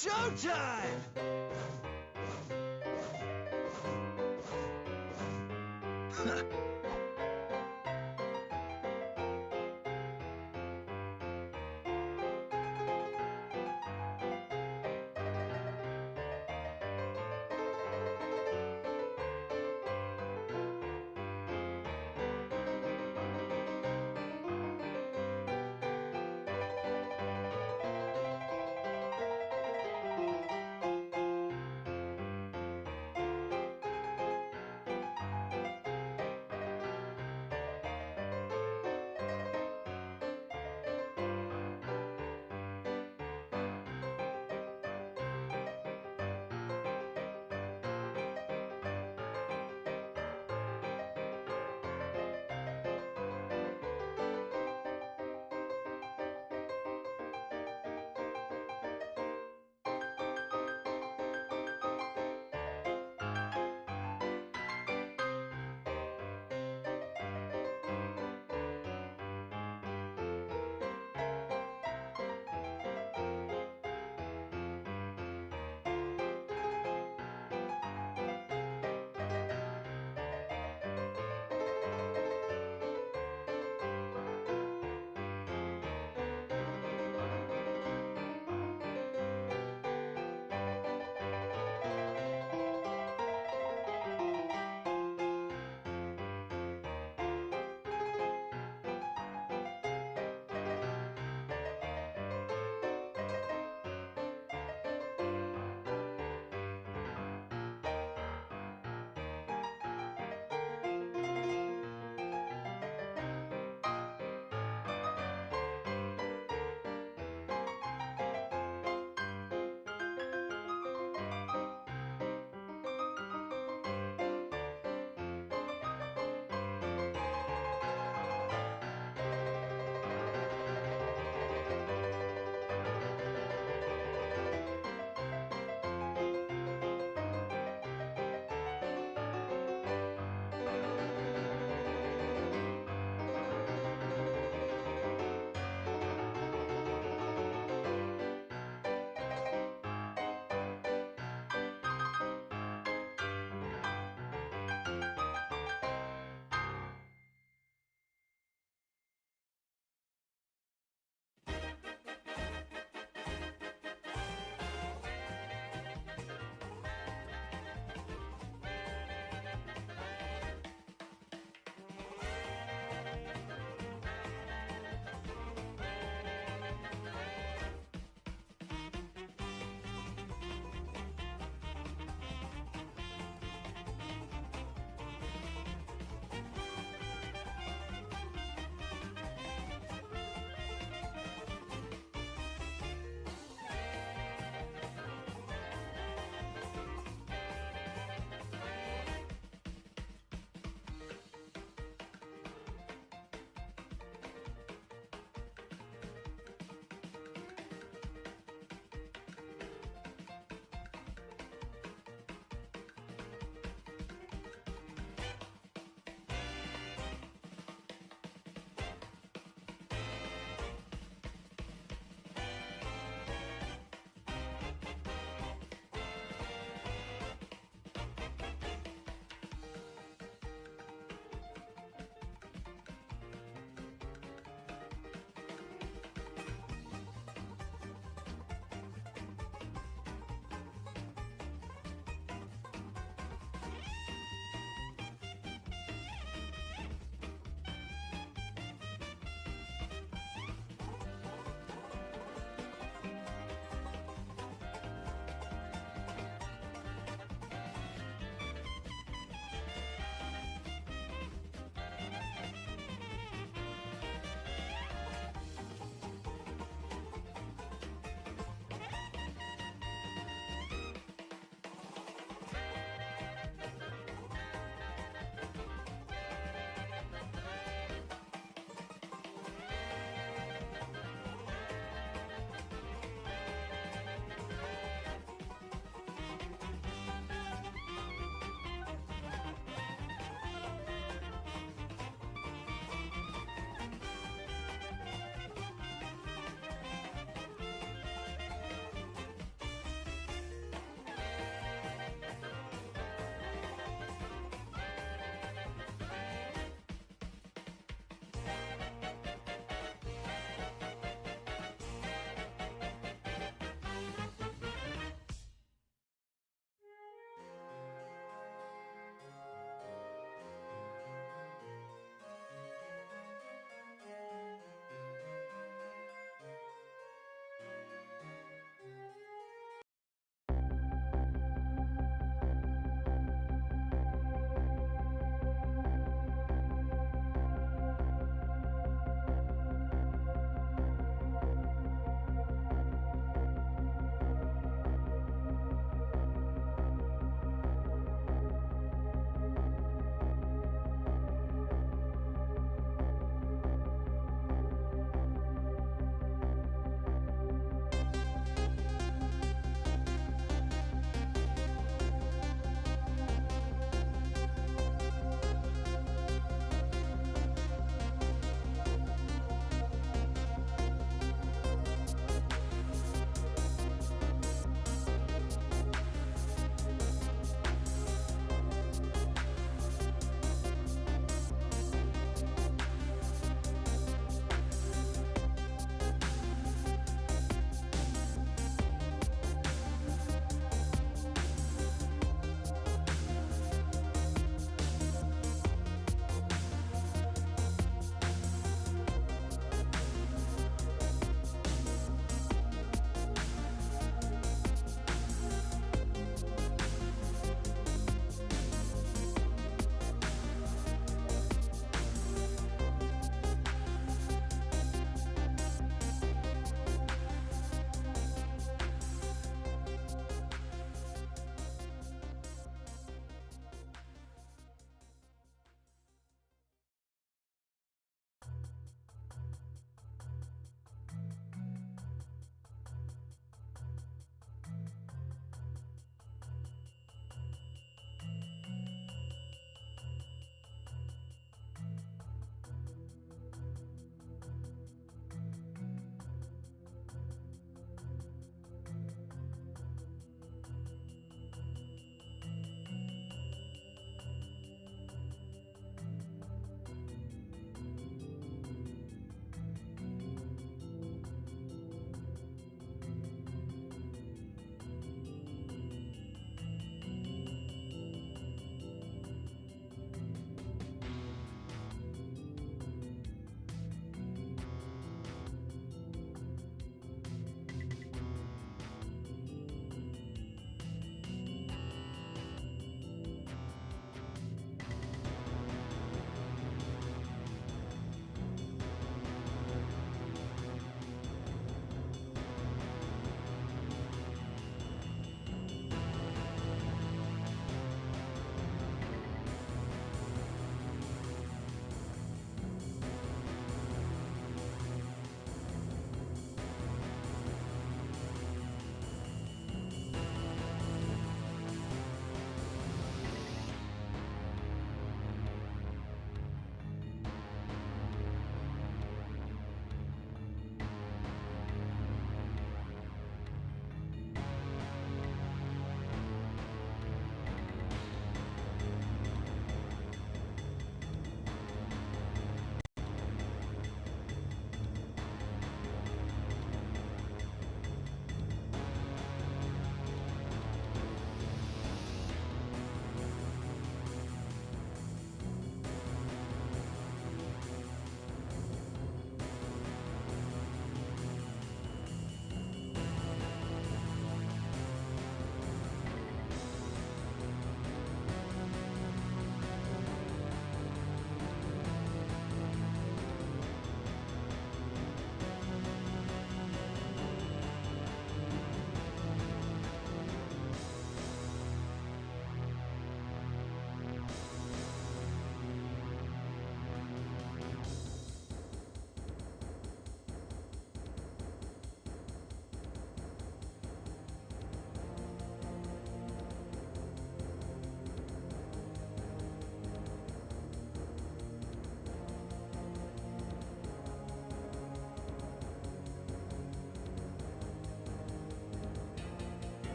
Showtime!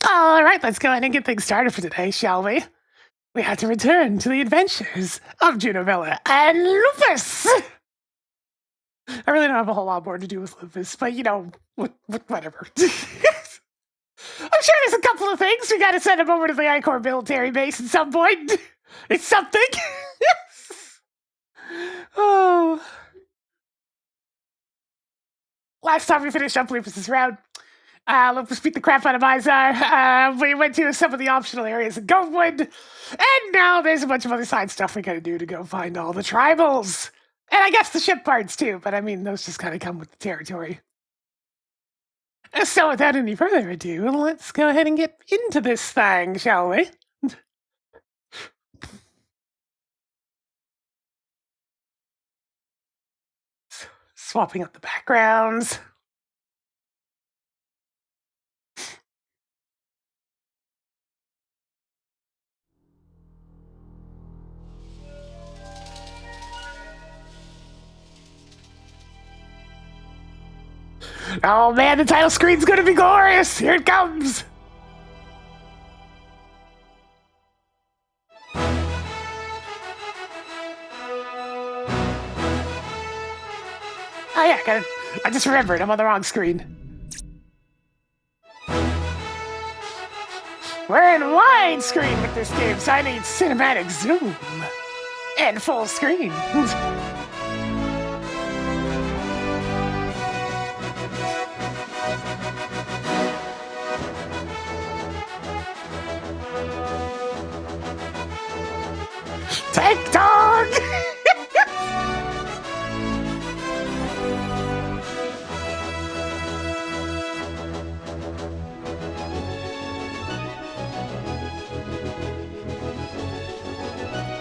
All right, let's go ahead and get things started for today, shall we? We have to return to the adventures of Juno, Vela, and Lupus! I really don't have a whole lot more to do with Lupus, but you know, whatever. I'm sure there's a couple of things. We gotta send him over to the I-Corps military base at some point. It's something. Oh. Last time we finished up Lupus's round, Lupus beat the crap out of Izar. We went to some of the optional areas in Goldwood, and now there's a bunch of other side stuff we gotta do to go find all the tribals. And I guess the ship parts too, but I mean, those just kind of come with the territory. So without any further ado, let's go ahead and get into this thing, shall we? Swapping up the backgrounds. Oh man, the title screen's gonna be glorious! Here it comes! Oh yeah, I just remembered, I'm on the wrong screen. We're in widescreen with this game, so I need cinematic zoom and full screen. Tank Dog!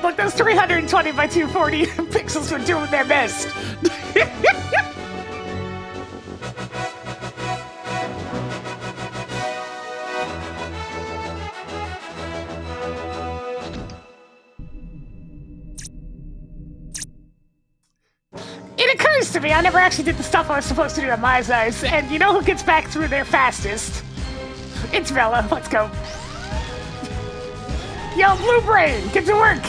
Look, those 320 by 240 pixels were doing their best. It occurs to me I never actually did the stuff I was supposed to do on my eyes, and you know who gets back through there fastest? It's Vela. Let's go. Yo, Blue Brain, get to work!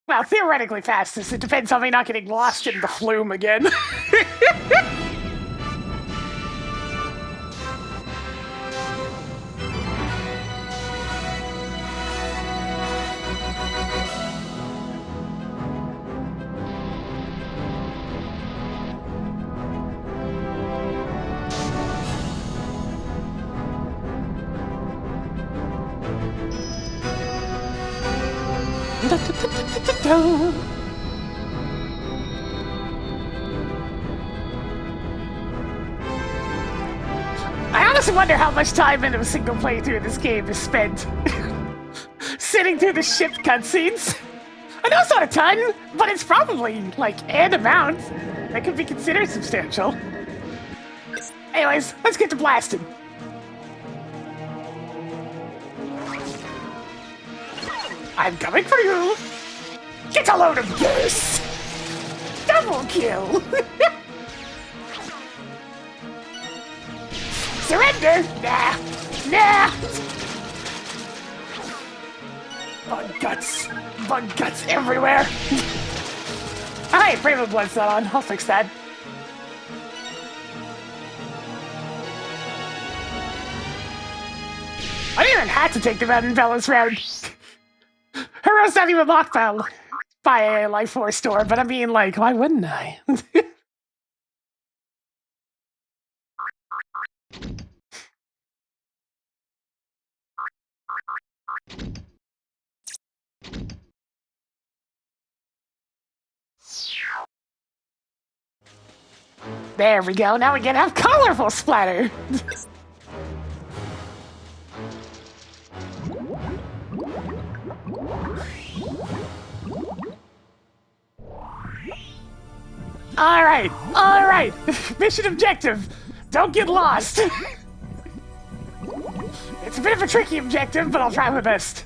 Well, theoretically fastest. It depends on me not getting lost in the flume again. I honestly wonder how much time in a single playthrough this game is spent sitting through the ship cutscenes. I know it's not a ton, but it's probably, like, an amount that could be considered substantial. Anyways, let's get to blasting. I'm coming for you! Get a load of this! Double kill! Surrender! Nah! Nah! Bug guts everywhere! Alright, Brave of Blood's not on. I'll fix that. I didn't even have to take them out in Vela's round. Her round's not even locked by a Life Force store, but I mean, like, why wouldn't I? There we go, now we can have colorful splatter! Alright! Mission objective! Don't get lost! It's a bit of a tricky objective, but I'll try my best.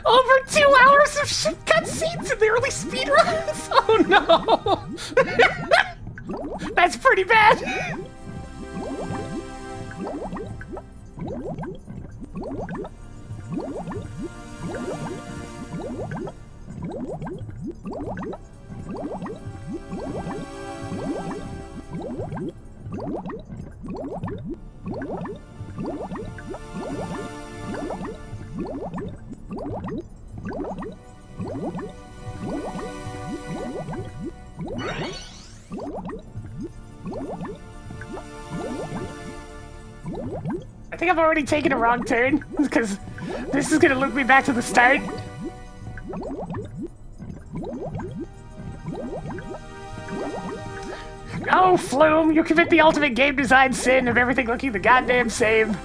Over 2 hours of shit cutscenes in the early speedruns? Oh no! That's pretty bad! I think I've already taken a wrong turn, because this is gonna loop me back to the start. Oh, Flume, you commit the ultimate game design sin of everything looking the goddamn same.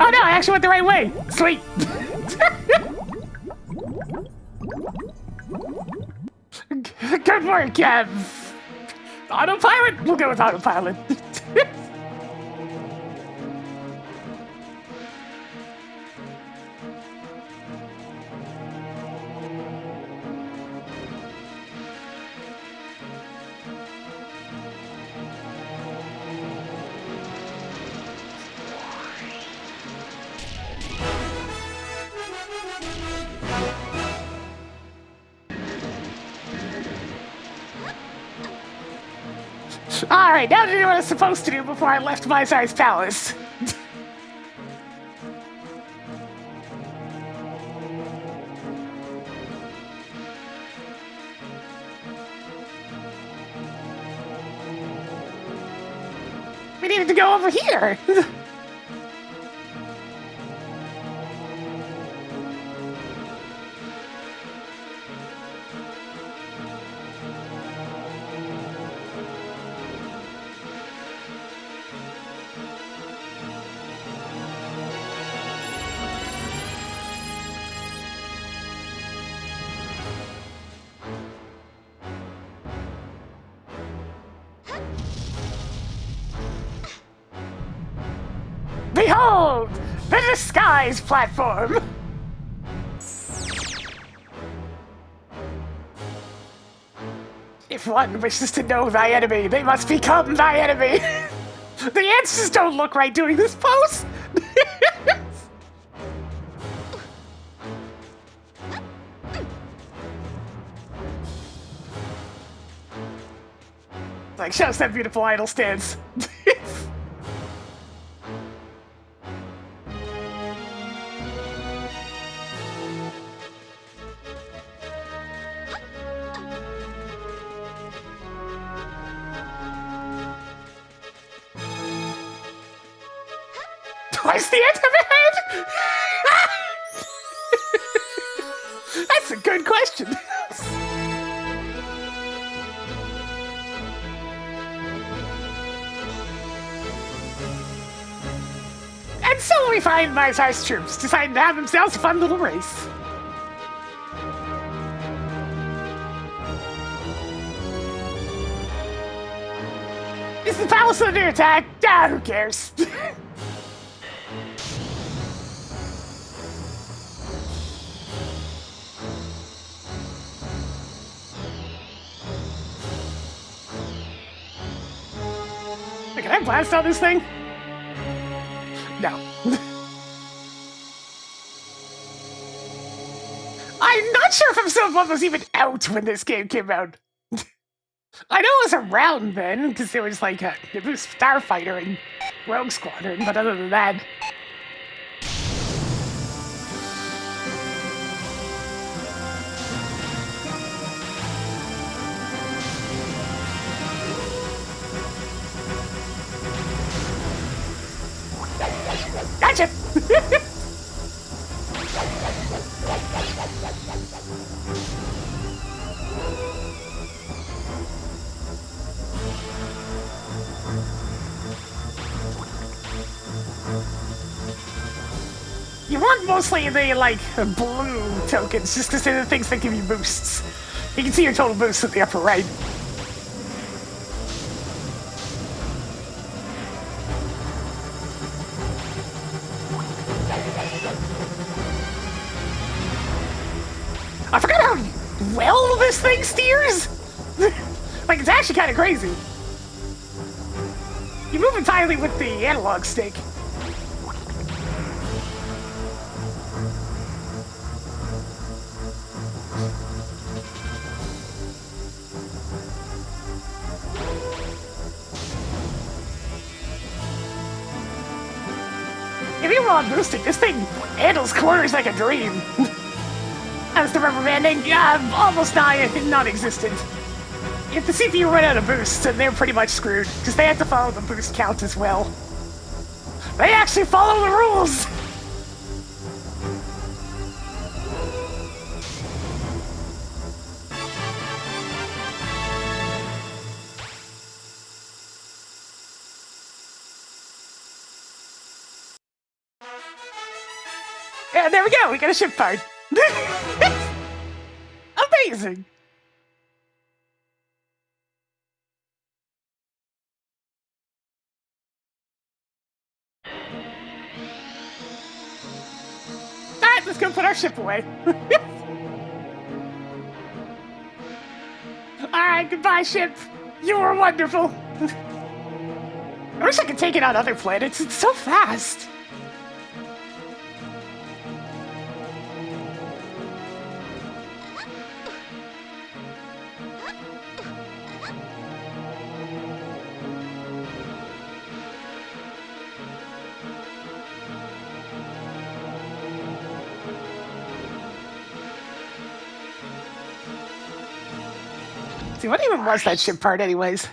Oh no, I actually went the right way! Sweet! Hard work, autopilot? We'll go with autopilot. Alright, now to do what I was supposed to do before I left my size palace. We needed to go over here. Behold, the disguise platform! If one wishes to know thy enemy, they must become thy enemy! The ants just don't look right doing this pose! Like, show us that beautiful idle stance. Twice the end of it? That's a good question. And so we find Mizar's troops deciding to have themselves a fun little race. Is the palace under attack? Ah, who cares? Can I blast out this thing? No. I'm not sure if Episode 1 was even out when this game came out. I know it was around then, because there was like it was Starfighter and Rogue Squadron, but other than that... Gotcha! You want mostly the, like, blue tokens, just to say the things that give you boosts. You can see your total boost at the upper right. I forgot how well this thing steers! Like, it's actually kind of crazy. You move entirely with the analog stick. If you were on boosting, this thing handles corners like a dream. As the rubber banding, almost non-existent. If the CPU run out of boosts, then they're pretty much screwed, because they have to follow the boost count as well. They actually follow the rules! And there we go, we got a ship part. Amazing! put our ship away. Alright, goodbye, ship. You were wonderful. I wish I could take it on other planets. It's so fast. See, what even was that ship part anyways?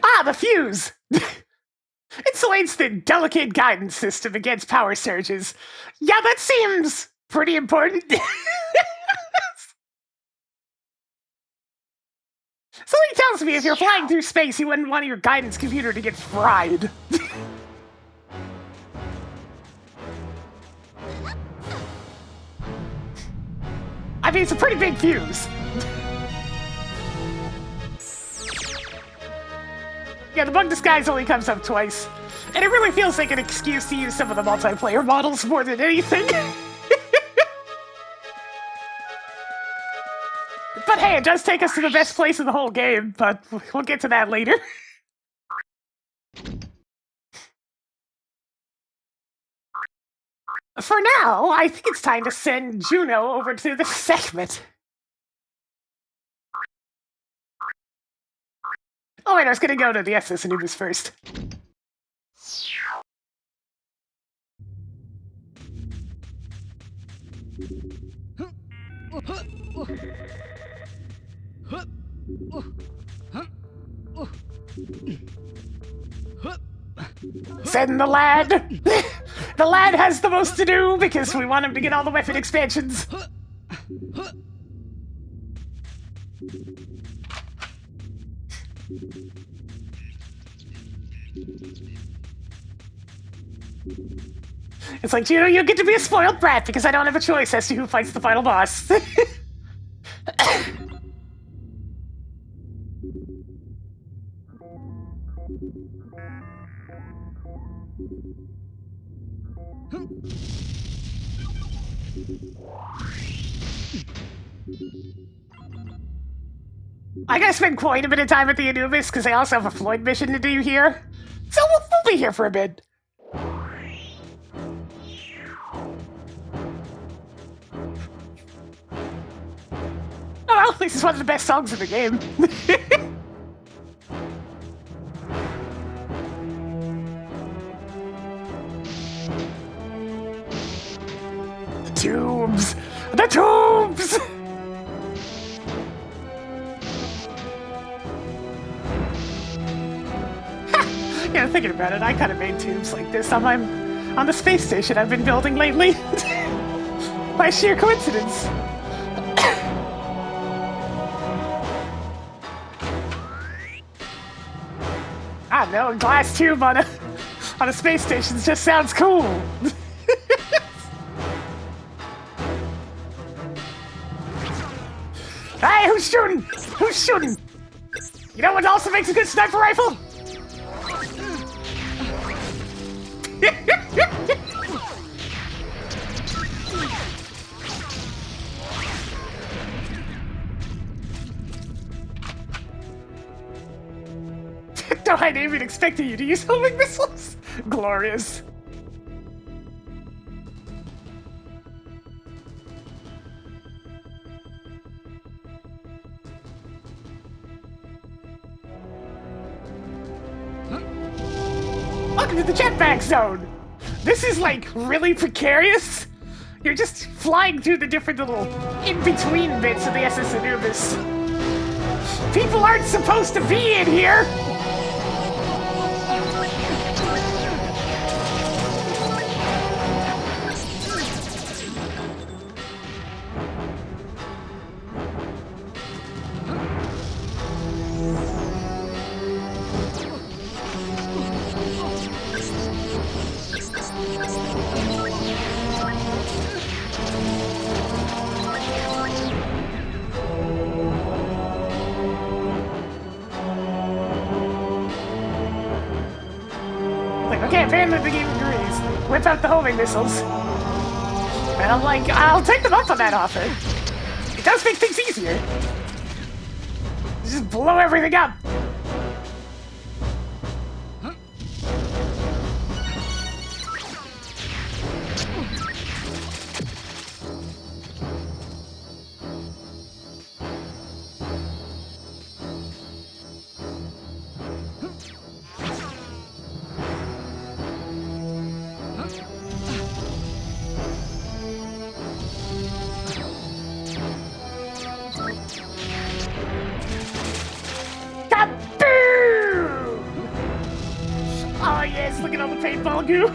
Ah, the fuse! Insulates the delicate guidance system against power surges. Yeah, that seems pretty important. Something tells me if you're flying through space, you wouldn't want your guidance computer to get fried. I mean, it's a pretty big fuse. Yeah, the bug disguise only comes up twice. And it really feels like an excuse to use some of the multiplayer models more than anything. But hey, it does take us to the best place in the whole game, but we'll get to that later. For now, I think it's time to send Juno over to the segment. Oh wait, I was gonna go to the SS Anubis first. Send the lad! The lad has the most to do because we want him to get all the weapon expansions. It's like, Juno, you get to be a spoiled brat because I don't have a choice as to who fights the final boss. I gotta spend quite a bit of time at the Anubis because I also have a Floyd mission to do here. So we'll be here for a bit. Oh well, at least it's one of the best songs in the game. The tubes! The tubes! Yeah, thinking about it, I kind of made tubes like this on the space station I've been building lately. By sheer coincidence. I don't know, a glass tube on a space station just sounds cool. Hey, who's shooting? Who's shooting? You know what also makes a good sniper rifle? No, I didn't even expect you to use homing missiles. Glorious. Welcome to the jetpack zone. This is like really precarious. You're just flying through the different little in-between bits of the SS Anubis. People aren't supposed to be in here. apparently the game agrees. Whip out the homing missiles. And I'm like, I'll take them up on that offer. It does make things easier. Just blow everything up. Oh yes, look at all the paintball goo.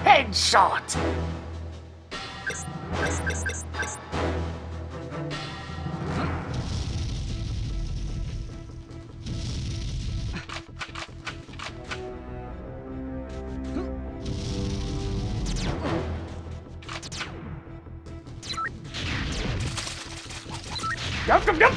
Headshot. Yup, yup, yup.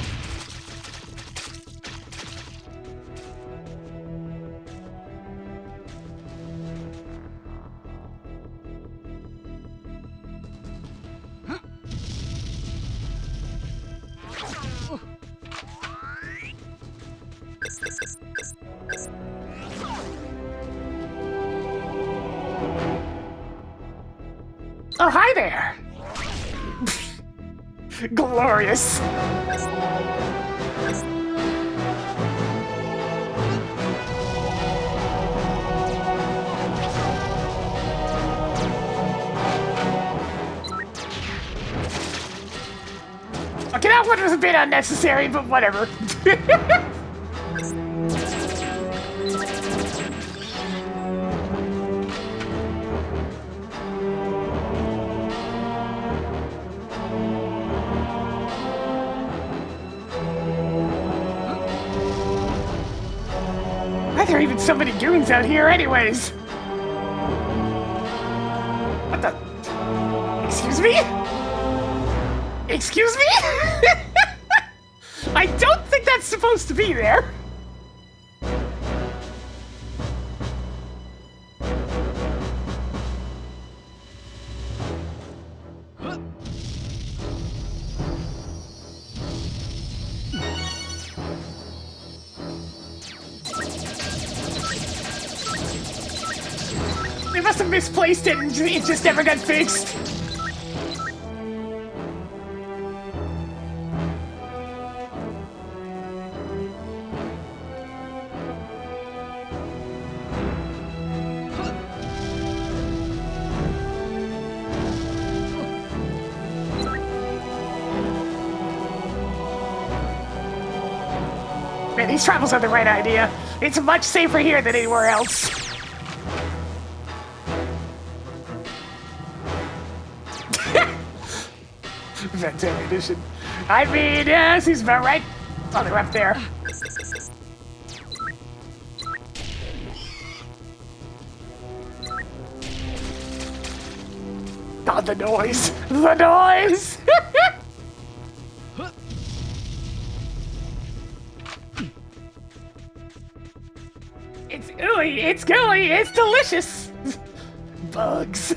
Oh, hi there. Glorious. Okay, that one was a bit unnecessary, but whatever. Why are there even so many goons out here anyways? What the? Excuse me? Excuse me? I don't think that's supposed to be there. They must have misplaced it and it just never got fixed. Man, these travels are the right idea. It's much safer here than anywhere else. Vent ammunition. I mean, yes, he's about right. Oh, they're up there. God, the noise. The noise! It's ooey, it's gooey, it's delicious! Bugs.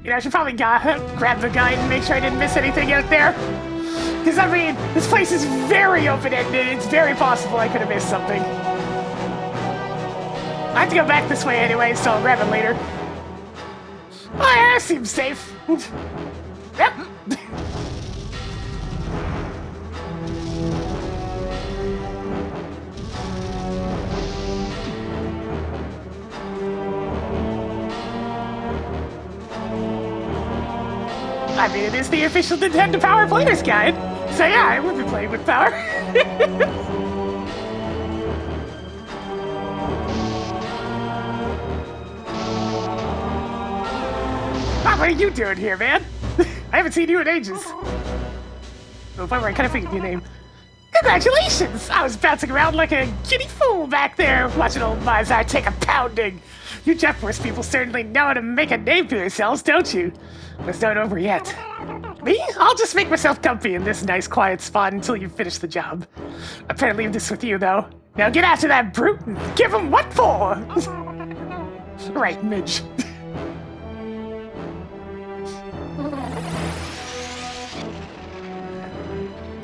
You know, I should probably grab the guide and make sure I didn't miss anything out there. Because, I mean, this place is very open-ended. It's very possible I could have missed something. I have to go back this way anyway, so I'll grab it later. Oh, yeah, that seems safe. Yep. I mean, it is the official Nintendo Power Player's Guide. So yeah, I would be playing with power. what are you doing here, man? I haven't seen you in ages. Oh, by the way, I kind of figured your name. Congratulations! I was bouncing around like a giddy fool back there, watching old Mizar take a pounding. You Jet Force people certainly know how to make a name for yourselves, don't you? But it's not over yet. Me? I'll just make myself comfy in this nice quiet spot until you finish the job. I better leave this with you, though. Now get after that brute and give him what for! Right, Midge.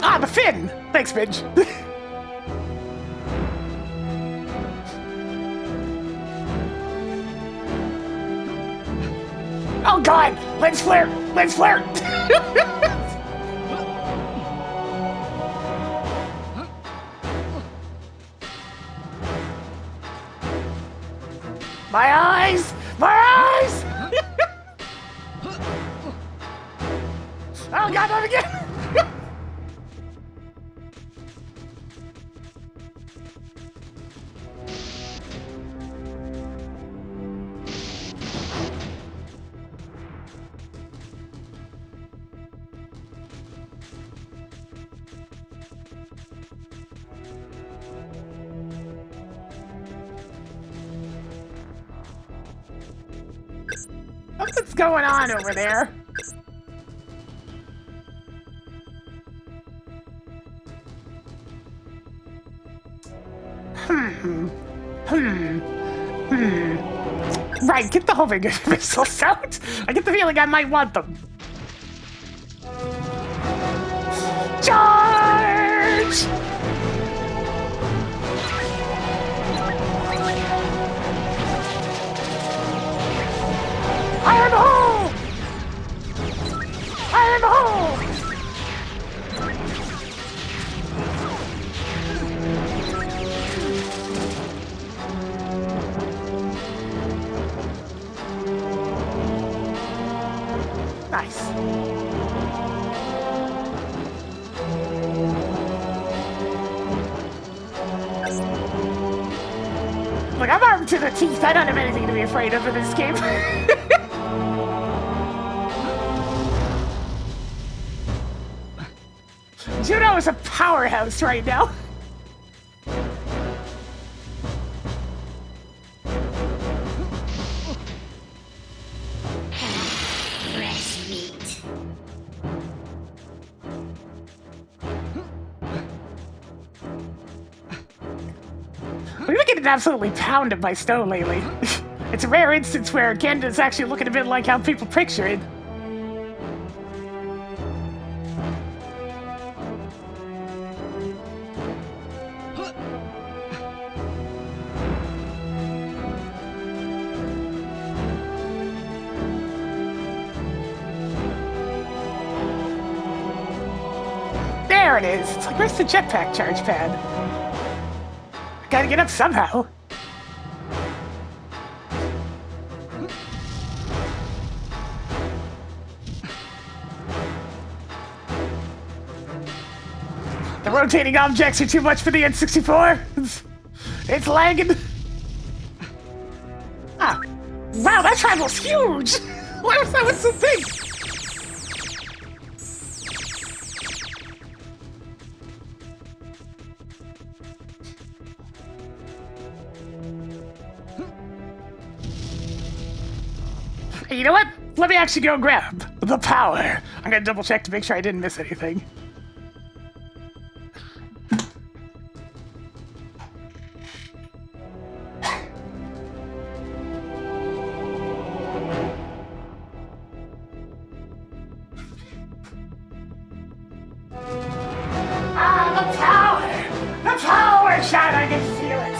Ah, the fin! Thanks, Midge. Oh god! Lens flare! Lens flare! My eyes! My eyes! Oh god, not again! What's going on over there? Right, get the homing missiles out. I get the feeling I might want them. Charge! Iron hole! Iron hole! Nice. Look, I'm armed to the teeth. I don't have anything to be afraid of in this game. Juno is a powerhouse right now. Fresh meat. We've been getting absolutely pounded by Snow lately. It's a rare instance where Canada's actually looking a bit like how people picture it. There it is. It's like, where's the jetpack charge pad? I gotta get up somehow. The rotating objects are too much for the N64. It's lagging. Ah. Wow, that tribal's huge! Why was that one so big? You know what? Let me actually go grab the power. I'm gonna double check to make sure I didn't miss anything. Ah, the power! The power shot! I can feel it!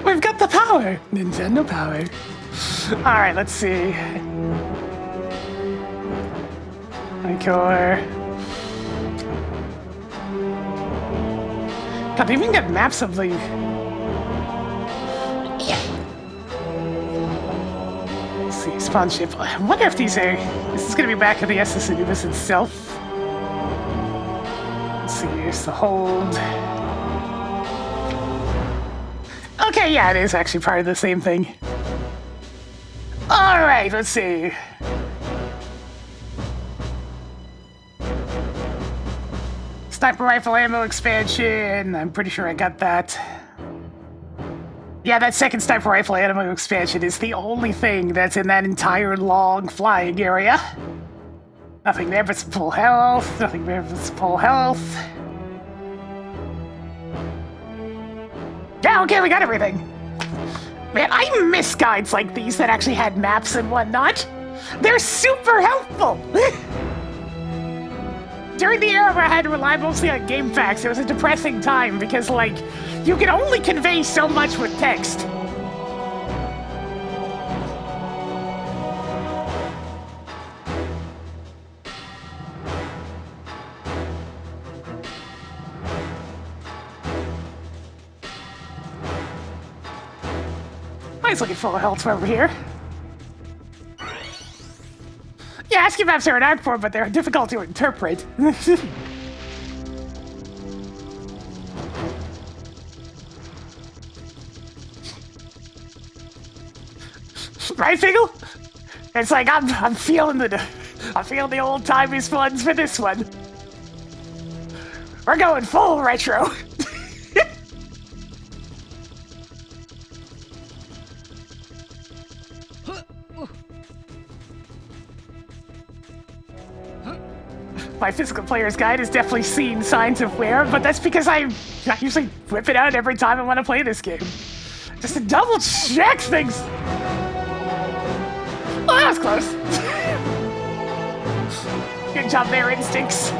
We've got the power! Nintendo power. Alright, let's see. Core. God, they even get maps of the... Let's see, spawn ship. I wonder if these are... This is gonna be back in the SS Anubis itself. let's see, here's the hold. Okay, yeah, it is actually part of the same thing. Alright, let's see. Sniper rifle ammo expansion. I'm pretty sure I got that. Yeah, that second sniper rifle ammo expansion is the only thing that's in that entire long flying area. Nothing there but some full health. Nothing there but some full health. Yeah, okay, we got everything. Man, I miss guides like these that actually had maps and whatnot. They're super helpful. During the era where I had to rely mostly on game facts, it was a depressing time because, like, you can only convey so much with text. Mine's looking full of health from over here. Yeah, ASCII maps are an art form, but they're difficult to interpret. Right, Figgle? It's like I'm feeling the old timey ones for this one. We're going full retro. My physical player's guide has definitely seen signs of wear, but that's because I usually whip it out every time I want to play this game. Just to double check things. Oh, that was close. Good job there, instincts.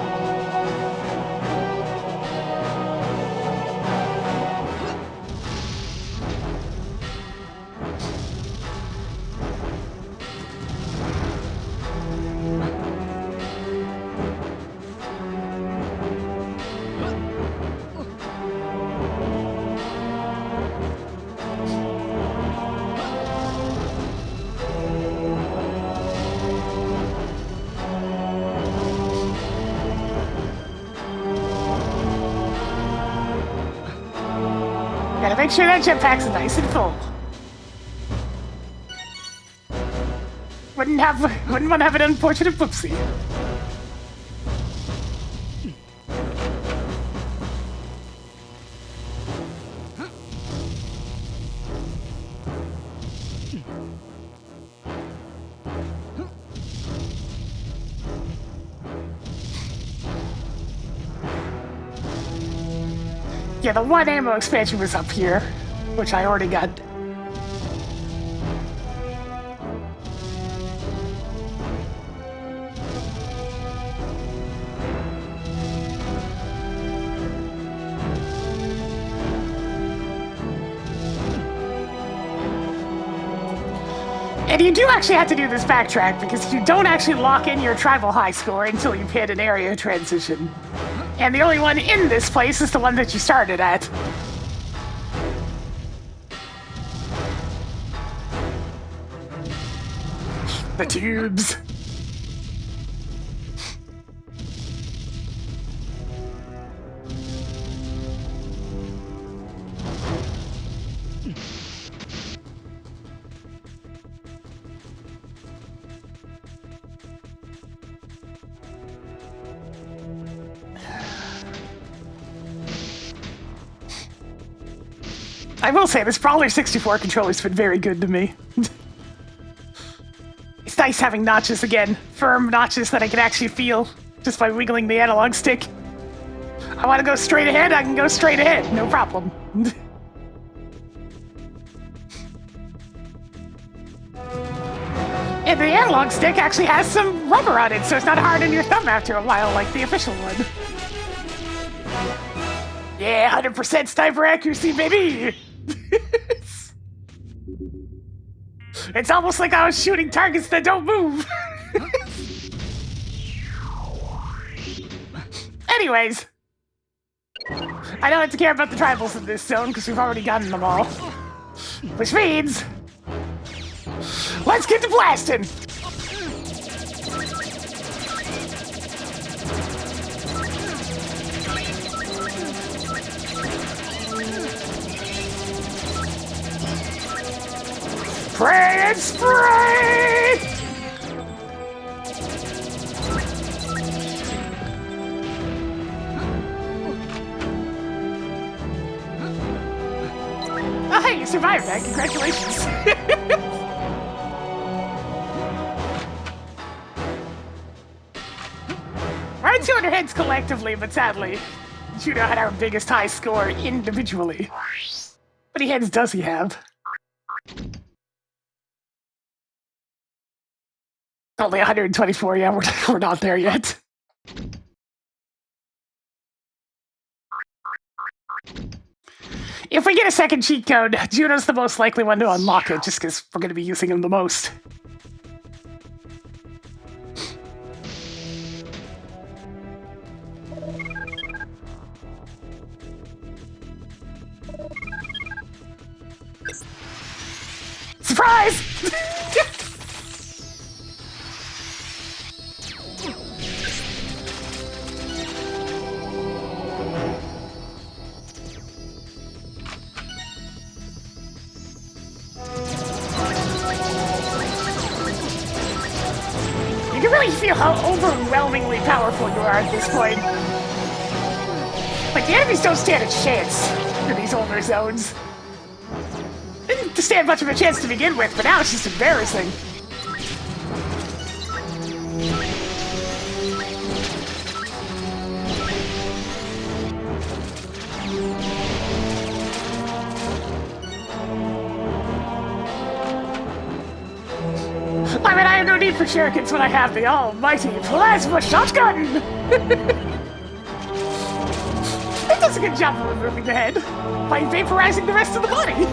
Gotta make sure that jetpack's nice and full. Wouldn't want to have an unfortunate whoopsie. Yeah, the one ammo expansion was up here, which I already got. And you do actually have to do this backtrack because you don't actually lock in your tribal high score until you've hit an area transition. And the only one in this place is the one that you started at. The tubes. I will say, this Brawler 64 controller's been very good to me. It's nice having notches again. Firm notches that I can actually feel just by wiggling the analog stick. I want to go straight ahead, I can go straight ahead, no problem. And the analog stick actually has some rubber on it, so it's not hard on your thumb after a while like the official one. Yeah, 100% sniper accuracy, baby! It's almost like I was shooting targets that don't move. Anyways, I don't have to care about the tribals in this zone because we've already gotten them all. Which means, let's get to blasting. Acid spray! Oh, hey, you survived that. Congratulations. We're at 200 heads collectively, but sadly, Juno had our biggest high score individually. How many heads does he have? Only 124, yeah, we're not there yet. If we get a second cheat code, Juno's the most likely one to unlock it, just because we're going to be using him the most. Surprise! You can really feel how overwhelmingly powerful you are at this point. Like, the enemies don't stand a chance in these older zones. They didn't stand much of a chance to begin with, but now it's just embarrassing. I mean, I have no need for shurikens when I have the almighty plasma shotgun! It does a good job of removing the head by vaporizing the rest of the body.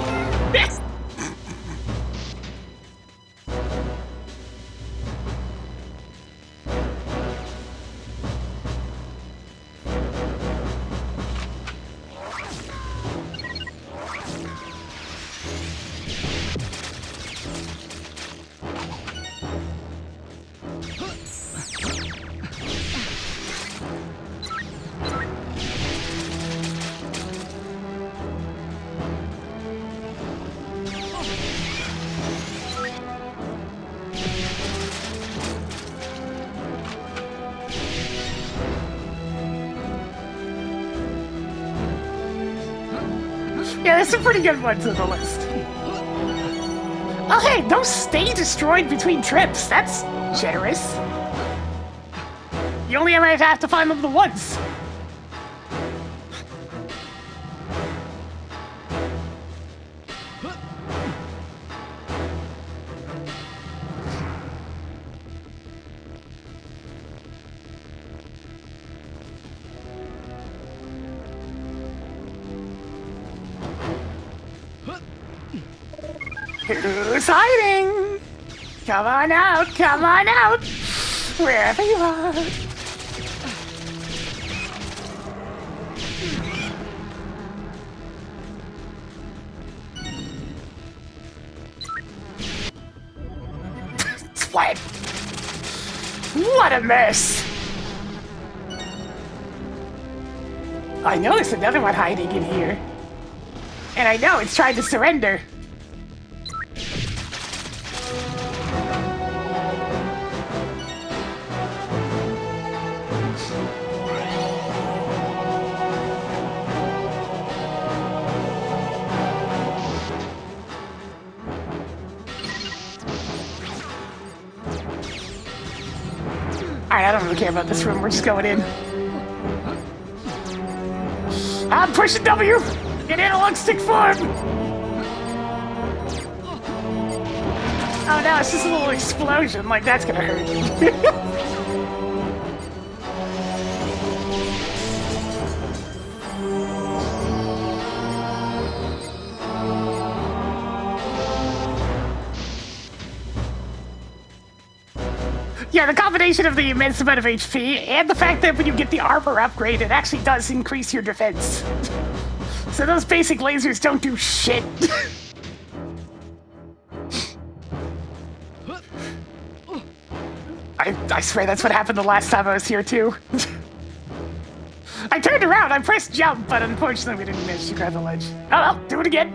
Yeah, there's some pretty good ones on the list. Oh hey, don't stay destroyed between trips. That's generous. You only ever have to find them the once. Who's hiding? Come on out, wherever you are. Splat! What a mess! I know there's another one hiding in here. And I know it's trying to surrender. Alright, I don't really care about this room, we're just going in. I'm pushing W in analog stick form! Oh no, it's just a little explosion, like that's gonna hurt. Yeah, the combination of the immense amount of HP and the fact that when you get the armor upgrade, it actually does increase your defense. So those basic lasers don't do shit. I swear that's what happened the last time I was here too. I turned around, I pressed jump, but unfortunately we didn't manage to grab the ledge. Oh well, do it again.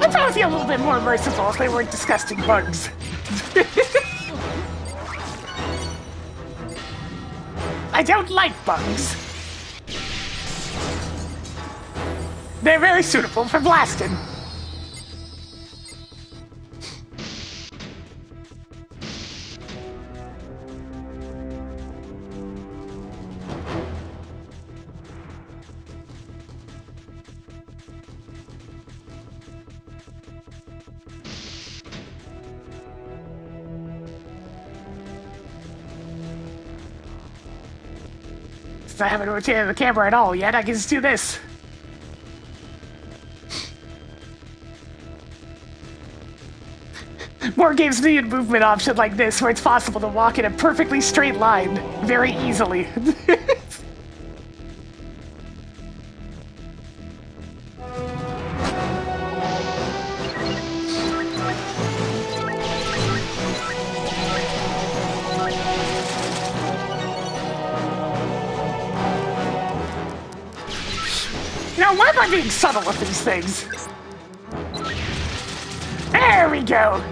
I'd probably feel a little bit more merciful if they weren't disgusting bugs. I don't like bugs. They're very suitable for blasting. Since I haven't rotated the camera at all yet, I can just do this. More games need a movement option like this, where it's possible to walk in a perfectly straight line very easily. Now, why am I being subtle with these things? There we go!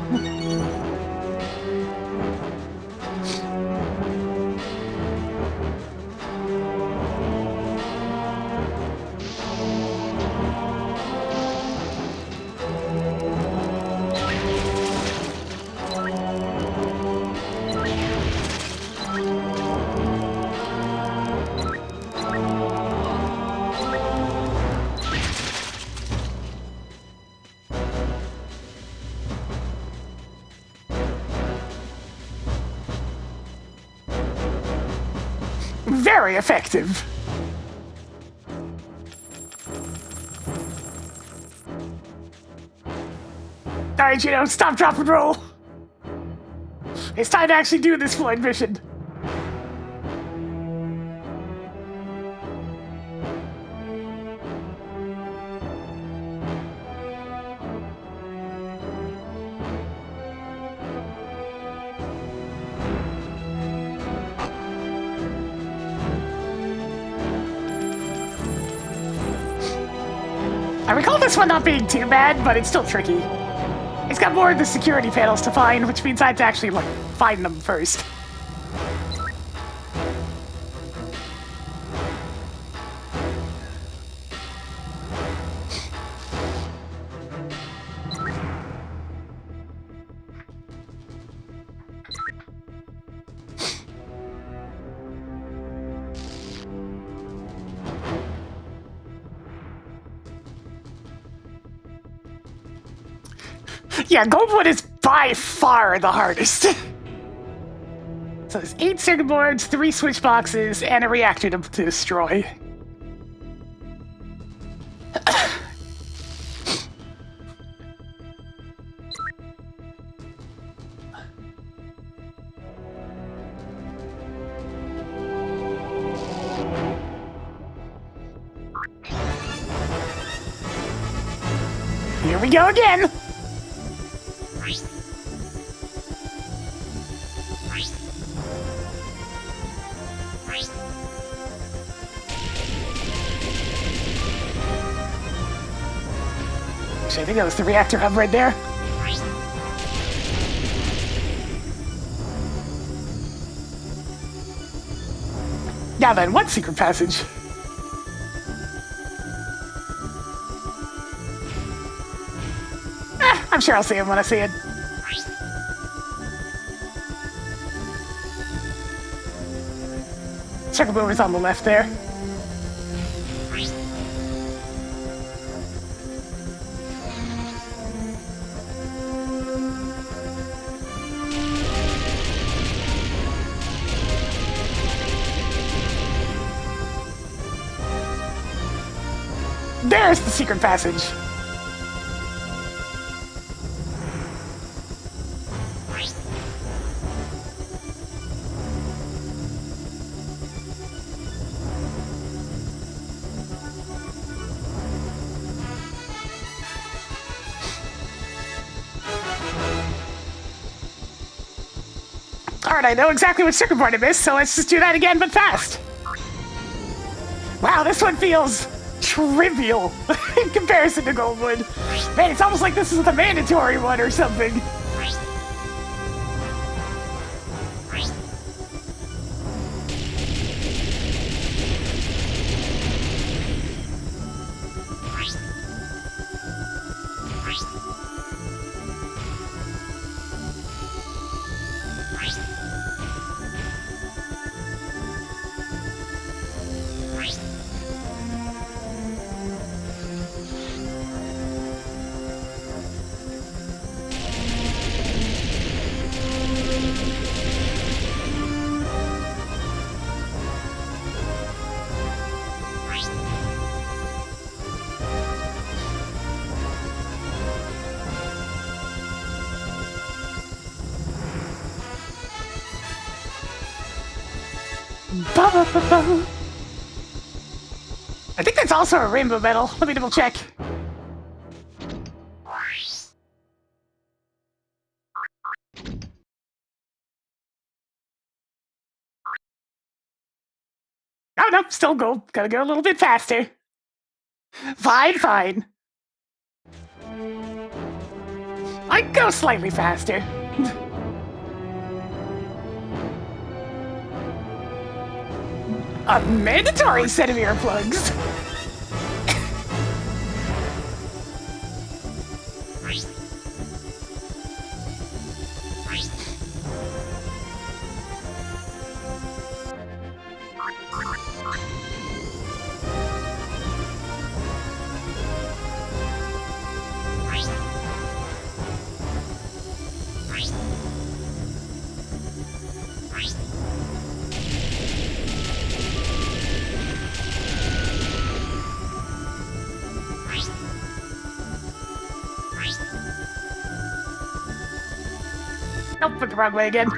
Very effective. Alright, Juno, stop, drop, and roll. It's time to actually do this Floyd mission. I recall this one not being too bad, but it's still tricky. It's got more of the security panels to find, which means I have to actually, like, find them first. Yeah, Goldwood is by far the hardest. So there's 8 circuit boards, 3 switch boxes, and a reactor to destroy. Here we go again! Actually, I think that was the reactor hub right there. Now then, what secret passage? I'm sure I'll see him when I see it. Circle boomer's on the left there. There's the secret passage. Alright, I know exactly which circuit board I missed, so let's just do that again, but fast. Wow, this one feels trivial in comparison to Goldwood. Man, it's almost like this is the mandatory one or something. Ba-ba-ba-ba. I think that's also a rainbow medal. Let me double check. Oh no, still gold. Gotta go a little bit faster. Fine, fine. I go slightly faster. A mandatory set of earplugs. Nope, went the wrong way again.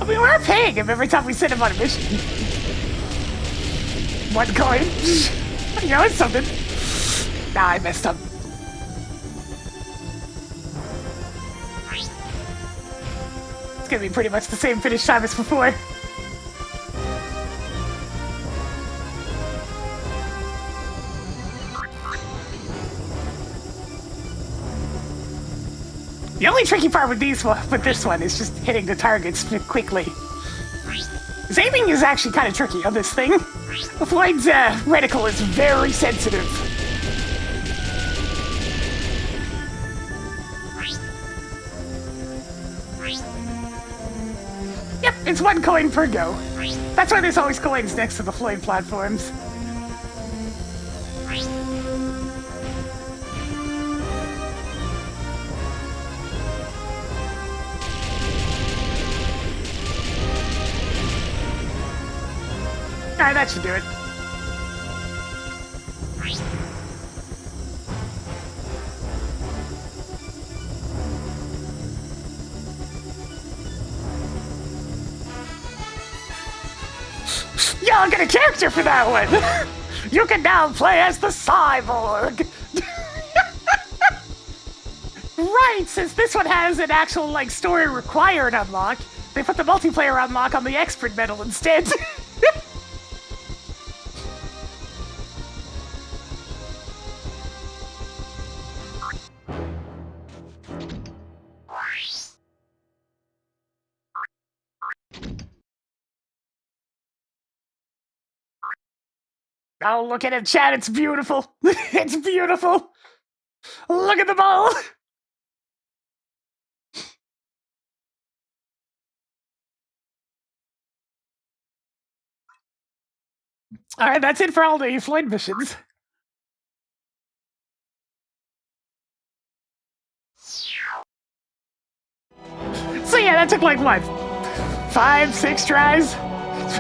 I mean, we're paying him every time we send him on a mission. One coin. You know, it's something. Nah, I messed up. It's gonna be pretty much the same finish time as before. The only tricky part with this one is just hitting the targets quickly. His aiming is actually kind of tricky on this thing. The Floyd's reticle is very sensitive. Yep, it's one coin per go. That's why there's always coins next to the Floyd platforms. Alright, that should do it. Y'all get a character for that one! You can now play as the Cyborg! Right, since this one has an actual, like, story required unlock, they put the multiplayer unlock on the Expert medal instead. Oh, look at it, chat. It's beautiful. It's beautiful. Look at the ball. All right, that's it for all the Floyd missions. So yeah, that took like, what, 5, 6 tries.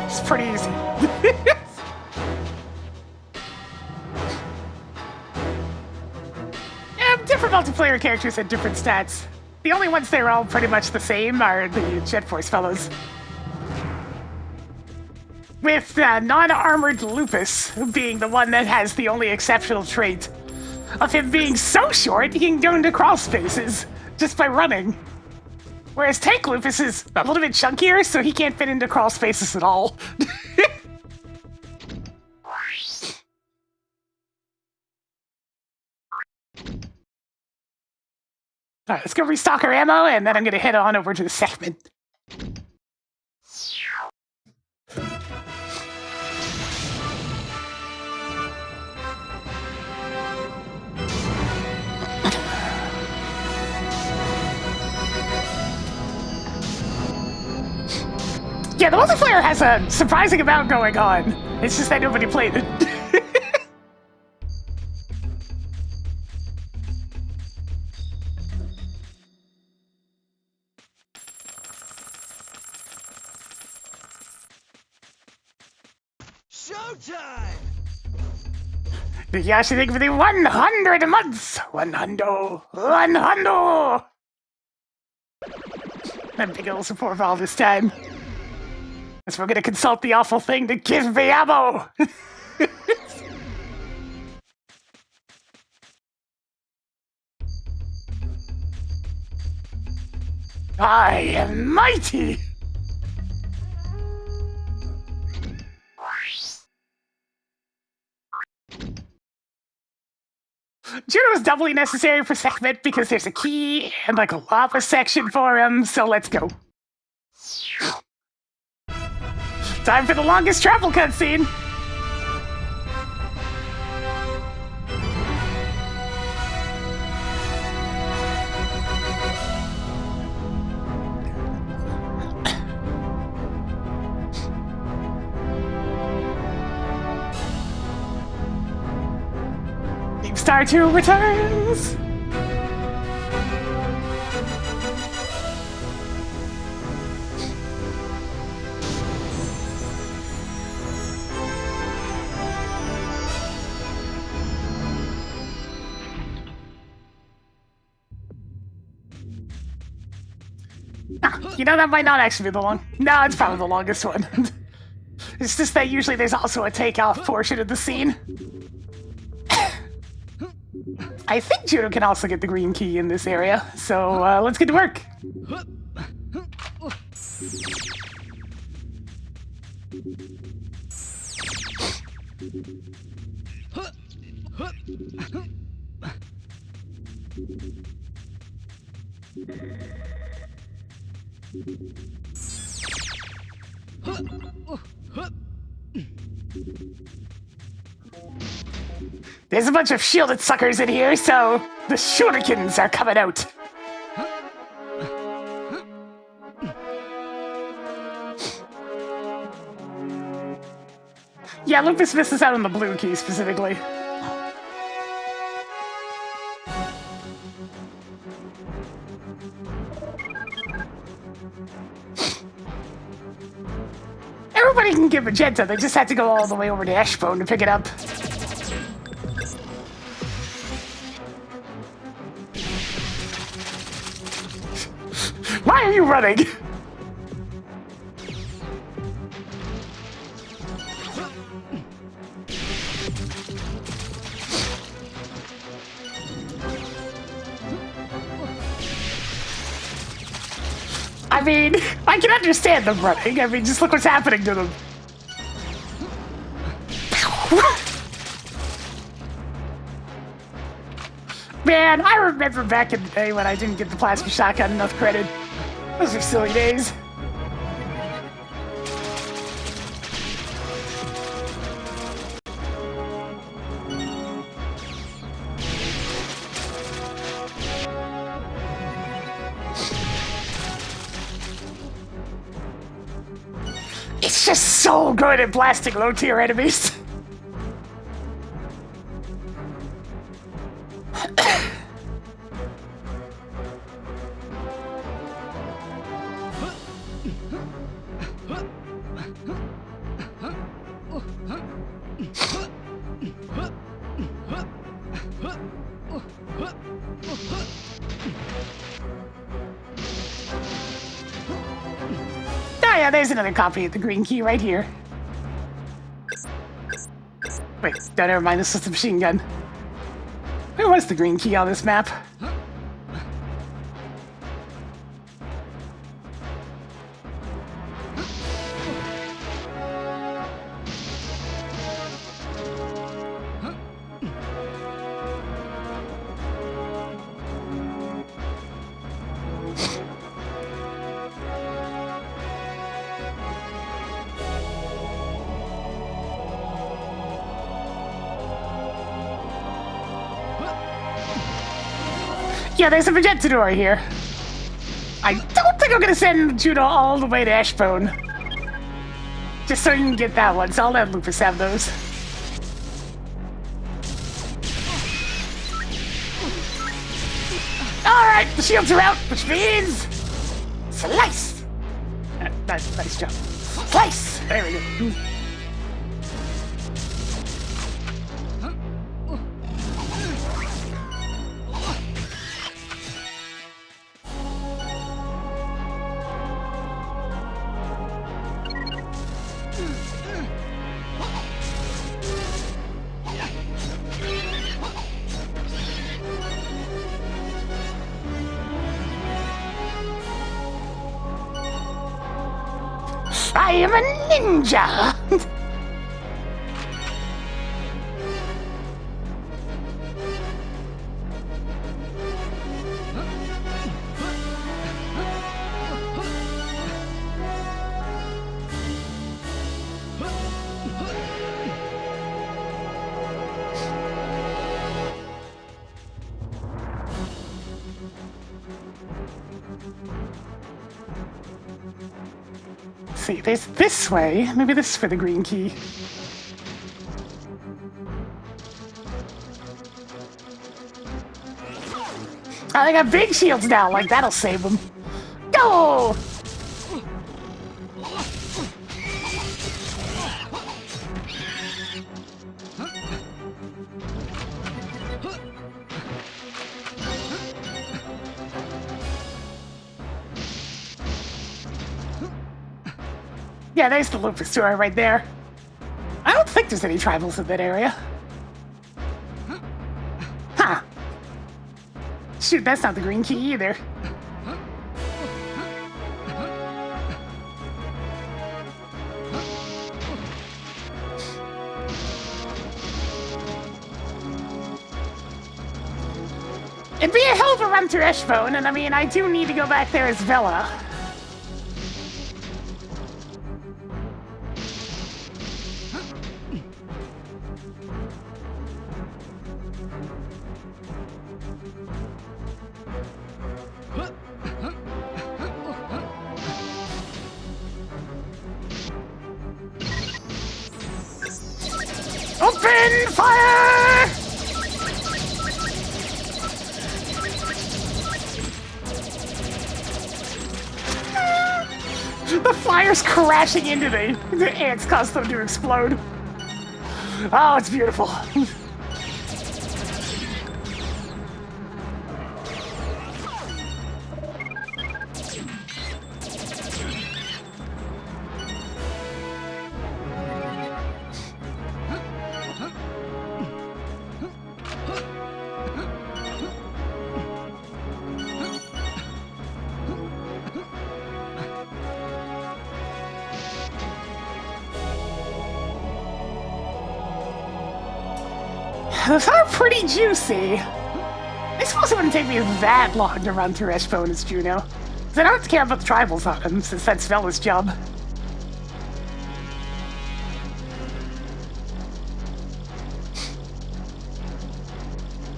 It's pretty easy. Yeah, different multiplayer characters had different stats. The only ones that are all pretty much the same are the Jet Force fellows. With non-armored Lupus being the one that has the only exceptional trait of him being so short he can go into crawl spaces just by running. Whereas Tank Lupus is a little bit chunkier, so he can't fit into crawl spaces at all. Alright, let's go restock our ammo, and then I'm gonna head on over to the segment. Yeah, the multiplayer has a surprising amount going on. It's just that nobody played it. Showtime! You actually think for the 100 months! 100! I'm big old support for all this time. Guess we're gonna consult the awful thing to give me ammo! I am mighty! Juno is doubly necessary for segment because there's a key and like a lava section for him, so let's go. Time for the longest travel cutscene! Team Star 2 returns! You know, that might not actually be the long. No, it's probably the longest one. It's just that usually there's also a takeoff portion of the scene. I think Juno can also get the green key in this area, so let's get to work. There's a bunch of shielded suckers in here, so the shurikens are coming out. Yeah, Lupus misses out on the blue key specifically. Everybody can get magenta, they just had to go all the way over to Ashbone to pick it up. Why are you running? I mean, I can understand them running. I mean, just look what's happening to them. Man, I remember back in the day when I didn't give the plasma shotgun enough credit. Those are silly days. It's just so good at blasting low-tier enemies. yeah, there's another copy of the green key right here. Wait, no, never mind, this is the machine gun. Where was the green key on this map? Yeah, there's a projector door here. I don't think I'm gonna send Juno all the way to Ashbone. Just so you can get that one, so I'll let Lupus have those. Alright, the shields are out, which means... Slice! Nice job. Slice! There we go. I am a ninja! See, there's this way. Maybe this is for the green key. Oh, they got big shields now, like that'll save them. Go! Yeah, there's the Lupus store right there. I don't think there's any tribals in that area. Huh. Shoot, that's not the green key either. It'd be a hell of a run through Eshbone, and I mean, I do need to go back there as Vela. Open fire! The fire's crashing into the ants, cause them to explode. Oh, it's beautiful. Those are pretty juicy. I suppose it wouldn't take me that long to run through Eshbone as Juno. Because I don't have to care about the tribals on him, since that's Vela's job.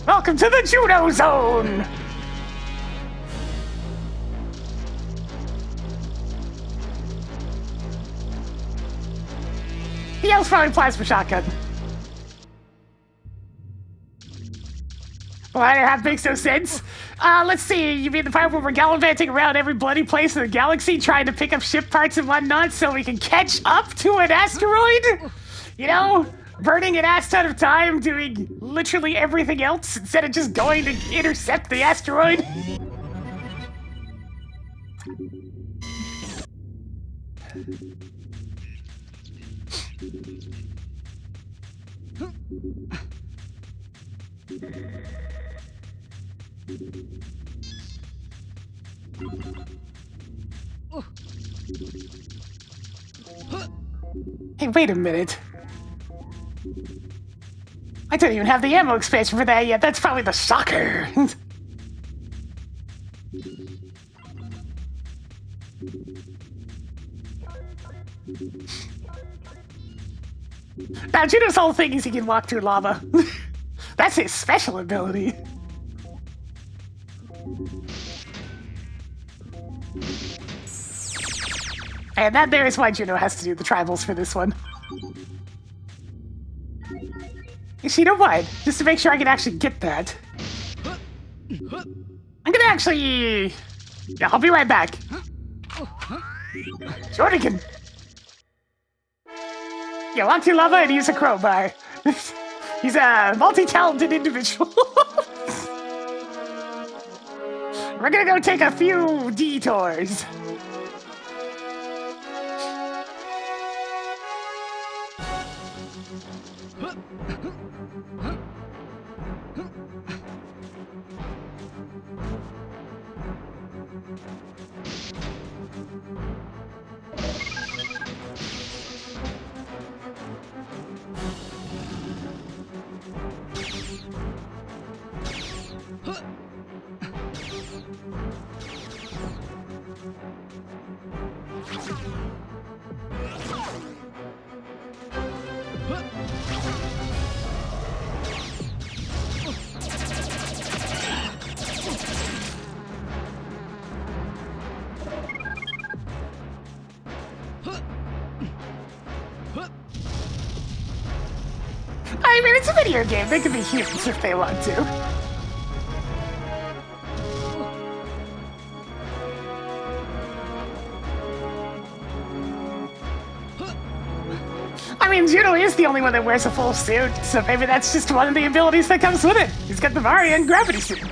Welcome to the Juno Zone! He yells probably plasma shotgun. Why that makes no sense. Let's see, you mean the part where we're gallivanting around every bloody place in the galaxy trying to pick up ship parts and whatnot so we can catch up to an asteroid? You know, burning an ass ton of time doing literally everything else instead of just going to intercept the asteroid? Hey, wait a minute. I don't even have the ammo expansion for that yet. That's probably the shocker. Now, Juno's whole thing is he can walk through lava. That's his special ability. And that there is why Juno has to do the tribals for this one. You know what? Just to make sure I can actually get that. I'm gonna actually... Yeah, I'll be right back. Jordan can... Yeah, walk through lava and use a crowbar. He's a multi-talented individual. We're gonna go take a few detours. I mean, it's a video game. They can be humans if they want to. I mean, Juno is the only one that wears a full suit, so maybe that's just one of the abilities that comes with it. He's got the Marian gravity suit.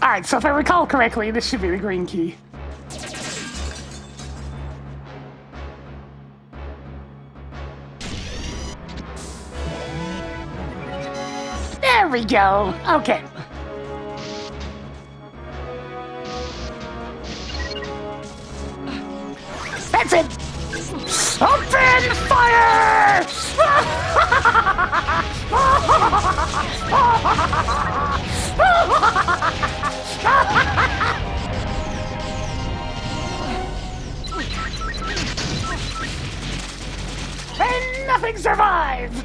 Alright, so if I recall correctly, this should be the green key. There we go. Okay. That's it! Open fire! And nothing survives!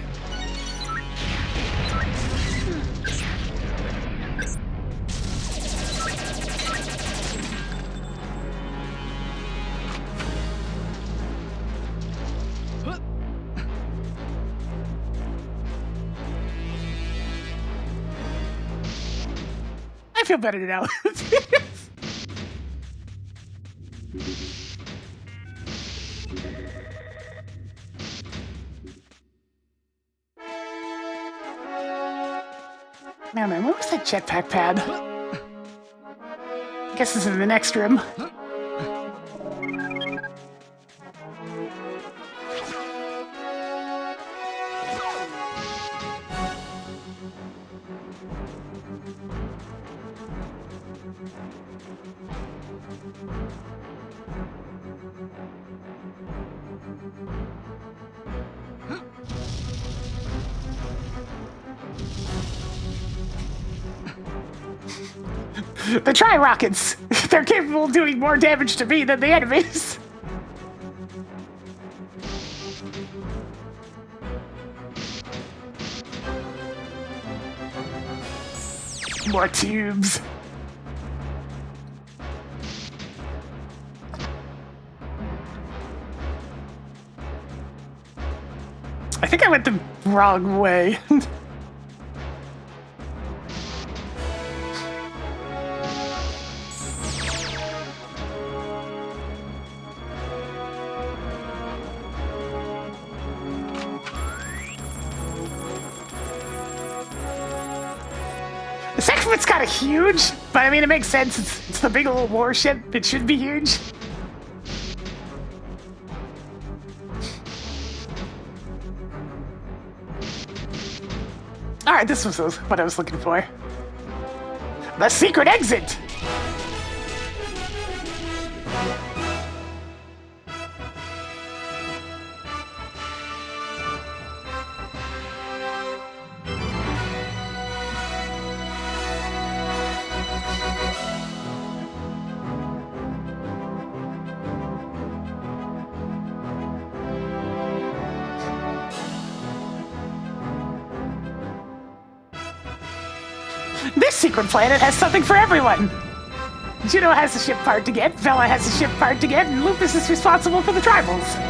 I feel better now. Man, where was that jetpack pad? I guess this is in the next room. The tri-rockets! They're capable of doing more damage to me than the enemies! More tubes. I think I went the wrong way. The second one's kind of huge, but I mean, it makes sense. It's the big old warship. It should be huge. Alright, this was what I was looking for. The secret exit! This secret planet has something for everyone! Juno has a ship part to get, Vela has a ship part to get, and Lupus is responsible for the tribals.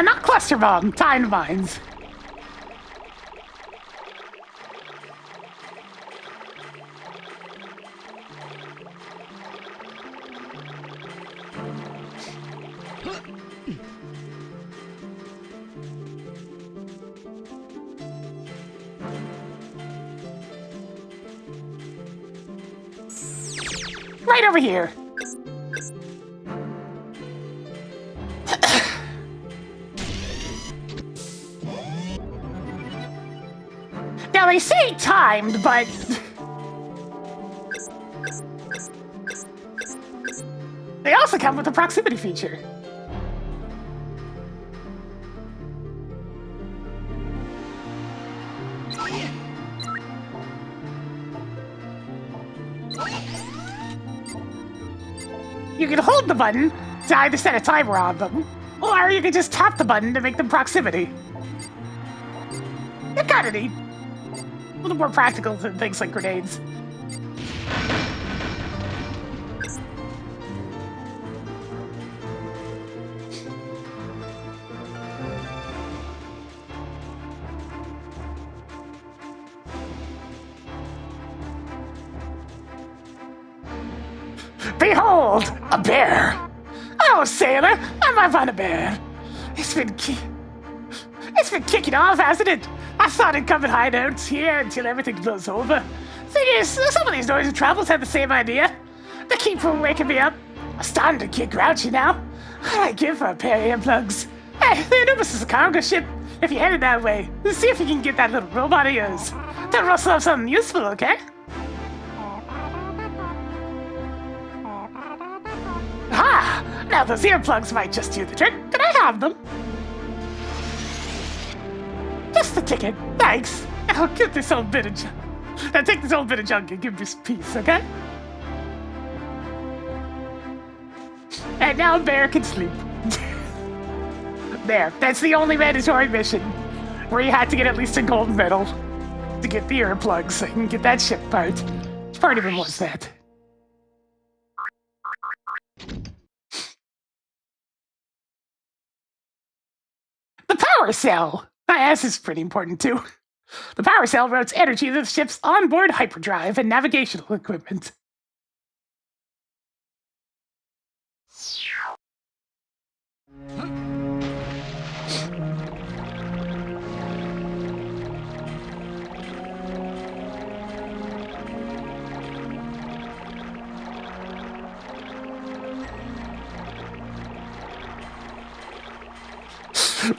Not cluster bomb, time mines. Right over here. Now they say timed, but they also come with a proximity feature. You can hold the button to either set a timer on them, or you can just tap the button to make them proximity. They're kind of neat. A little more practical than things like grenades. Behold, a bear! Oh, sailor, I'm up on a bear. It's been kicking off, hasn't it? I thought it'd come in hideouts here until everything blows over. Thing is, some of these noisy travels had the same idea. They keep waking me up. I'm starting to get grouchy now. What do I give for a pair of earplugs? Hey, the Lupus is a cargo ship. If you're headed that way, see if you can get that little robot of yours. Don't rustle up something useful, okay? Ah, now those earplugs might just do the trick. Can I have them? Just the ticket, thanks. I'll give this old bit of junk. Now take this old bit of junk and give this piece, okay? And now Bear can sleep. There, that's the only mandatory mission where you had to get at least a gold medal to get the earplugs so you can get that ship part. Which part even was that? The power cell! This is pretty important too. The power cell routes energy to the ship's onboard hyperdrive and navigational equipment.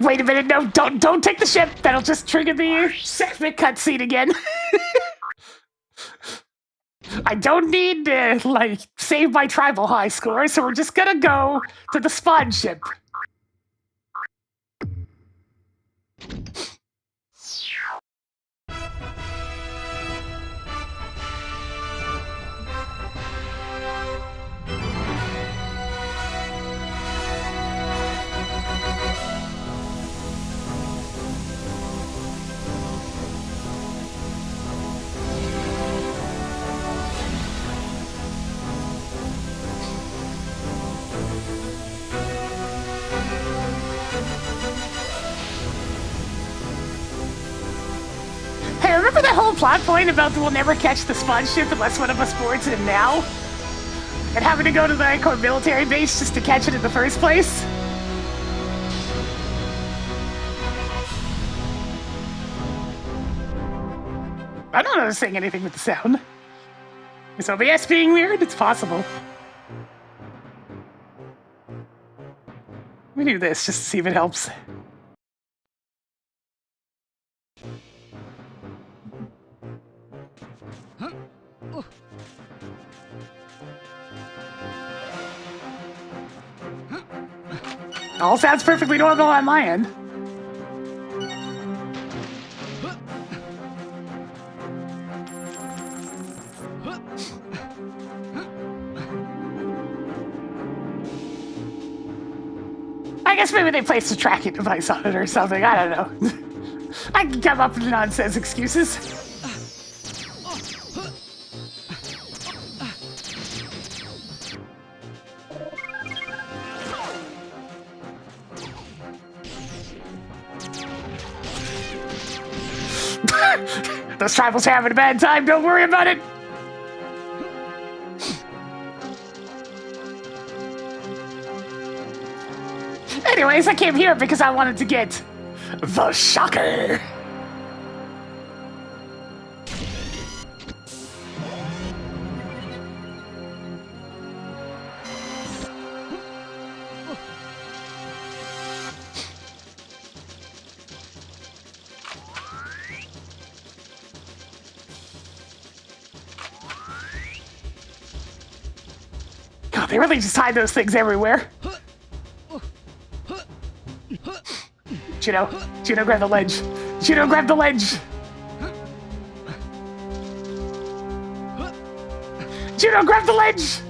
Wait a minute, no, don't take the ship. That'll just trigger the segment cutscene again. I don't need to, like, save my tribal high score, so we're just gonna go to the spawn ship. Remember that whole plot point about we'll never catch the spawn ship unless one of us boards it now? And having to go to the Icor military base just to catch it in the first place? I don't know saying anything with the sound. Is OBS being weird? It's possible. Let me do this just to see if it helps. All sounds perfectly normal on my end. I guess maybe they placed a tracking device on it or something. I don't know. I can come up with nonsense excuses. Those tribals are having a bad time. Don't worry about it. Anyways, I came here because I wanted to get the shocker. God, they really just hide those things everywhere. Juno, grab the ledge. Juno, grab the ledge. Juno, grab the ledge.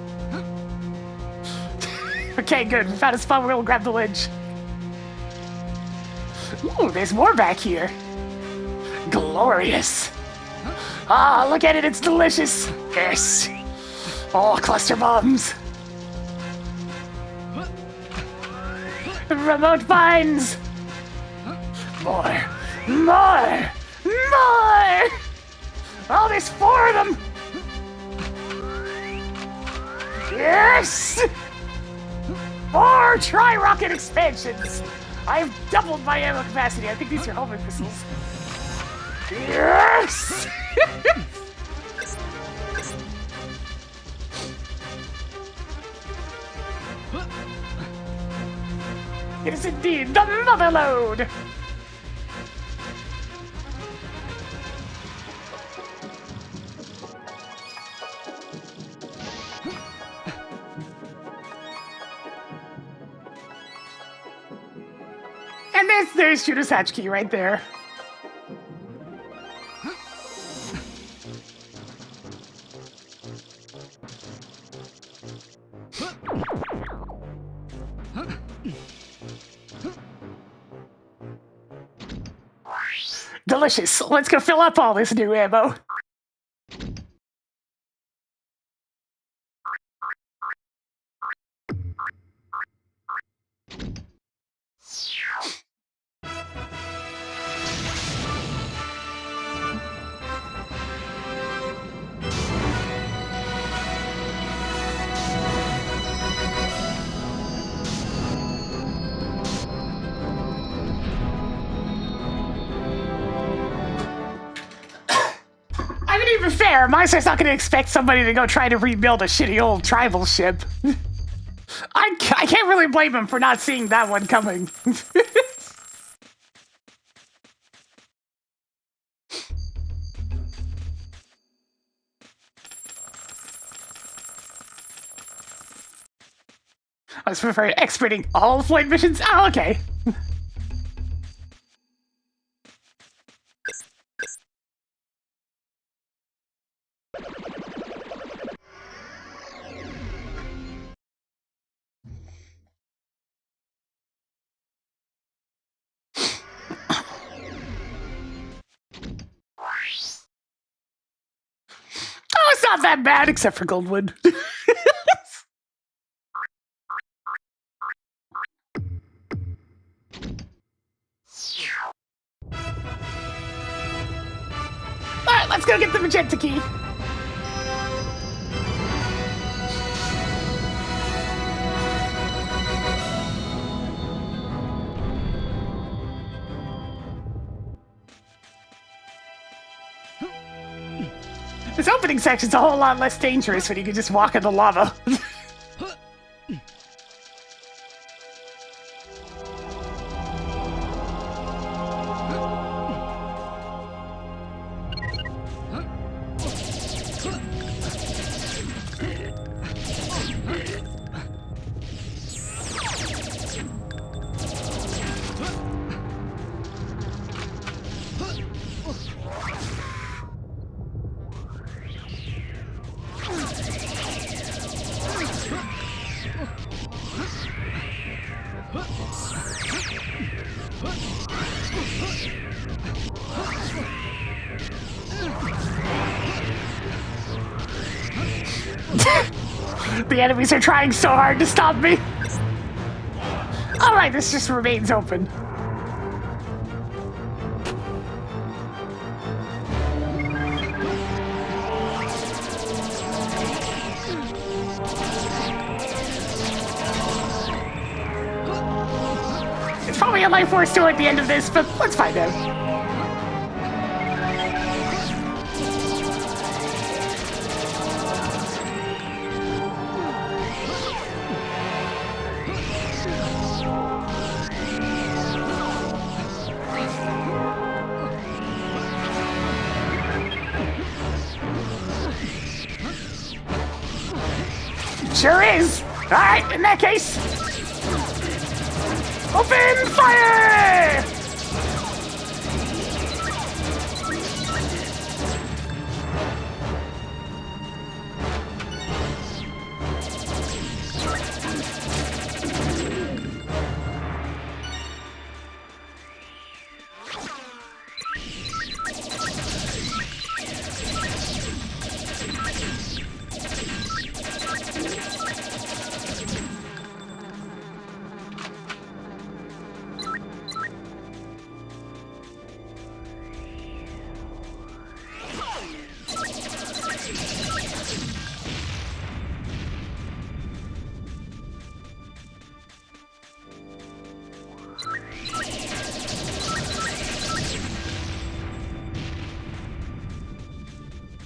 Okay, good. We found a spot where we'll grab the ledge. Ooh, there's more back here. Glorious. Ah, look at it. It's delicious. Yes. Oh, cluster bombs. Remote vines. More! More! More! Oh, there's 4 of them! Yes! 4 tri-rocket expansions! I've doubled my ammo capacity. I think these are homing missiles. Yes! It is indeed the mother load! And there's Juno's hatch key right there. Delicious. Let's go fill up all this new ammo. Even fair, Meister's not going to expect somebody to go try to rebuild a shitty old tribal ship. I can't really blame him for not seeing that one coming. I was preferring experting all flight missions. Oh, okay. Oh, it's not that bad, except for Goldwood. Alright, let's go get the magenta key. This opening section's a whole lot less dangerous when you can just walk in the lava. The enemies are trying so hard to stop me. Alright, this just remains open. It's probably a life force door at the end of this, but let's find out. Sure is! Alright, in that case, open fire!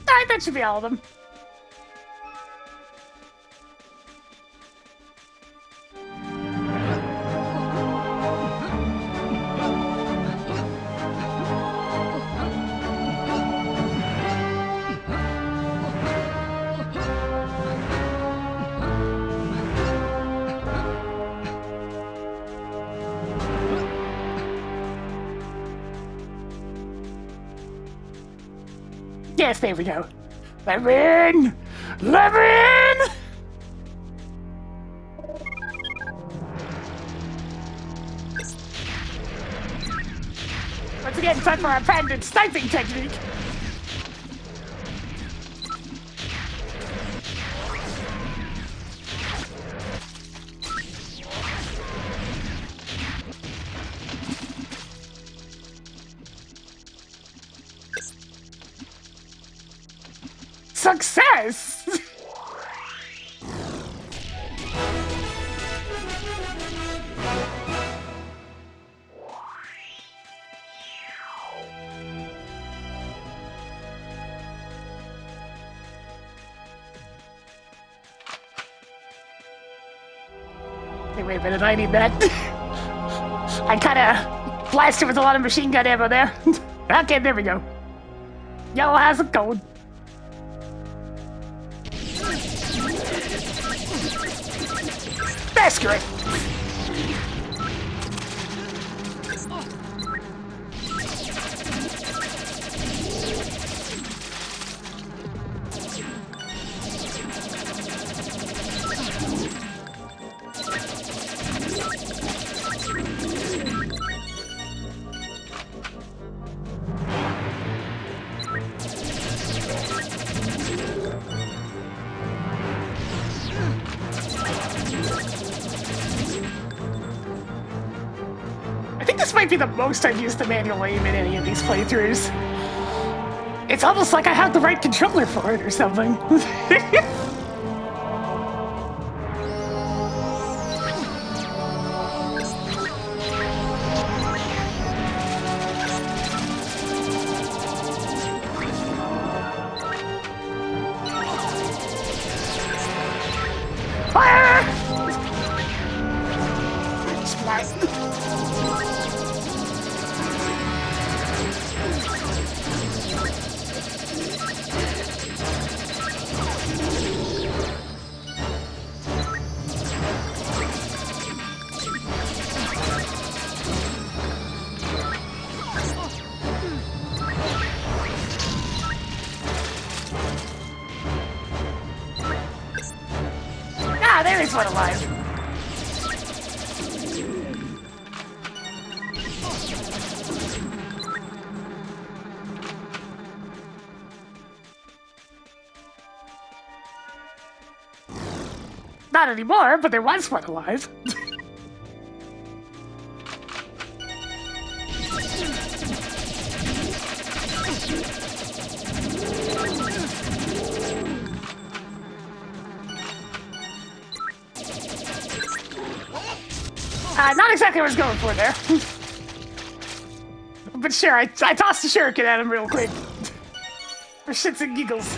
Alright, that should be all of them. Yes, there we go. Let me in! Let me in! Once again, time for our patented sniping technique. Success! Hey, wait a minute, I need that. I kinda blasted with a lot of machine gun ammo there. Okay, there we go. Yellow has a code. Masquerade! This might be the most I've used the manual aim in any of these playthroughs. It's almost like I have the right controller for it or something. Fire! Smash. Ah, there is one alive. Not anymore, but there was one alive. Not exactly what I was going for there. But sure, I tossed a shuriken at him real quick. For shits and giggles.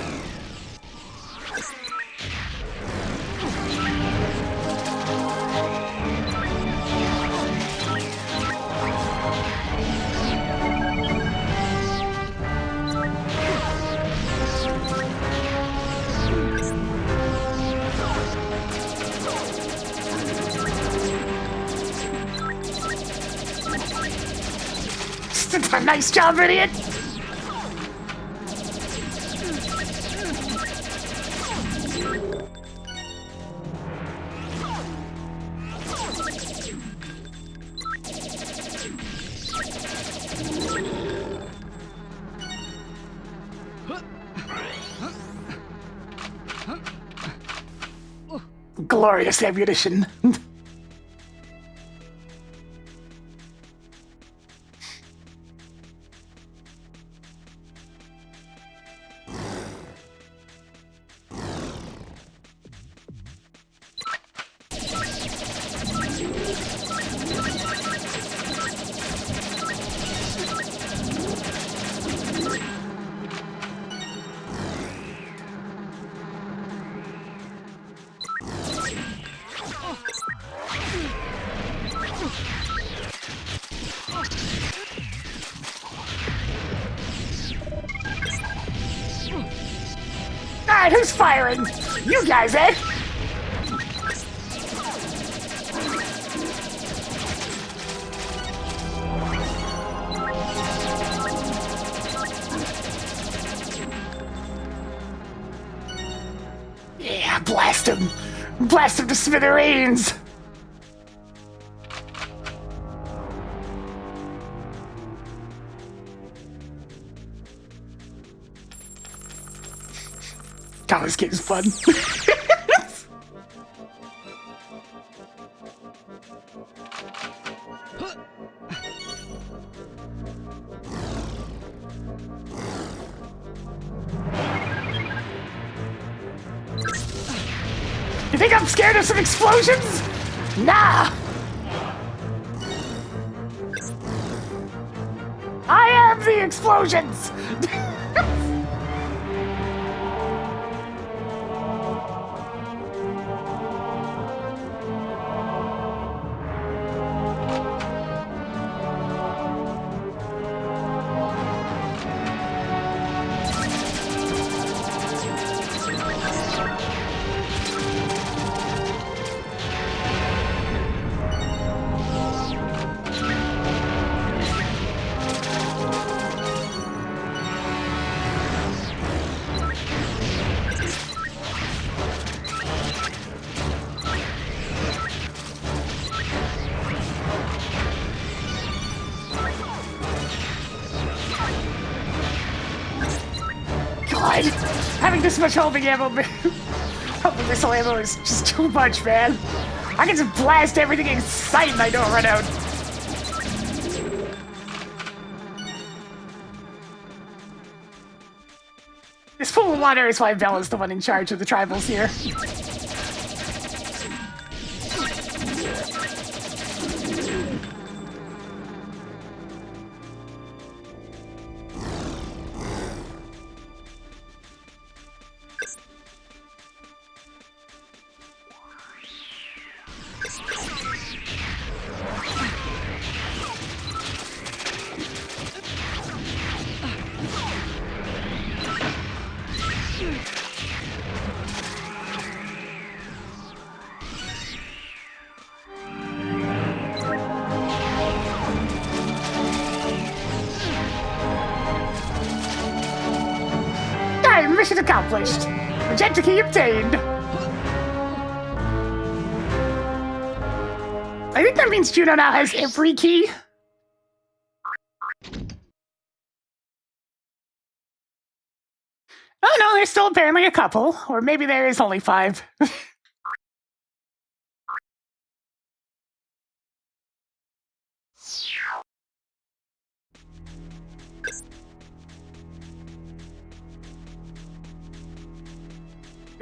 Nice job, idiot! Glorious ammunition. Alright, who's firing? You guys, eh? Yeah, blast him! Blast him to smithereens! God, this game's fun. You think I'm scared of some explosions? Nah! I am the explosions! God, having this much homing ammo, homing missile ammo is just too much, man. I can just blast everything in sight and I don't run out. This pool of water is why Vela's the one in charge of the tribals here. Mission accomplished. Projector key obtained. I think that means Juno now has every key. Oh no, there's still apparently a couple. Or maybe there is only 5.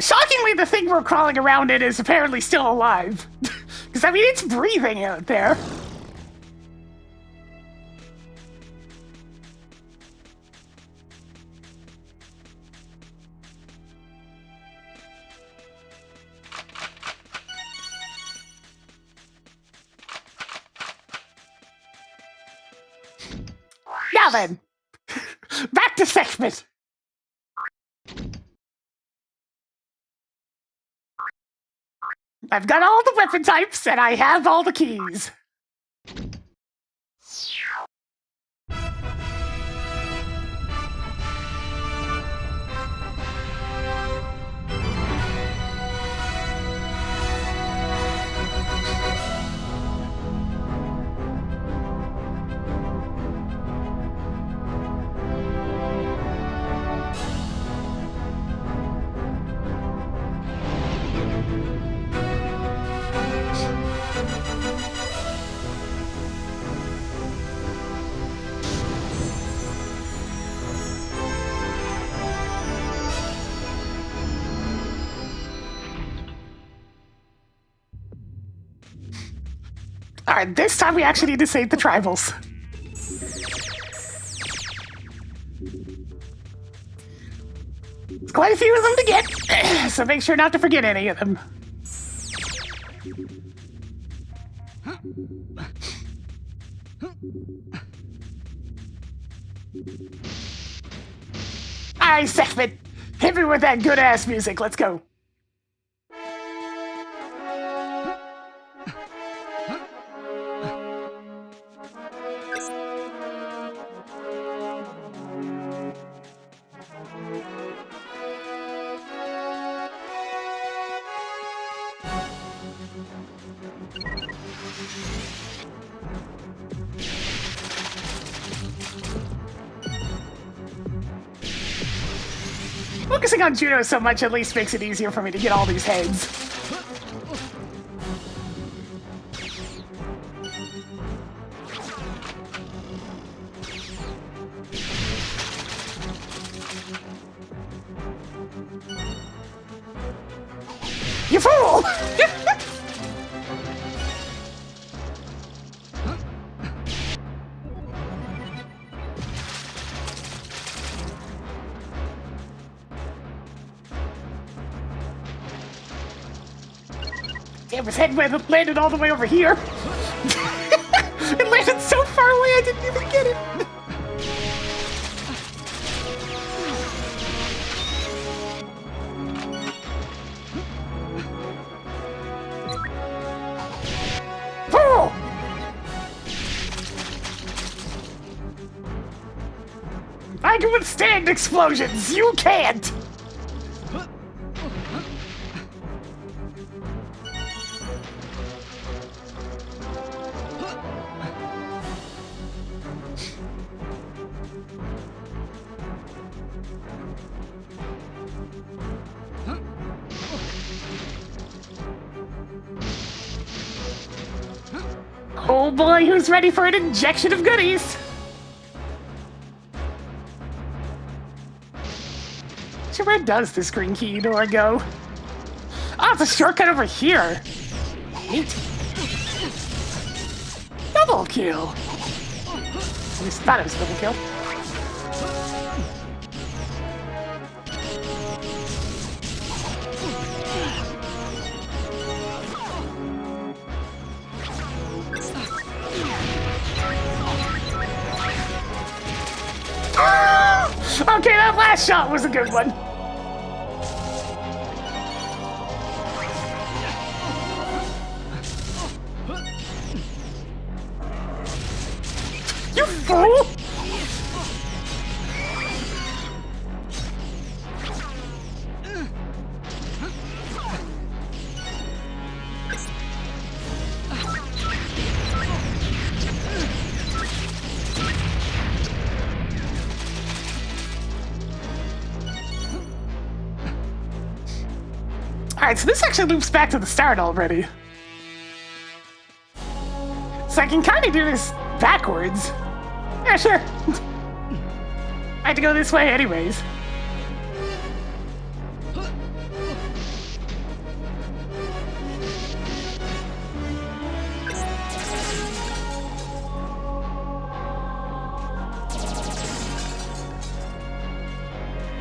Shockingly, the thing we're crawling around in is apparently still alive. Because, I mean, it's breathing out there. Now then, back to segment. I've got all the weapon types, and I have all the keys. Alright, this time we actually need to save the tribals. There's quite a few of them to get, so make sure not to forget any of them. Alright, segment. Hit me with that good-ass music. Let's go. Focusing on Juno so much at least makes it easier for me to get all these heads. You fool! Damn, his head landed all the way over here. It landed so far away I didn't even get it. Fool! I can withstand explosions, you can't! Oh boy, who's ready for an injection of goodies? So where does this green key door go? Oh, it's a shortcut over here. Neat. Double kill. At least I thought it was a double kill. Okay, that last shot was a good one. You fool! Alright, so this actually loops back to the start already. So I can kind of do this backwards. Yeah, sure. I had to go this way anyways.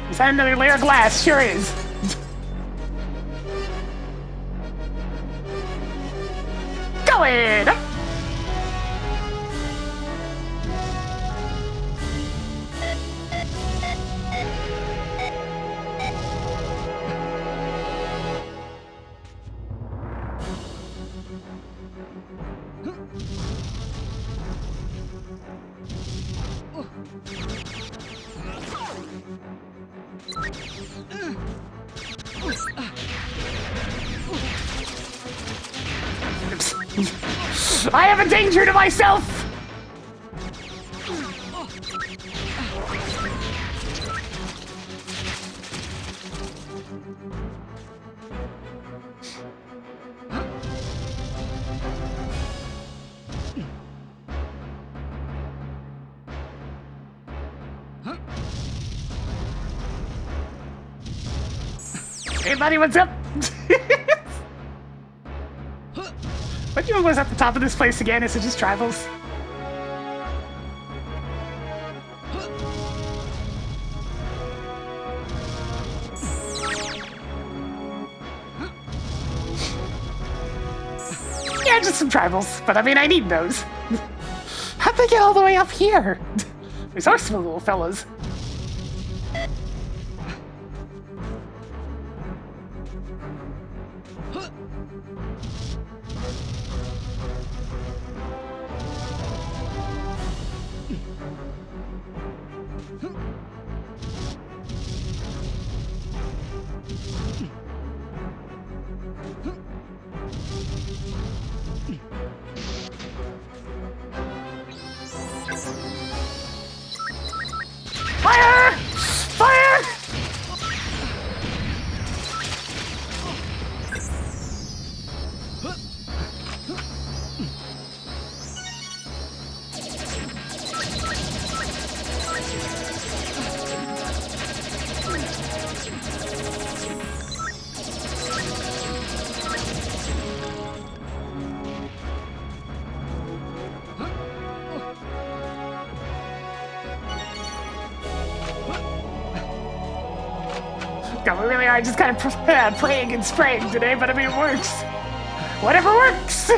Is that another layer of glass? Sure is. Going up. I have a danger to myself! Hey buddy, what's up? What you was at the top of this place again? Is it just tribals? Yeah, just some tribals, but I mean, I need those. How'd they get all the way up here? These are some little fellas. Fire! Fire! God, we really are just kind of praying and spraying today, but I mean, it works. Whatever works!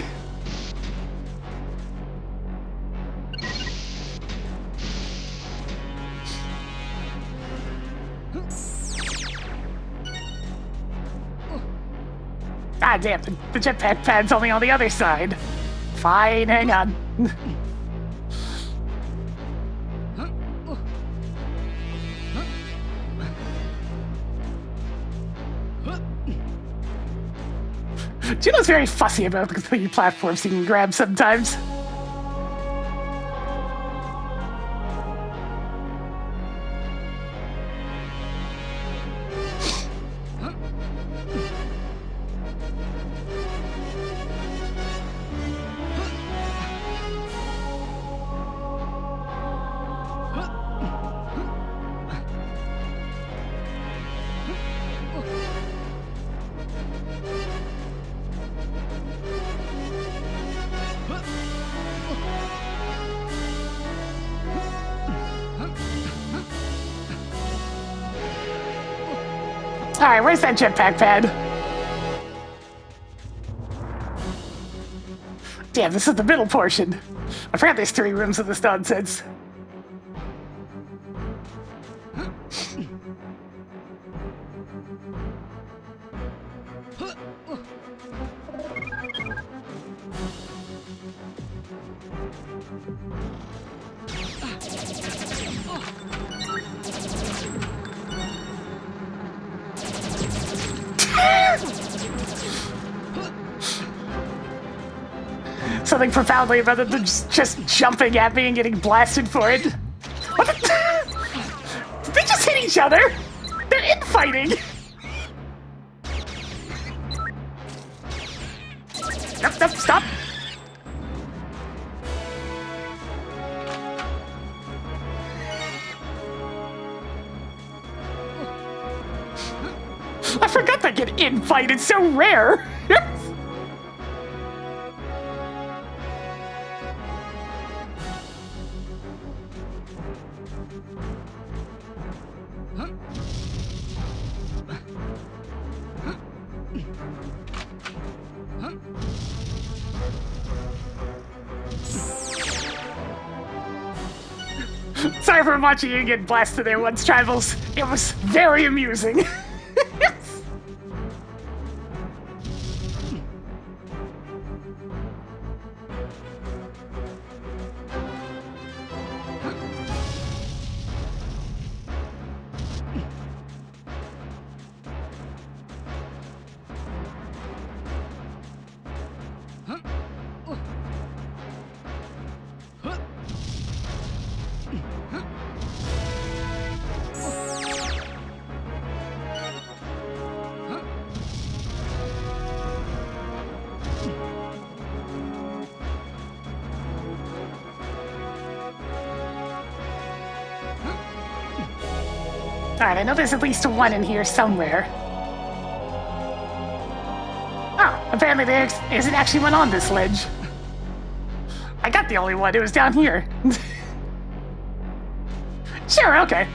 Ah, damn, the jetpack pad's only on the other side. Fine, hang on. Juno's very fussy about the platforms he can grab sometimes. Alright, where's that jetpack pad? Damn, this is the middle portion. I forgot there's 3 rooms of this nonsense. Something profoundly about them just jumping at me and getting blasted for it. What the? Did they just hit each other? They're infighting. Nope, nope, stop. I forgot they get infight. It's so rare. Sorry for watching you get blasted there once, Tribals. It was very amusing. Alright, I know there's at least one in here somewhere. Oh, apparently there isn't actually one on this ledge. I got the only one, it was down here. Sure, okay.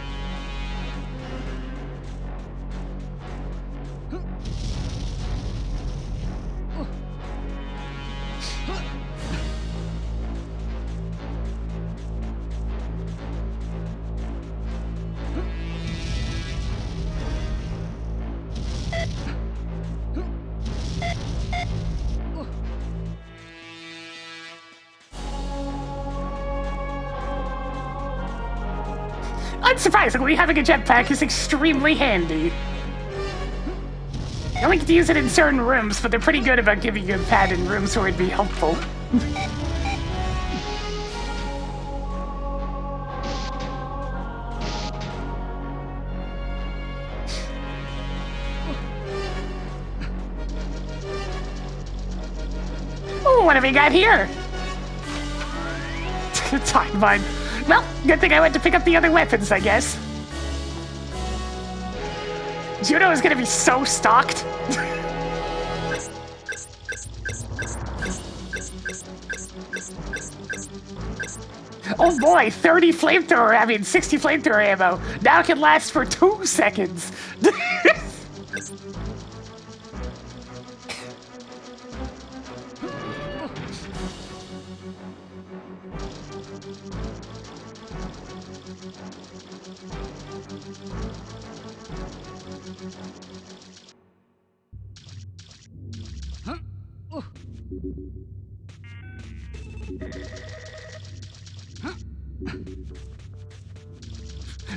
Unsurprisingly, having a jetpack is extremely handy. You only get to use it in certain rooms, but they're pretty good about giving you a pad in rooms where it'd be helpful. Oh, what have we got here? Time mine. Well, good thing I went to pick up the other weapons, I guess. Juno is gonna be so stocked. Oh boy, 60 flamethrower ammo. Now it can last for 2 seconds.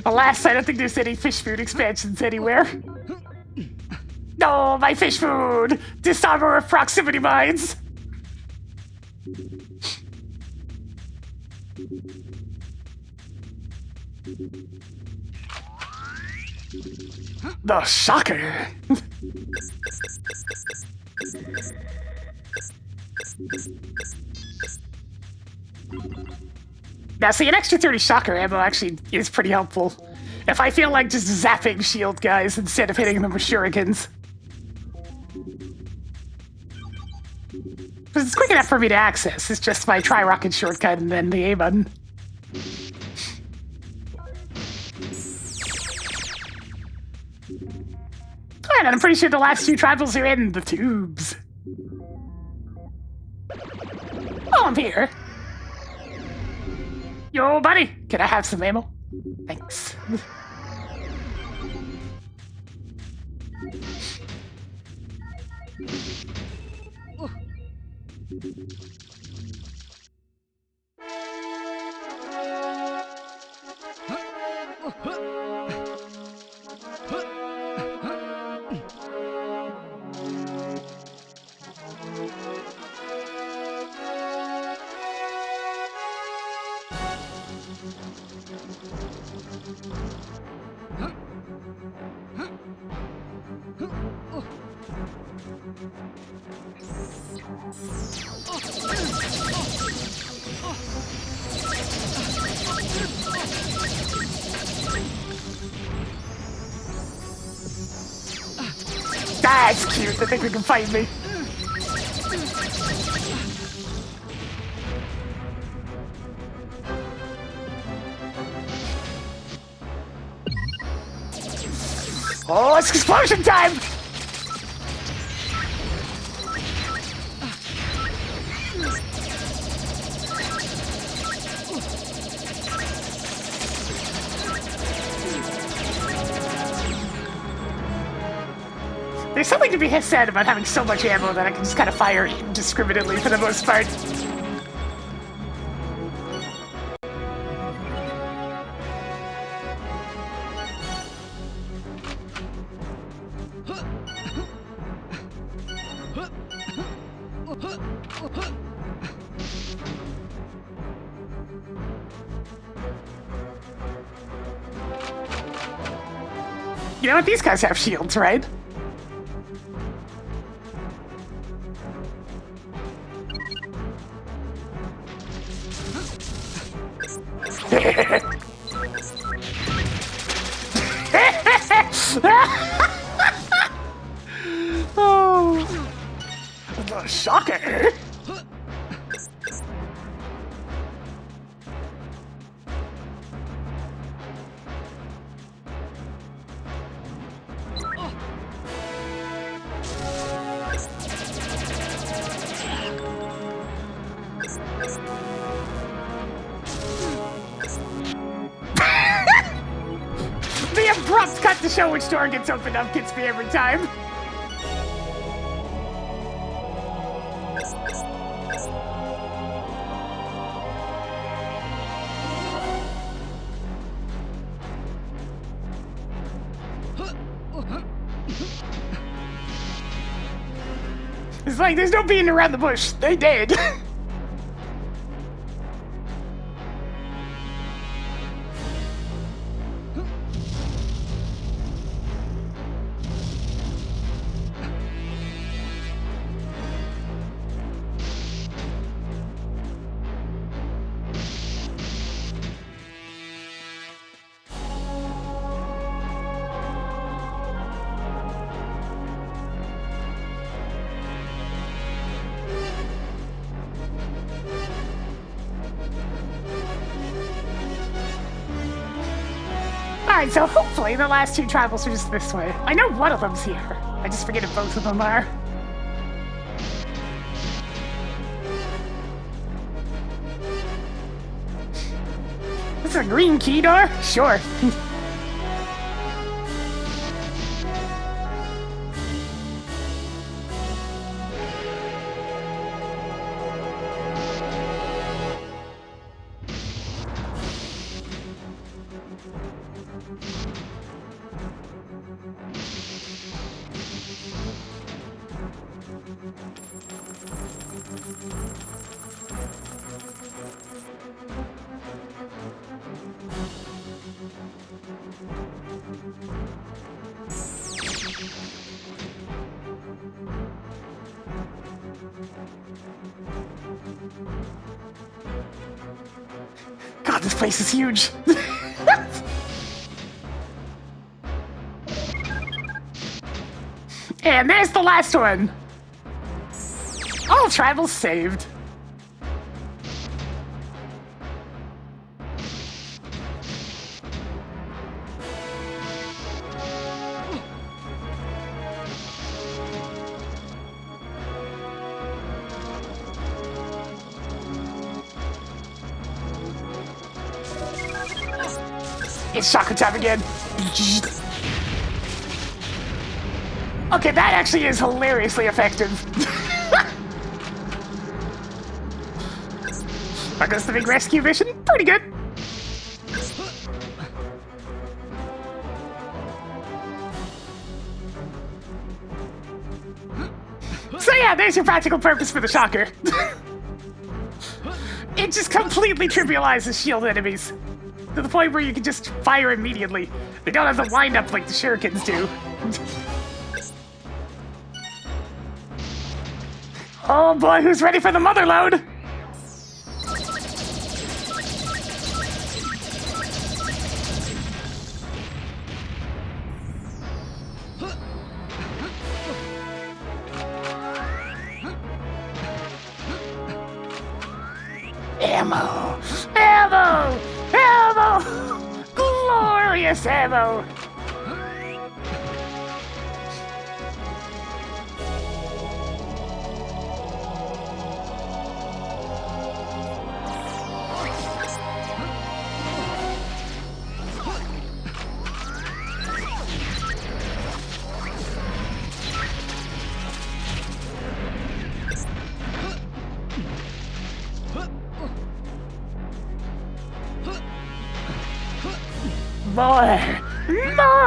Alas, I don't think there's any fish food expansions anywhere. No, my fish food! Disarmor of proximity mines! The shocker! Now see, an extra 30 shocker ammo actually is pretty helpful. If I feel like just zapping shield guys instead of hitting them with shurikens. Because it's quick enough for me to access, it's just my tri-rocket shortcut and then the A button. Alright, I'm pretty sure the last two tribals are in the tubes. Oh, I'm here. Yo, buddy, can I have some ammo? Thanks. That's cute. I think we can fight me. Oh, it's explosion time! There's something to be said about having so much ammo that I can just kind of fire indiscriminately for the most part. You know what? These guys have shields, right? Oh, a shocker. The abrupt cut to show which door gets opened up gets me every time. It's like there's no beating around the bush. They did. Alright, so hopefully the last two travels are just this way. I know one of them's here. I just forget if both of them are. This is a green key door? Sure. God, this place is huge. And there's the last one. All travels saved. It's chakra time again. Okay, that actually is hilariously effective. There goes the big rescue mission. Pretty good. So yeah, there's your practical purpose for the shocker. It just completely trivializes shield enemies. To the point where you can just fire immediately. They don't have to wind up like the shurikens do. Oh boy, who's ready for the mother load? Ammo! Ammo! Ammo! Glorious ammo! More! More!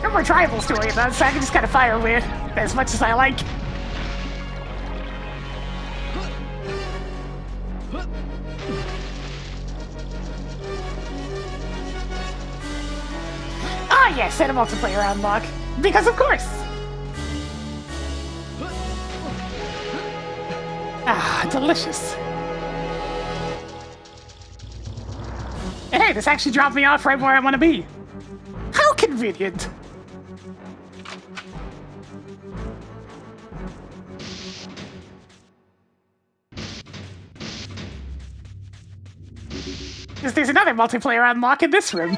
No more tribal story about it, so I can just kind of fire with as much as I like. Ah yes, and a multiplayer unlock. Because of course! Ah, delicious. And hey, this actually dropped me off right where I want to be. How convenient! Because there's another multiplayer unlock in this room.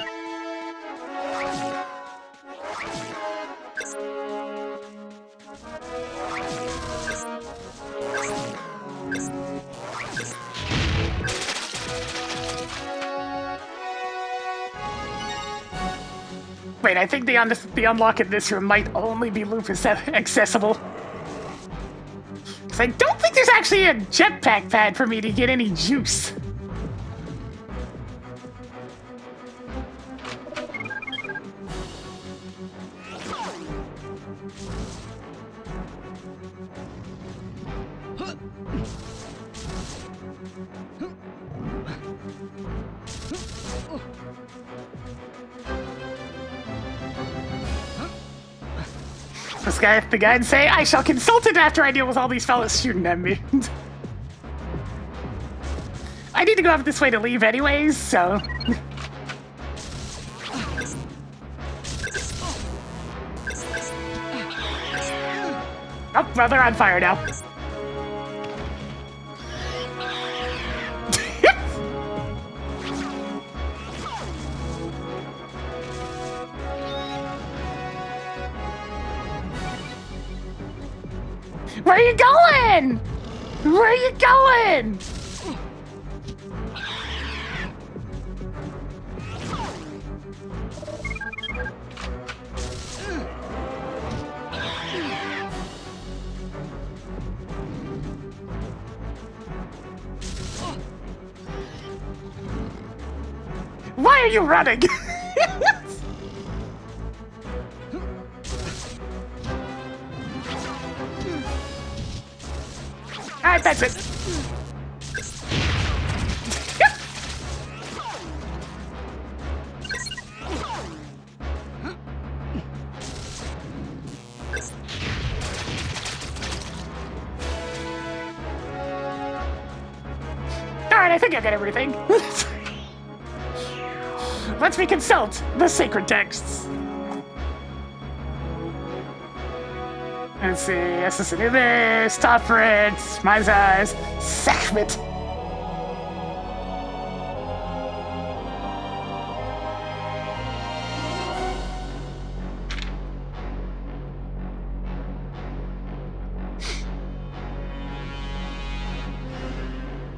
Wait, I think the unlock in this room might only be Lupus accessible. Because I don't think there's actually a jetpack pad for me to get any juice. The guide say, I shall consult it after I deal with all these fellas shooting at me. I need to go up this way to leave anyways, so... Oh, well, they're on fire now. Where are you going? Where are you going? Why are you running? Alright, that's it. Alright, I think I got everything. Let's consult the sacred texts. Let's see, SS Anubis, Top Fritz, My Eyes, Sekhmet.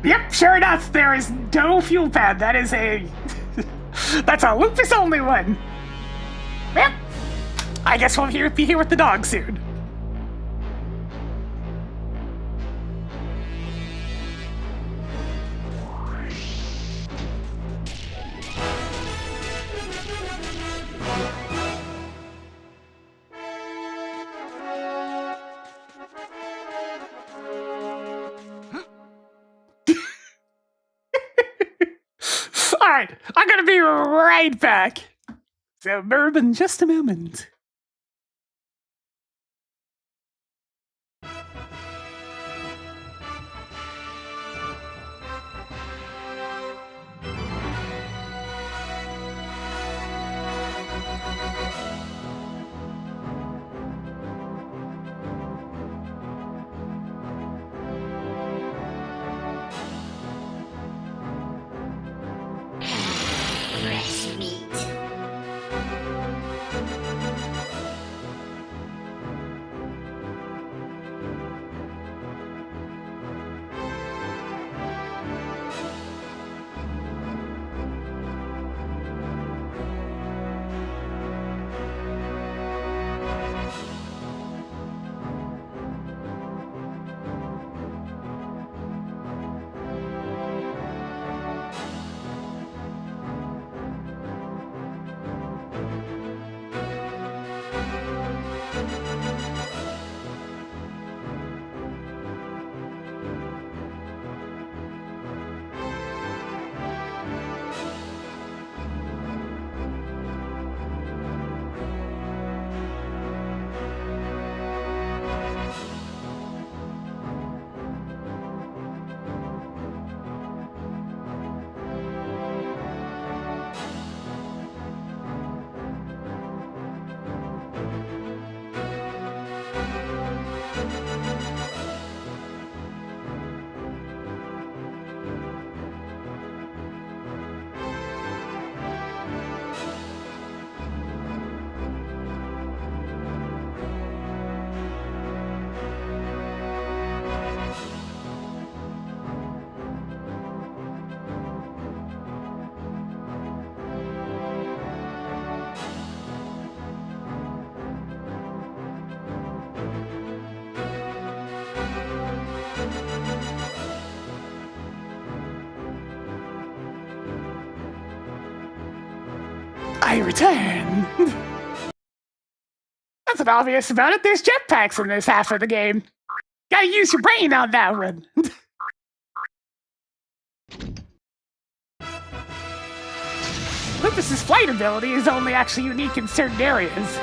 Yep, sure enough, there is no fuel pad. That is a... that's a Lupus only one. Yep. I guess we'll be here with the dog soon. Alright, I'm gonna be right back. So, Merb in just a moment. Fresh meat. I return. Nothing obvious about it. There's jetpacks in this half of the game. Gotta use your brain on that one. Lupus's flight ability is only actually unique in certain areas.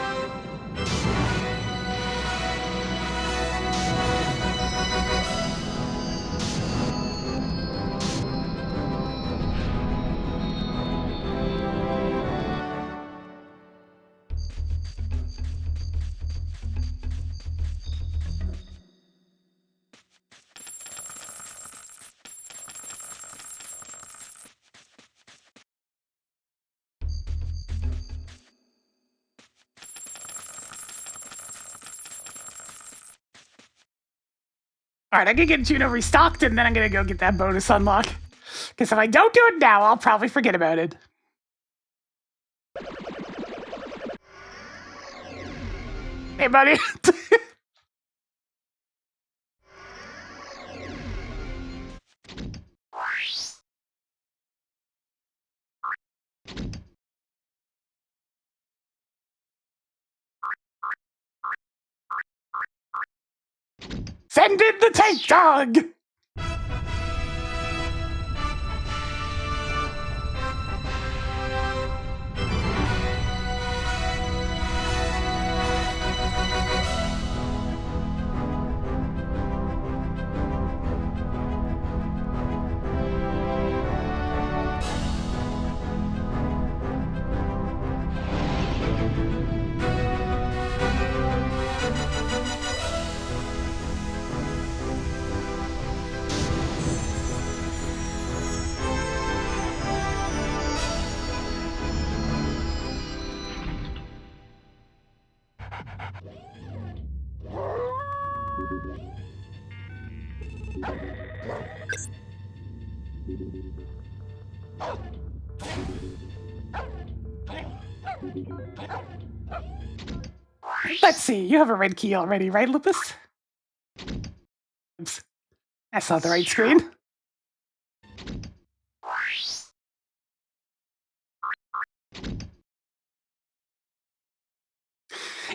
Alright, I'm gonna get Juno restocked, and then I'm gonna go get that bonus unlock. Because if I don't do it now, I'll probably forget about it. Hey, buddy. Send in the tank dog! Let's see, you have a red key already, right, Lupus? Oops. That's not the right screen.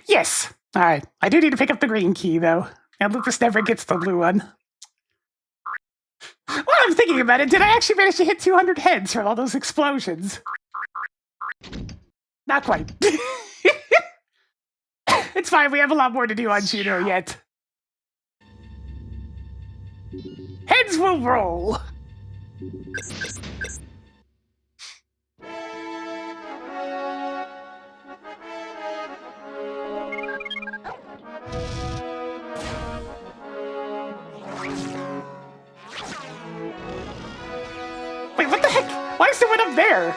Yes! Alright, I do need to pick up the green key, though. And Lupus never gets the blue one. While I'm thinking about it, did I actually manage to hit 200 heads from all those explosions? Not quite. It's fine, we have a lot more to do on Juno yet. Heads will roll! Wait, what the heck? Why is there one up there?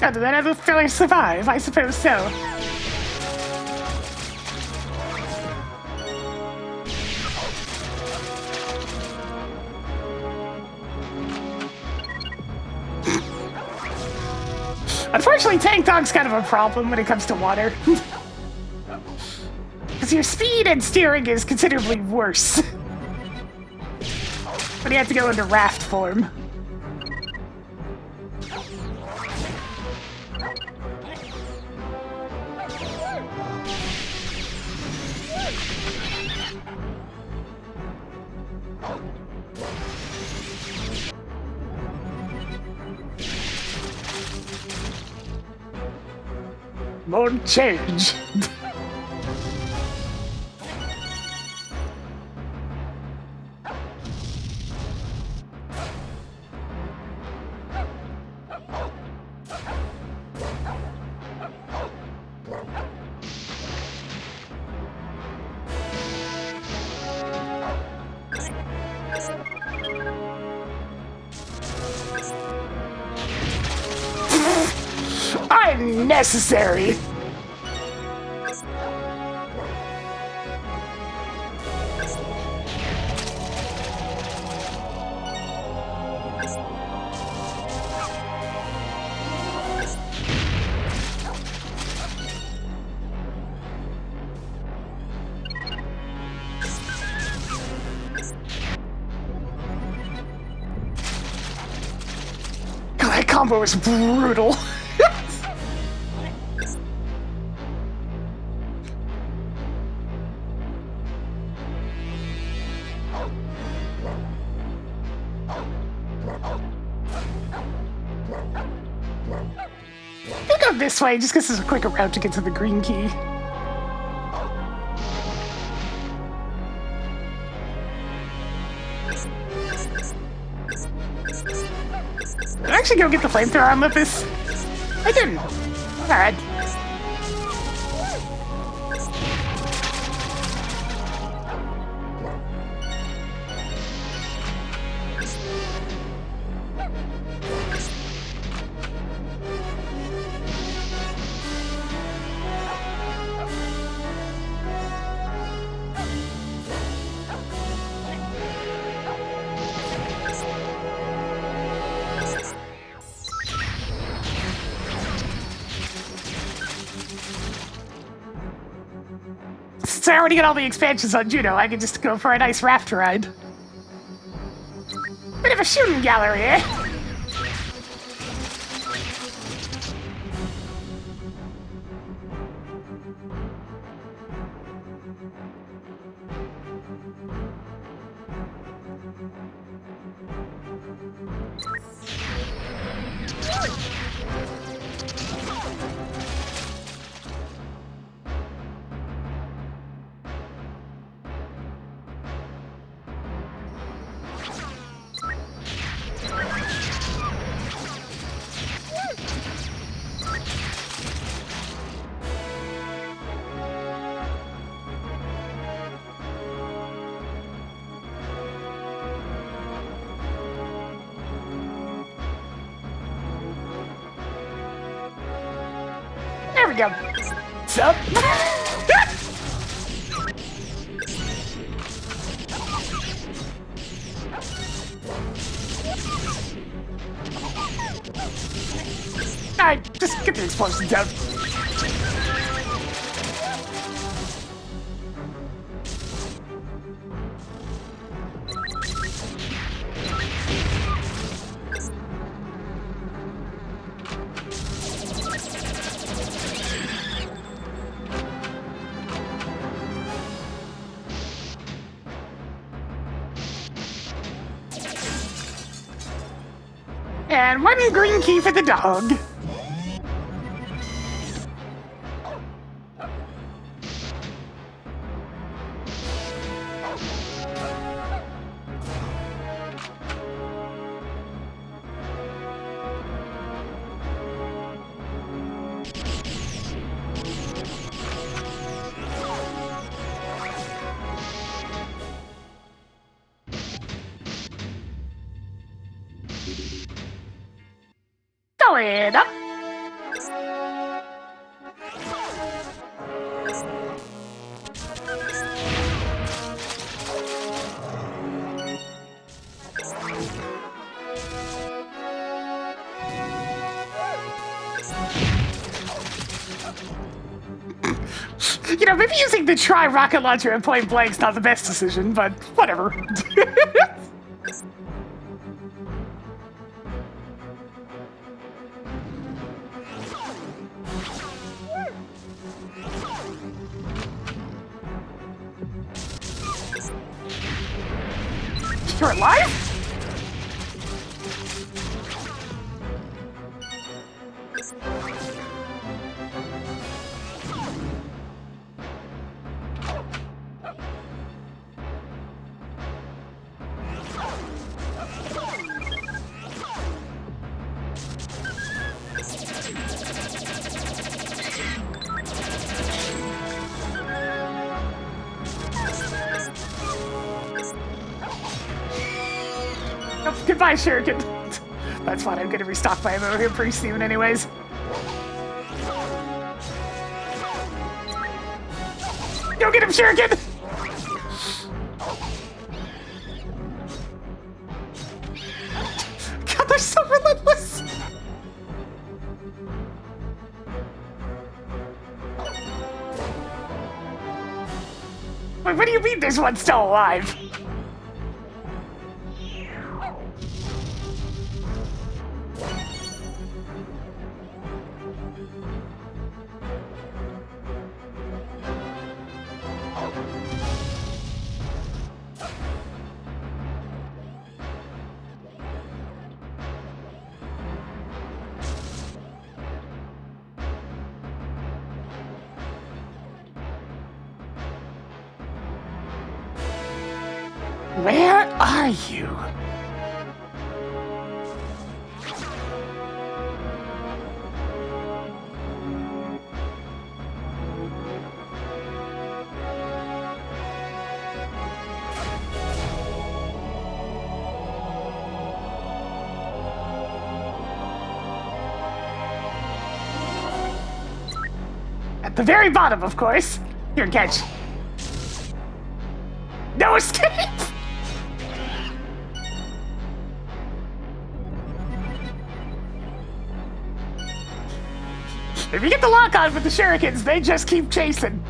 How did that other fella survive? I suppose so. Unfortunately, Tank Dog's kind of a problem when it comes to water. Because your speed and steering is considerably worse. But you have to go into raft form. Won't change. Unnecessary. God, that combo was brutal. We'll go this way, just because it's a quicker route to get to the green key. Did I actually go get the flamethrower on Lupus? I didn't. Alright. Since I already got all the expansions on Juno, I can just go for a nice raft ride. Bit of a shooting gallery, eh? go. Sup? Alright, just get the explosions out. And one green key for the dog. Going up. You know, maybe using the rocket launcher at point blank's not the best decision, but whatever. You're alive? Oh, goodbye, Shuriken. That's fine, I'm gonna restock my ammo here pretty soon anyways. Go get him, Shuriken! God, they're so relentless! Wait, what do you mean there's one still alive? Where are you? At the very bottom, of course. Here, catch. No escape! If you get the lock on with the shurikens, they just keep chasing.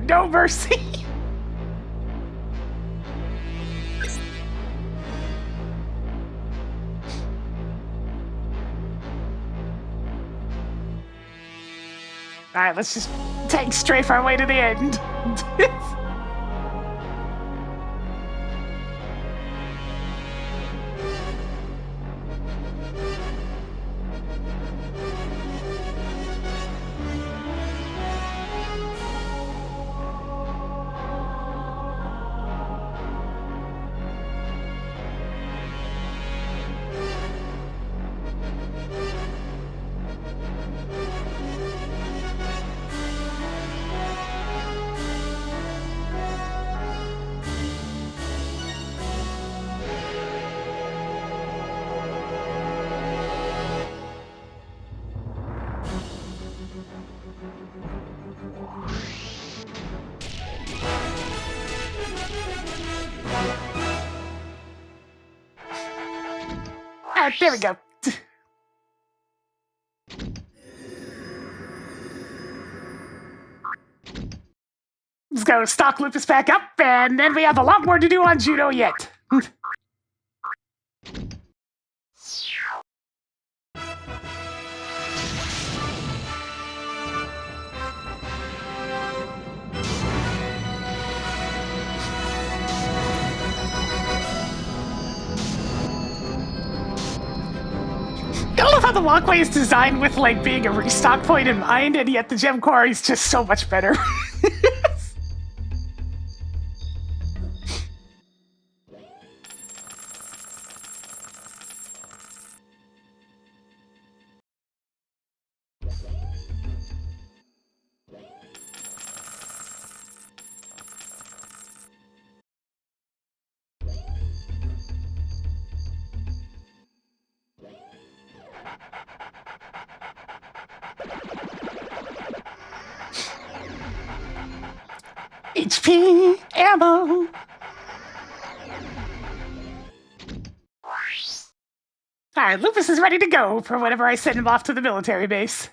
No mercy. Alright, let's just tank strafe our way to the end. There we go. Let's go stock Lupus back up, and then we have a lot more to do on Juno yet. I love how the walkway is designed with, like, being a restock point in mind, and yet the gem quarry is just so much better. HP ammo. Alright, Lupus is ready to go for whenever I send him off to the military base.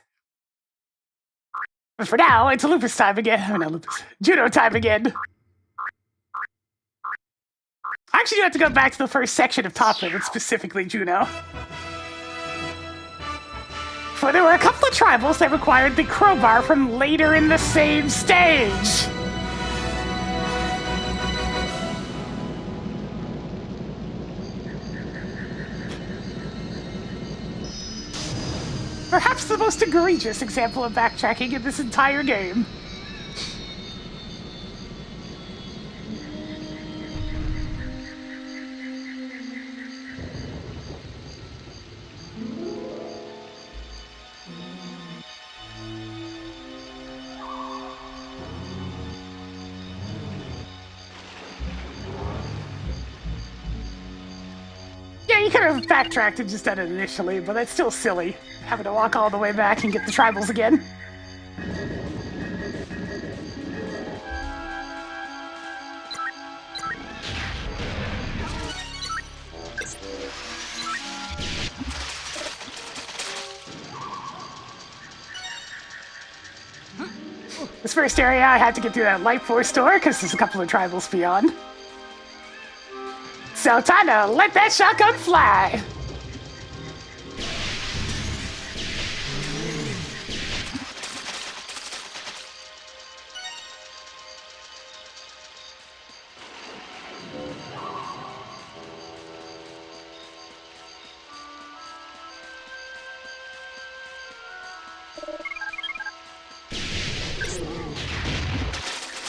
But for now, it's Lupus time again. Oh, no, Lupus. Juno time again. I actually do have to go back to the first section of Top Limit, specifically Juno. For there were a couple of tribals that required the crowbar from later in the same stage. Perhaps the most egregious example of backtracking in this entire game. Yeah, you could have backtracked and just done it initially, but that's still silly. Having to walk all the way back and get the tribals again. This first area, I had to get through that light force door because there's a couple of tribals beyond. So time to let that shotgun fly.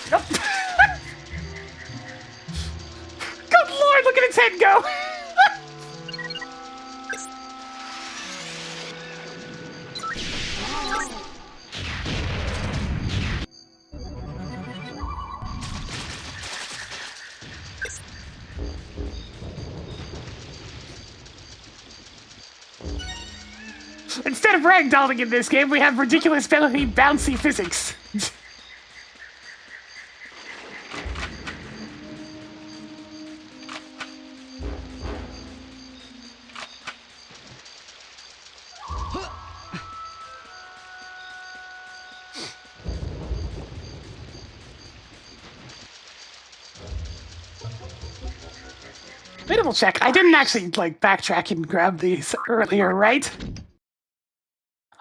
Nope. Good lord, look at its head go! Instead of ragdolling in this game, we have ridiculous bouncy physics. Double check. I didn't actually, like, backtrack and grab these earlier, right?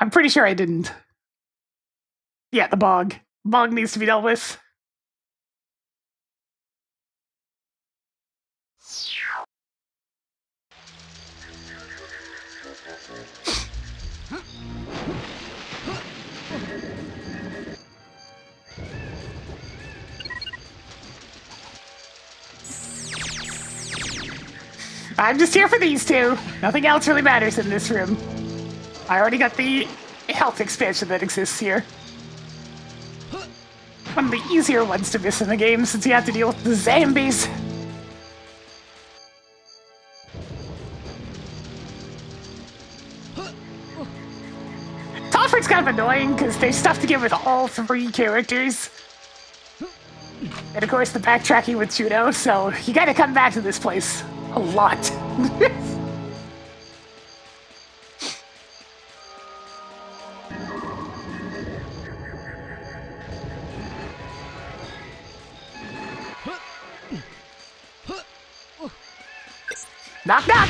I'm pretty sure I didn't. Yeah, the bog. Bog needs to be dealt with. I'm just here for these two. Nothing else really matters in this room. I already got the health expansion that exists here. One of the easier ones to miss in the game since you have to deal with the zombies. Toffert's kind of annoying because there's stuff to get with all three characters. And of course the backtracking with Juno, so you gotta come back to this place a lot. Knock, knock!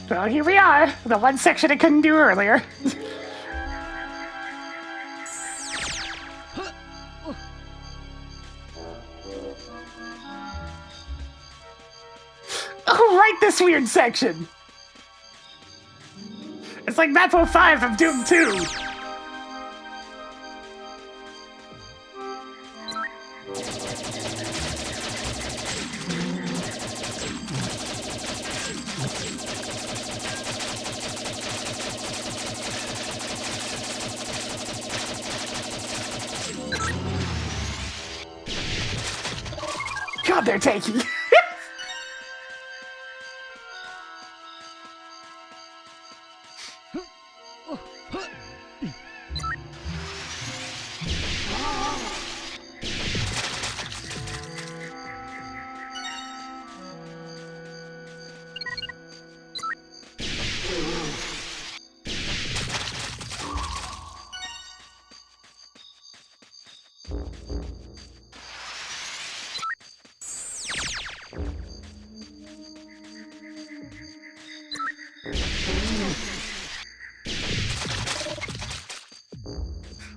Well, here we are. The one section I couldn't do earlier. Oh, right, this weird section. It's like map 05 of Doom 2. God, they're taking.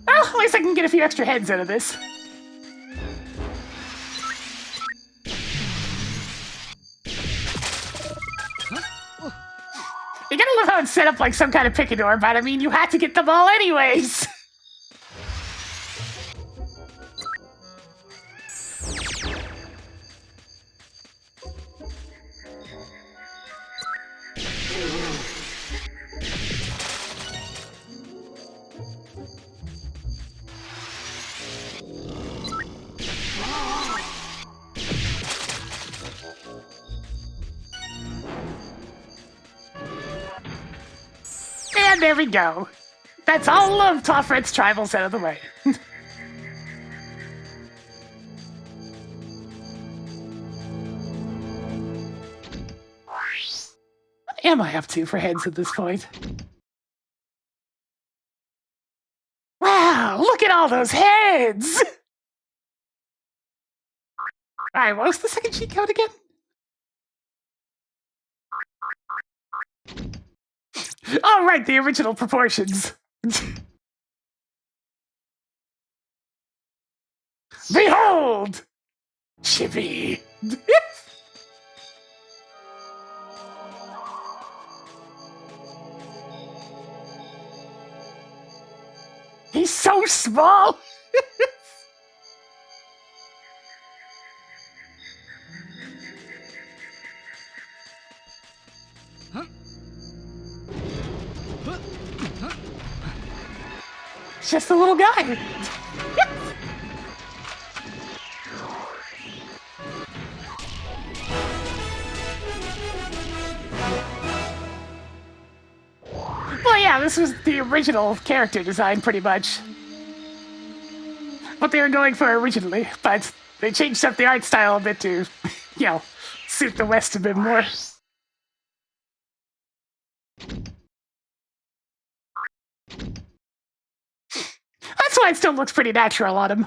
Well, at least I can get a few extra heads out of this. You gotta love how it's set up like some kind of picador, but I mean, you had to get them all anyways. And there we go. That's all of Toph-Red's tribals out of the way. What am I up to for heads at this point? Wow, look at all those heads! Alright, what was the second cheat code again? Oh, right, the original proportions. Behold! Chippy! He's so small! Just a little guy. Well, yeah, this was the original character design, pretty much. What they were going for originally, but they changed up the art style a bit to, you know, suit the West a bit more. That's why it still looks pretty natural on him.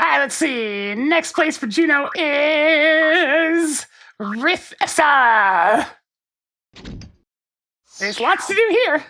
Alright, let's see. Next place for Juno is Rithesa. There's lots to do here.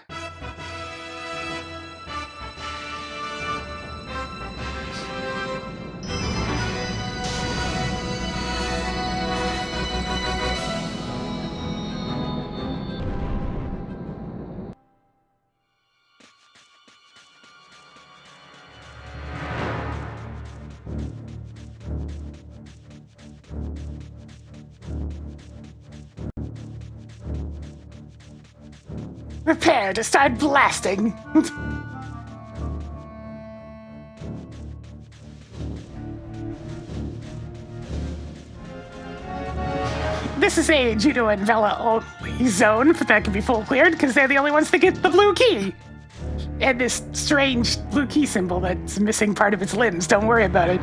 Prepare to start blasting. This is a Juno and Vela only zone, but that can be full cleared because they're the only ones that get the blue key. And this strange blue key symbol that's missing part of its limbs. Don't worry about it.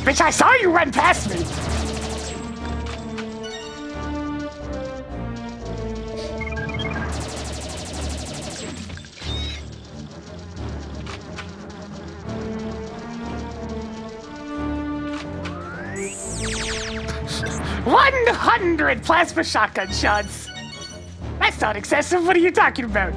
Bitch, I saw you run past me! "100 plasma shotgun shots! That's not excessive, what are you talking about?"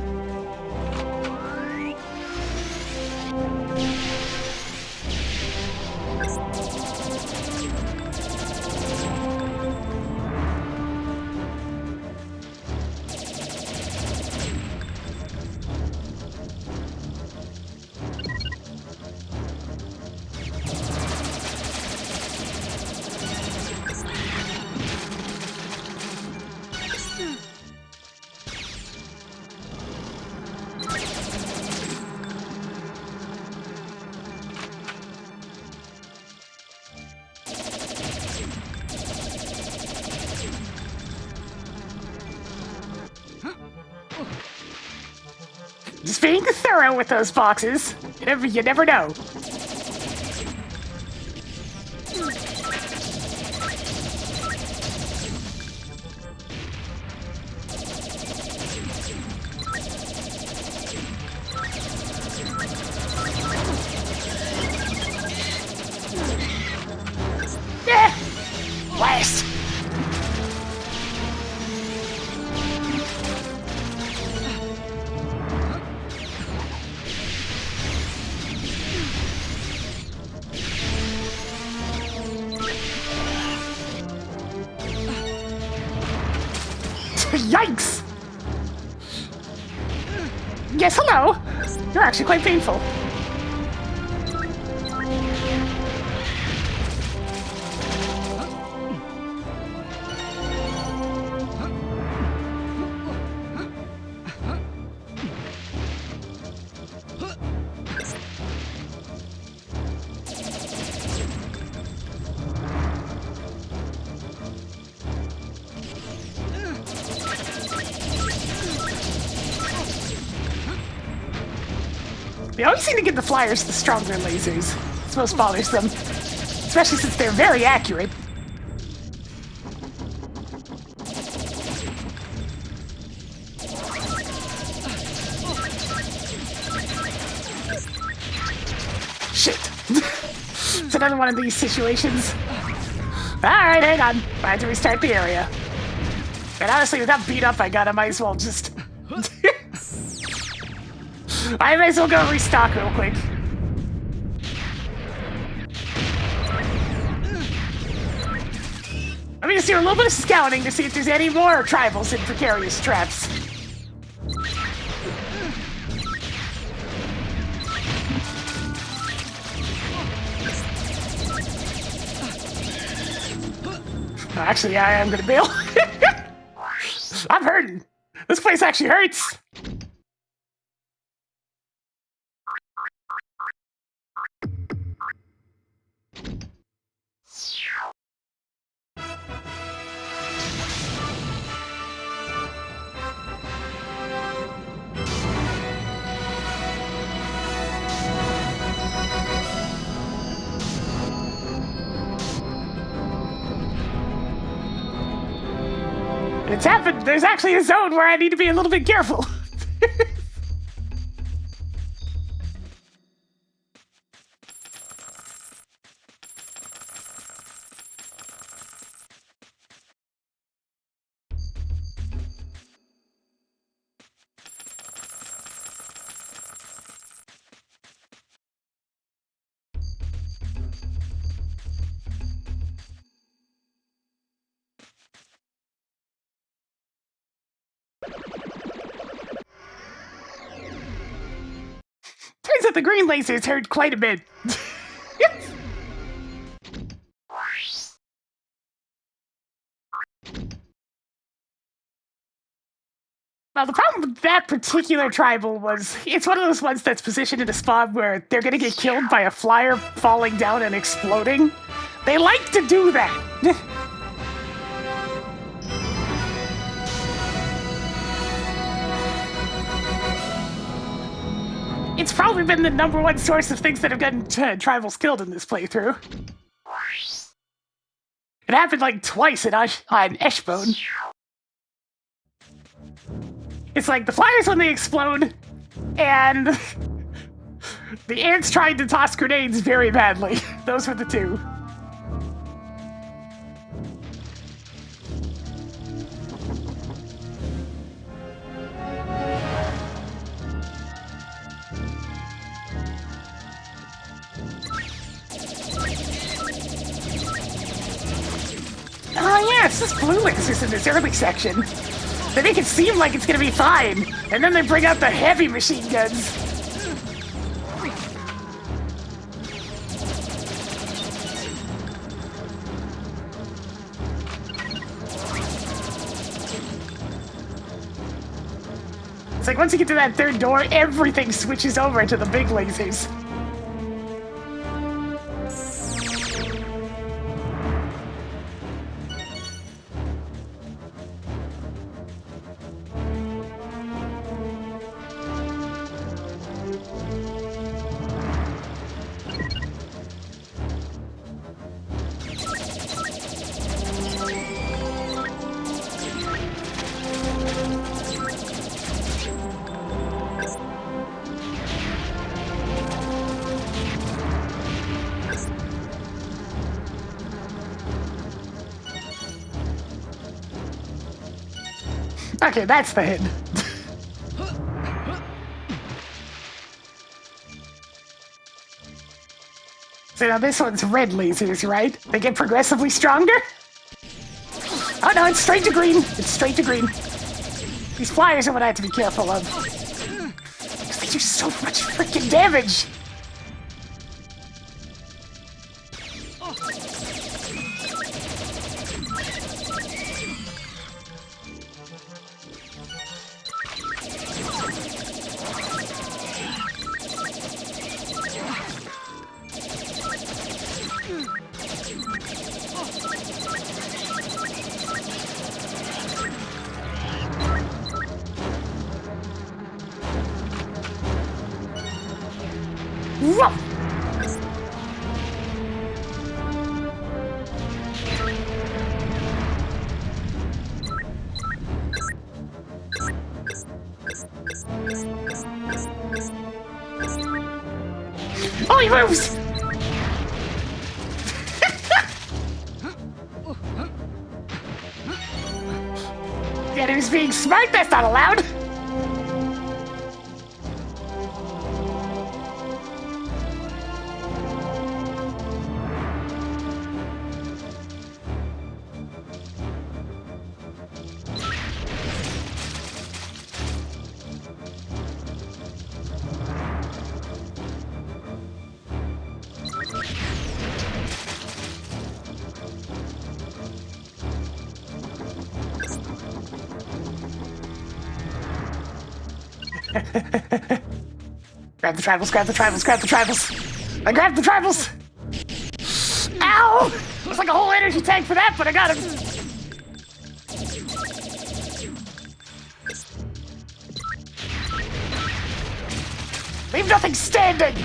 Just being thorough with those boxes. You never know. Yeah. Blast. Yikes! Yes, hello! You're actually quite painful. They always seem to give the flyers the stronger lasers. It's most bothersome. Especially since they're very accurate. Shit. It's another one of these situations. Alright, hang on. I have to restart the area. And honestly, with that beat up I got, I might as well just... I might as well go restock real quick. I'm gonna do a little bit of scouting to see if there's any more tribals in precarious traps. Actually, yeah, I am gonna bail. I'm hurting. This place actually hurts. It's happened. There's actually a zone where I need to be a little bit careful. turns out the green lasers hurt quite a bit. Well, the problem with that particular tribal was it's one of those ones that's positioned in a spot where they're gonna get killed by a flyer falling down and exploding. They like to do that. It's probably been the #1 source of things that have gotten tribals killed in this playthrough. It happened like twice on Eshbone. It's like the flyers when they explode, and the ants trying to toss grenades very badly. Those were the two. Oh yeah, it's just blue lasers in this early section. They make it seem like it's gonna be fine, and then they bring out the heavy machine guns. It's like once you get to that third door, everything switches over to the big lasers. Okay, that's the hit. So now this one's red lasers, right? They get progressively stronger? Oh no, it's straight to green. It's straight to green. These flyers are what I have to be careful of. Because they do so much freaking damage. Whoa! Oh, he moves! Yeah, he was being smart, that's not allowed! Grab the tribals, grab the tribals, grab the tribals! I grabbed the tribals! Ow! It was like a whole energy tank for that, but I got him! Leave nothing standing!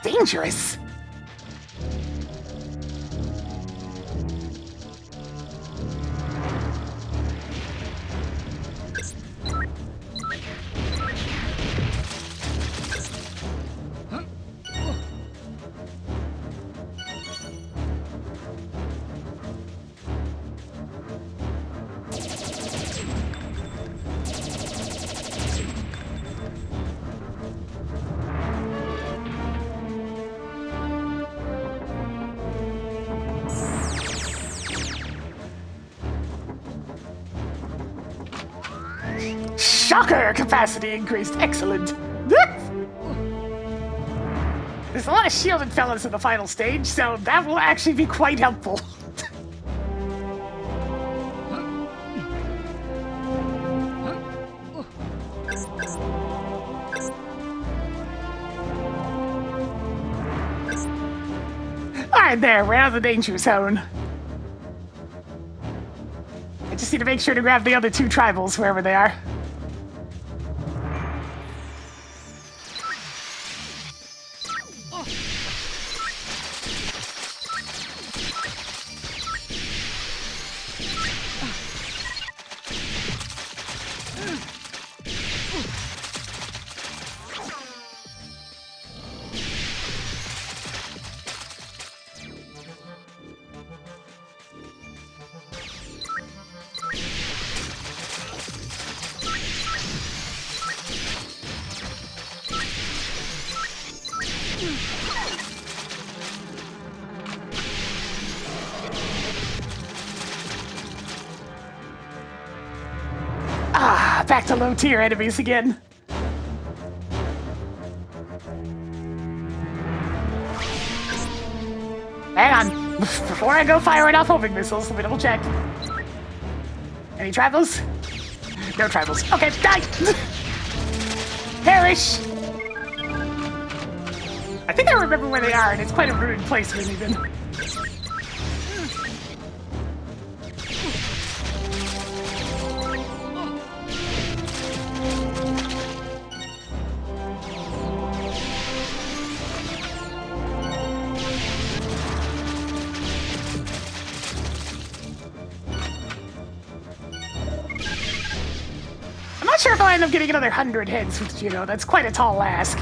Dangerous. shocker! Capacity increased. Excellent. There's a lot of shielded fellas in the final stage, so that will actually be quite helpful. Alright, there, we're out of the danger zone. I just need to make sure to grab the other two tribals, wherever they are. Ah, back to low tier enemies again. Hang on. Before I go firing off homing missiles, let me double check. Any tribals? No tribals. Okay, die! Perish! I think I remember where they are, and it's quite a ruined place for me even. I'm not sure if I'll end up getting another 100 hits with Juno. That's quite a tall ask.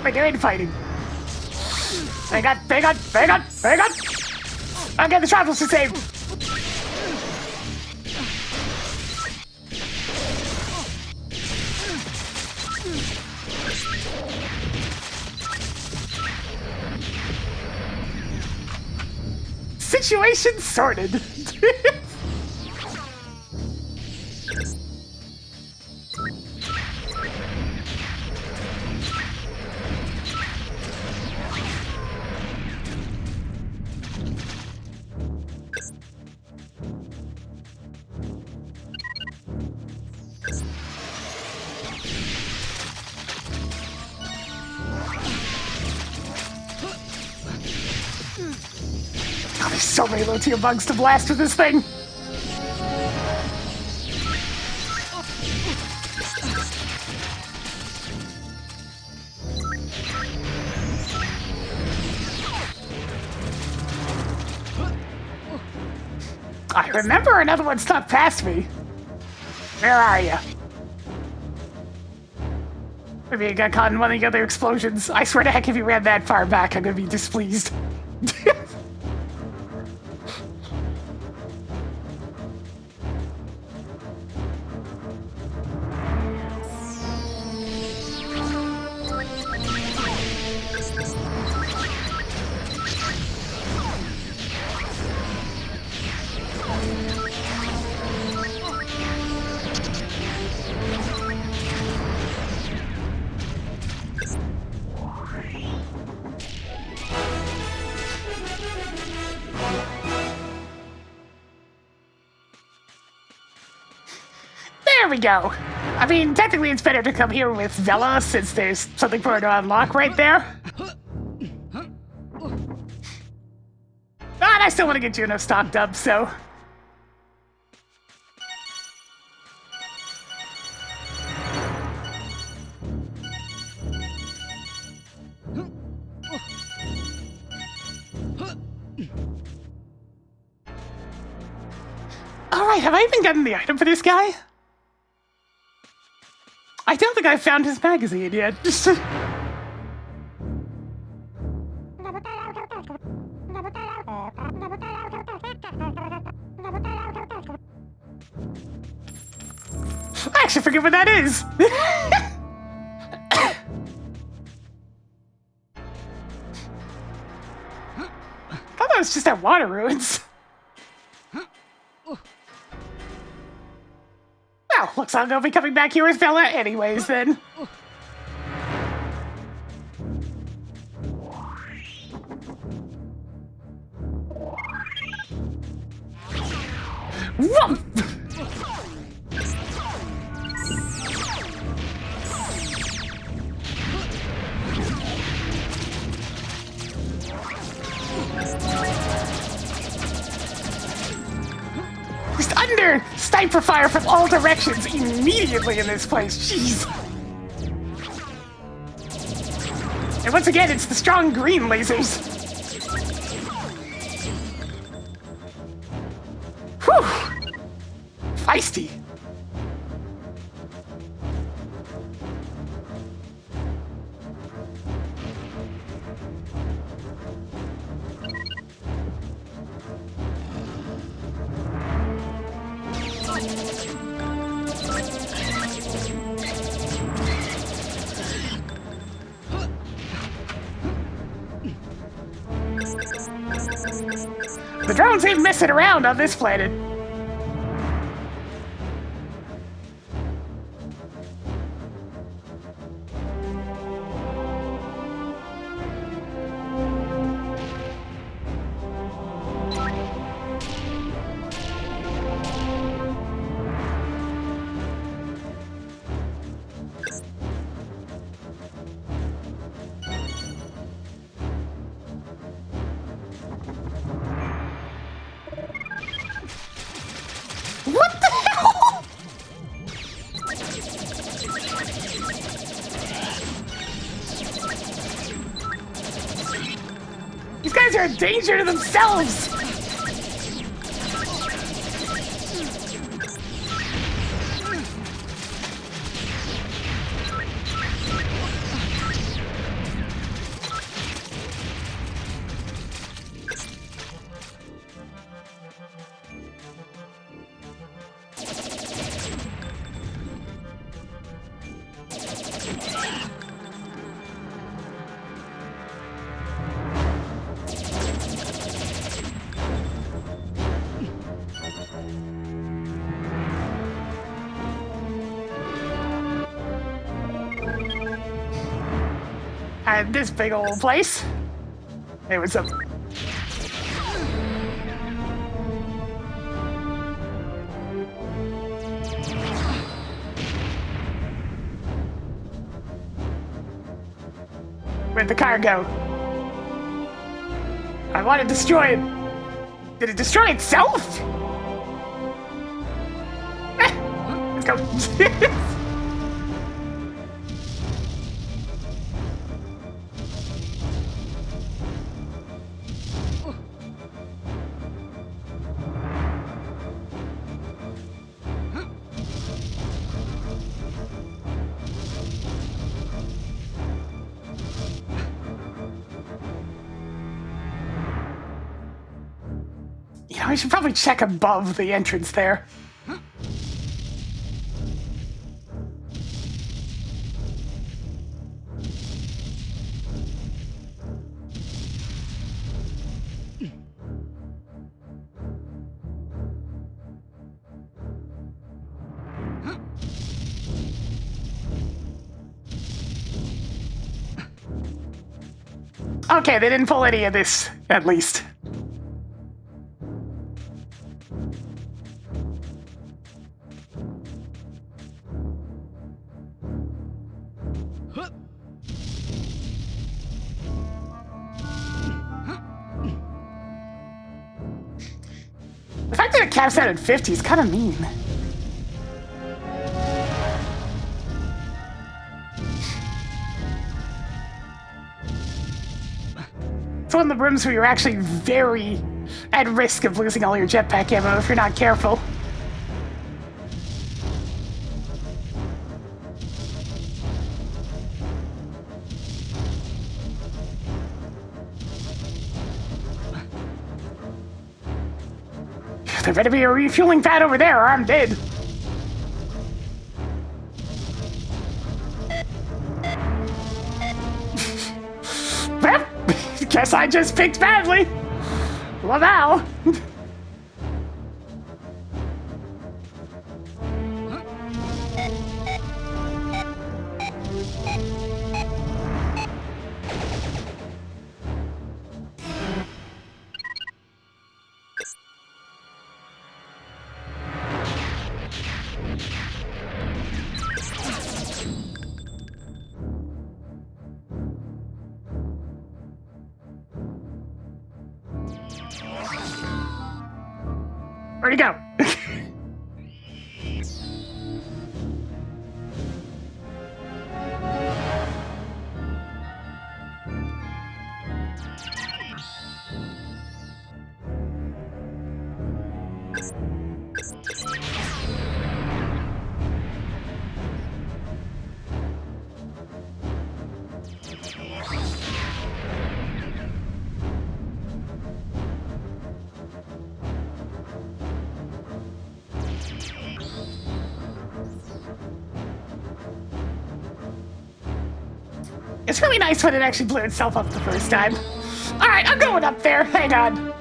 Wait, they're infighting. Hang on. Okay, the tribals to save. Situation sorted. Oh, there's so many low tier bugs to blast with this thing. I remember another one snuck past me. Where are you? Maybe I got caught in one of the other explosions. I swear to heck, if you ran that far back, I'm gonna be displeased. There we go. I mean, technically it's better to come here with Vela since there's something for her to unlock right there. But I still want to get Juno stocked up, so... Alright, have I even gotten the item for this guy? I don't think I found his magazine yet. I actually forget what that is. just have water ruins. Well, looks like I'll be coming back here with Vela anyways, then. Whoa! Just under sniper fire from all directions immediately in this place. Jeez. And once again, it's the strong green lasers. Whew. Feisty. The drones ain't messing around on this planet. What the hell? These guys are a danger to themselves. And this big old place. It was a... Where'd the car go? I want to destroy it. Did it destroy itself? Let's go. You know, I should probably check above the entrance there. Okay, they didn't pull any of this, at least. The fact that it caps out at 50 is kind of mean. It's one of the rooms where you're actually very at risk of losing all your jetpack ammo if you're not careful. There better be a refueling pad over there or I'm dead. Well, guess I just picked badly. Wow. Where'd he go? It's really nice when it actually blew itself up the first time. Alright, I'm going up there. Hang on.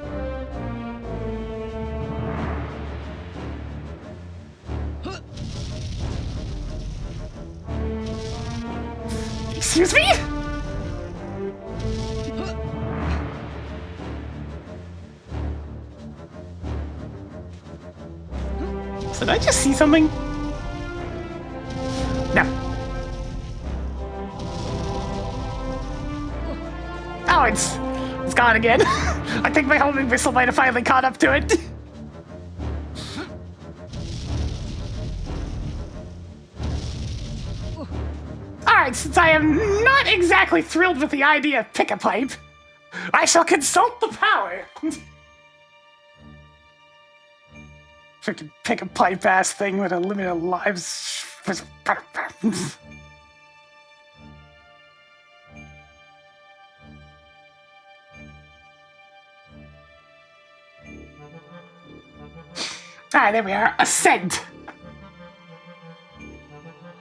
Excuse me? Did I just see something? No. Oh, it's gone again. I think my homing missile might have finally caught up to it. Alright, since I am not exactly thrilled with the idea of pick-a-pipe, I shall consult the power. Freaking pick-a-pipe ass thing with a limit of lives. Alright, there we are. Ascent.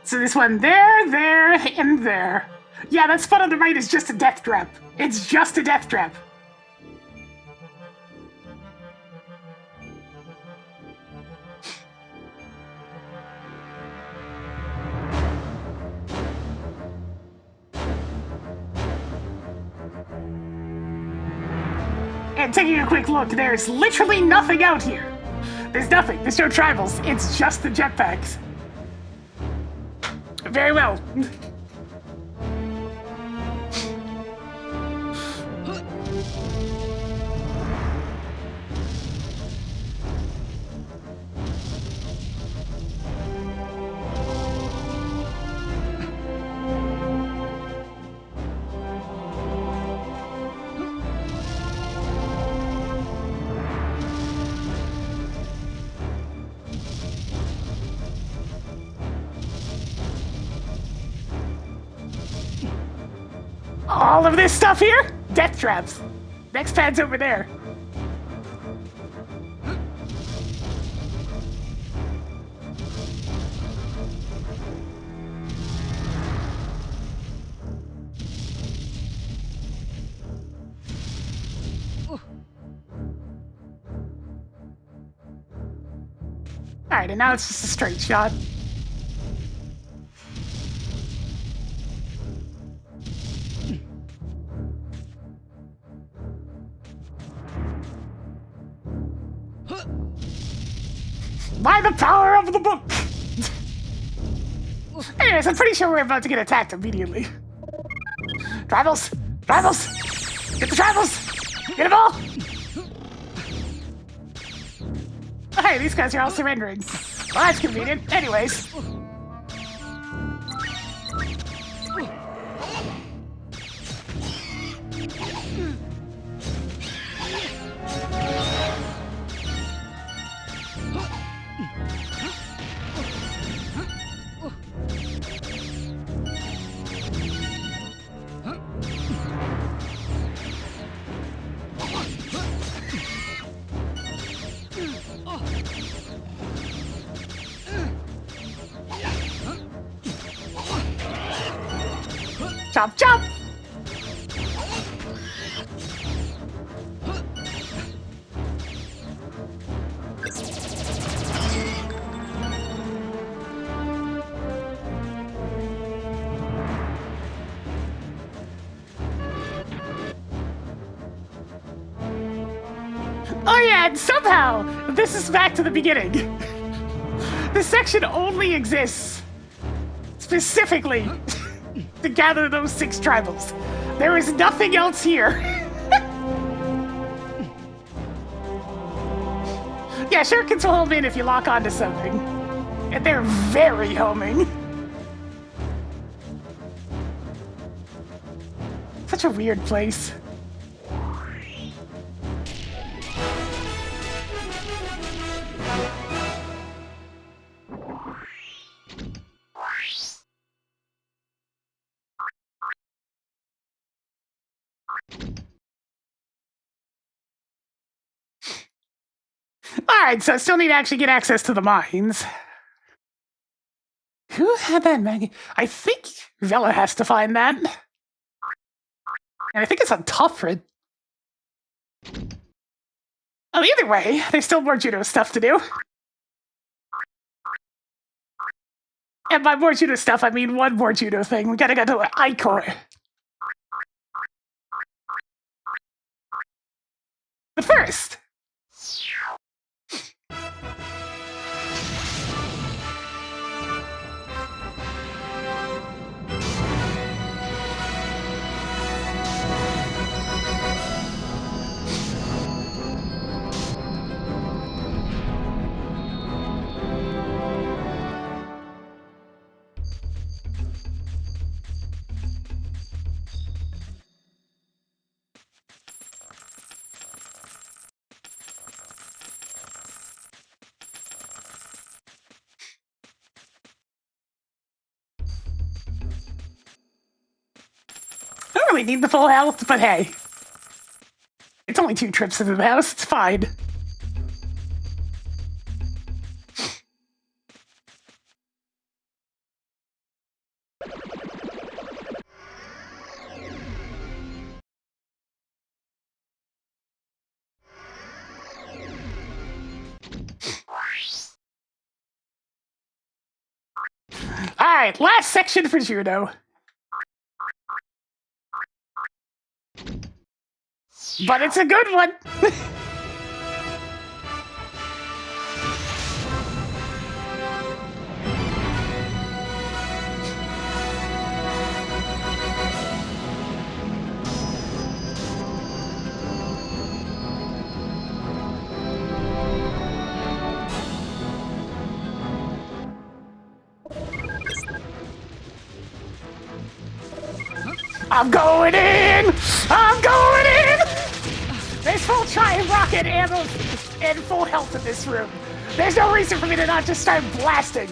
So this one there, and there. Yeah, that spot on the right is just a death trap. It's just a death trap. And taking a quick look, there's literally nothing out here. There's nothing. There's no tribals. It's just the jetpacks. Very well. All of this stuff here? Death traps. Next pad's over there. Alright, and now it's just a straight shot. By the power of the book! Anyways, I'm pretty sure we're about to get attacked immediately. Tribals! Tribals! Get the tribals! Get them all! Oh, hey, these guys are all surrendering. Well, that's convenient. Anyways. Chop, chop! Oh yeah, and somehow this is back to the beginning. This section only exists specifically to gather those 6 tribals. There is nothing else here. Yeah, shurikens will home in if you lock onto something. And they're very homing. Such a weird place. Alright, so I still need to actually get access to the mines. Who had that magazine? I think Vela has to find that. And I think it's on Tuffred. Oh, either way, there's still more Juno stuff to do. And by more Juno stuff, I mean one more Juno thing. We gotta go to Icor. But first... I don't really need the full health, but hey. It's only 2 trips into the house, it's fine. Alright, last section for Juno. But it's a good one! I'm going in! I'm going in! There's full giant rocket ammo and full health in this room. There's no reason for me to not just start blasting.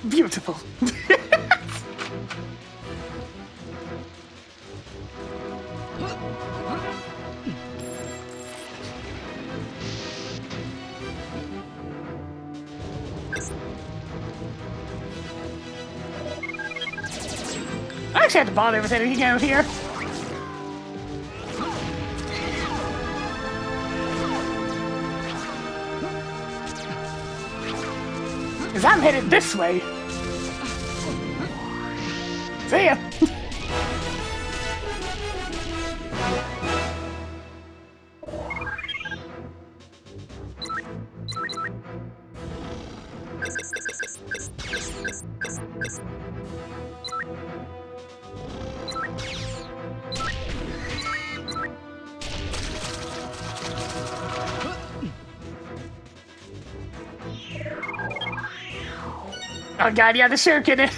Beautiful. I actually had to bother with anything out here. Because I'm headed this way. See ya. Oh god, yeah, the shuriken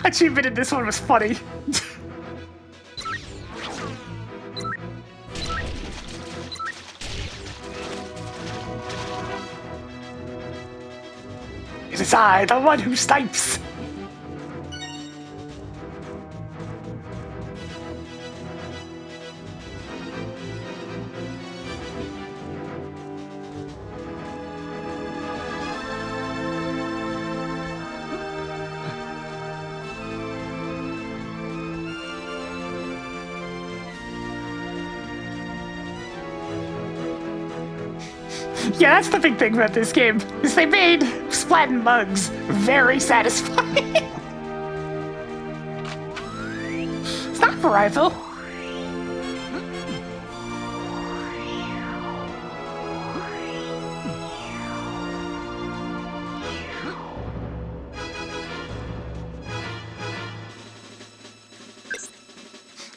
achievement in this one was funny. It is I, the one who snipes. Yeah, that's the big thing about this game, is they made splatting bugs very satisfying. Sniper rifle.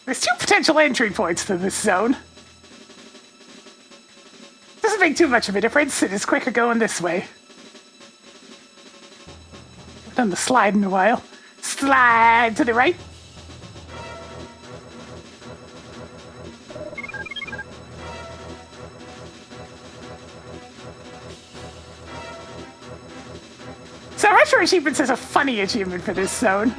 There's 2 potential entry points to this zone. Doesn't make too much of a difference. It is quicker going this way. I've done the slide in a while. Slide to the right. So Retro Achievements has a funny achievement for this zone.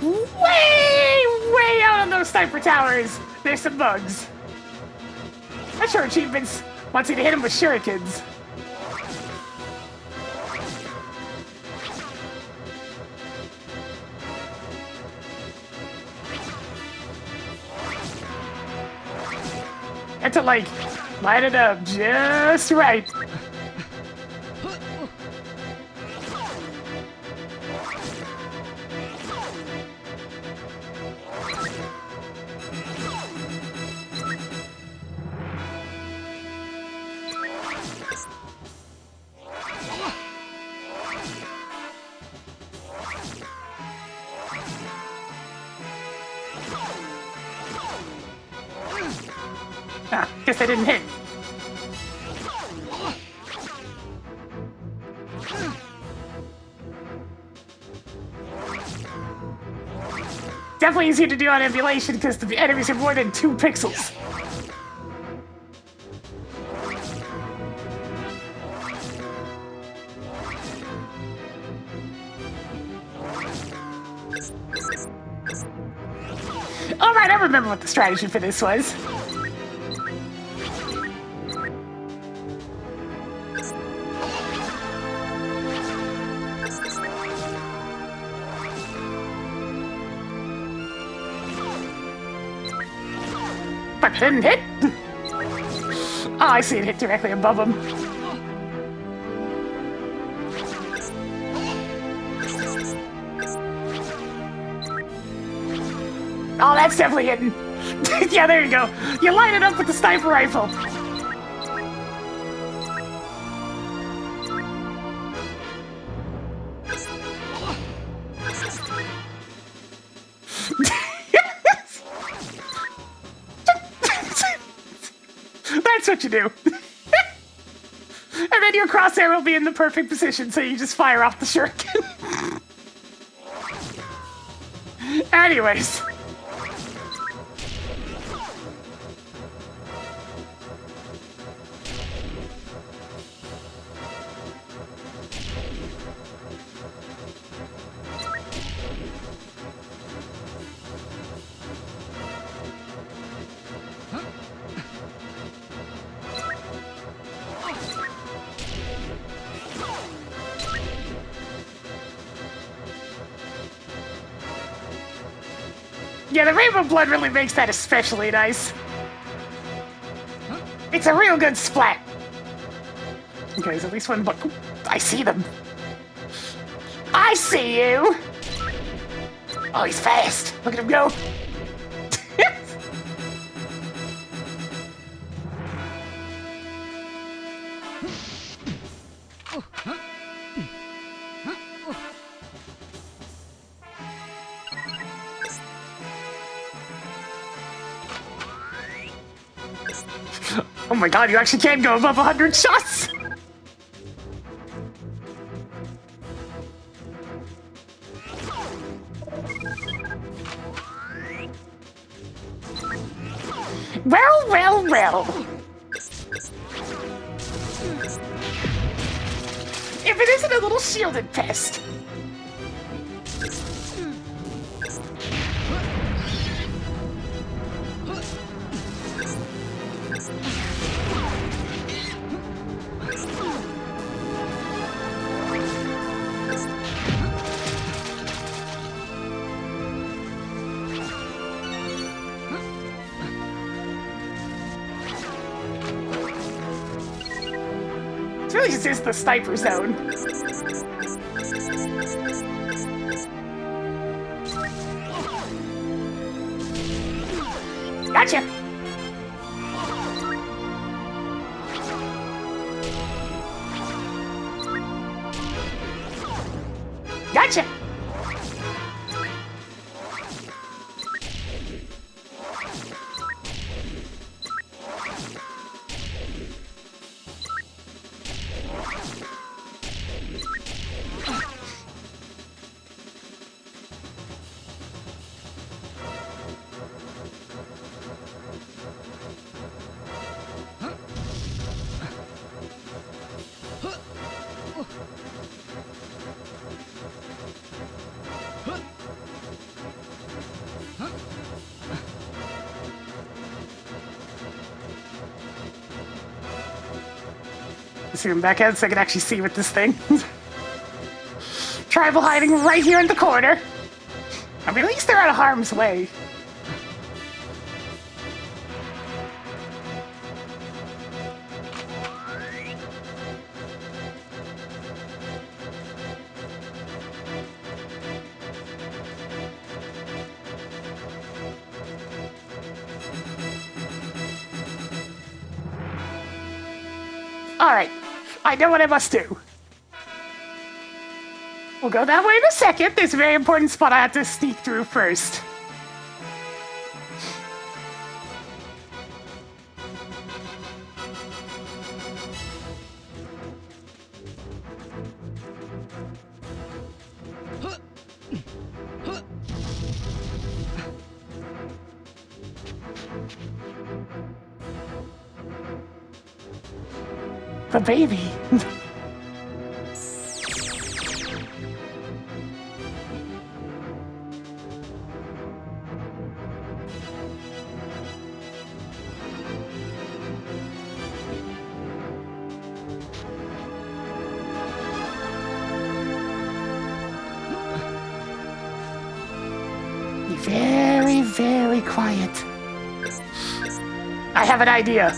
Way out on those sniper towers, there's some bugs. Retro Achievements wants you to hit them with shurikens. And to like light it up just right. Ah, guess I didn't hit. Definitely easier to do on emulation because the enemies are more than 2 pixels. Alright, I remember what the strategy for this was. But I didn't hit. Oh, I see it hit directly above him. Oh, that's definitely hitting. Yeah, there you go. You line it up with the sniper rifle. That's what you do. And then your crosshair will be in the perfect position, so you just fire off the shuriken. Anyways. Yeah, the rainbow blood really makes that especially nice. It's a real good splat. Okay, there's at least one, but I see them. I see you. Oh, he's fast. Look at him go. Oh my god, you actually can go above 100 shots! Well. If it isn't a little shielded pest. really just is the sniper zone. Gotcha! Gotcha! Zoom back out so I can actually see with this thing. Tribal hiding right here in the corner. I mean, at least they're out of harm's way. Alright, I know what I must do. We'll go that way in a second. There's a very important spot I have to sneak through first. The baby. Be very, very quiet. I have an idea.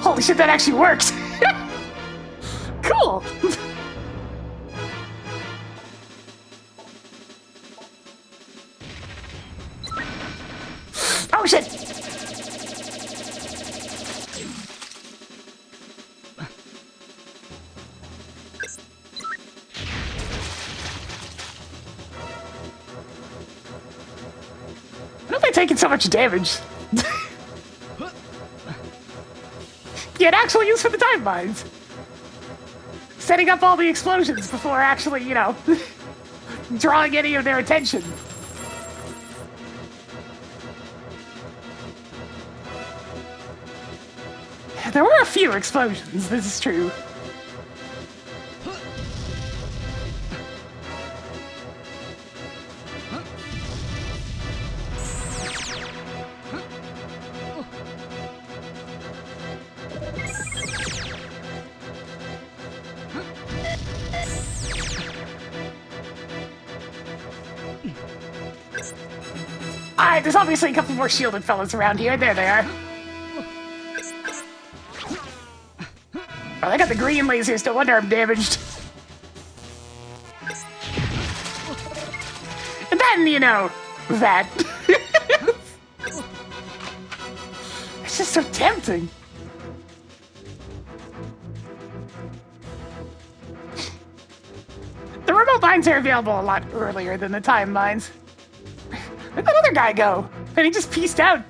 Holy shit, that actually works! Cool! Oh shit! Why am I taking so much damage? Get actual use for the time mines. Setting up all the explosions before actually, you know, drawing any of their attention. There were a few explosions, this is true. Alright, there's obviously a couple more shielded fellas around here. There they are. Oh, they got the green lasers. No wonder I'm damaged. And then, you know, that. It's just so tempting. The remote mines are available a lot earlier than the time mines. Where'd that other guy go? And he just pieced out.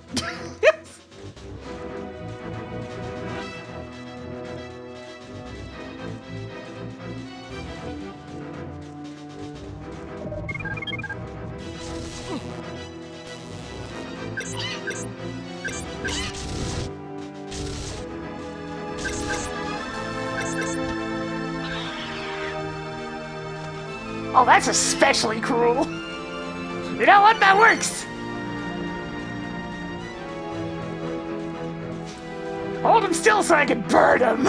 Oh, that's especially cruel. You know what? That works. Hold him still so I can burn him.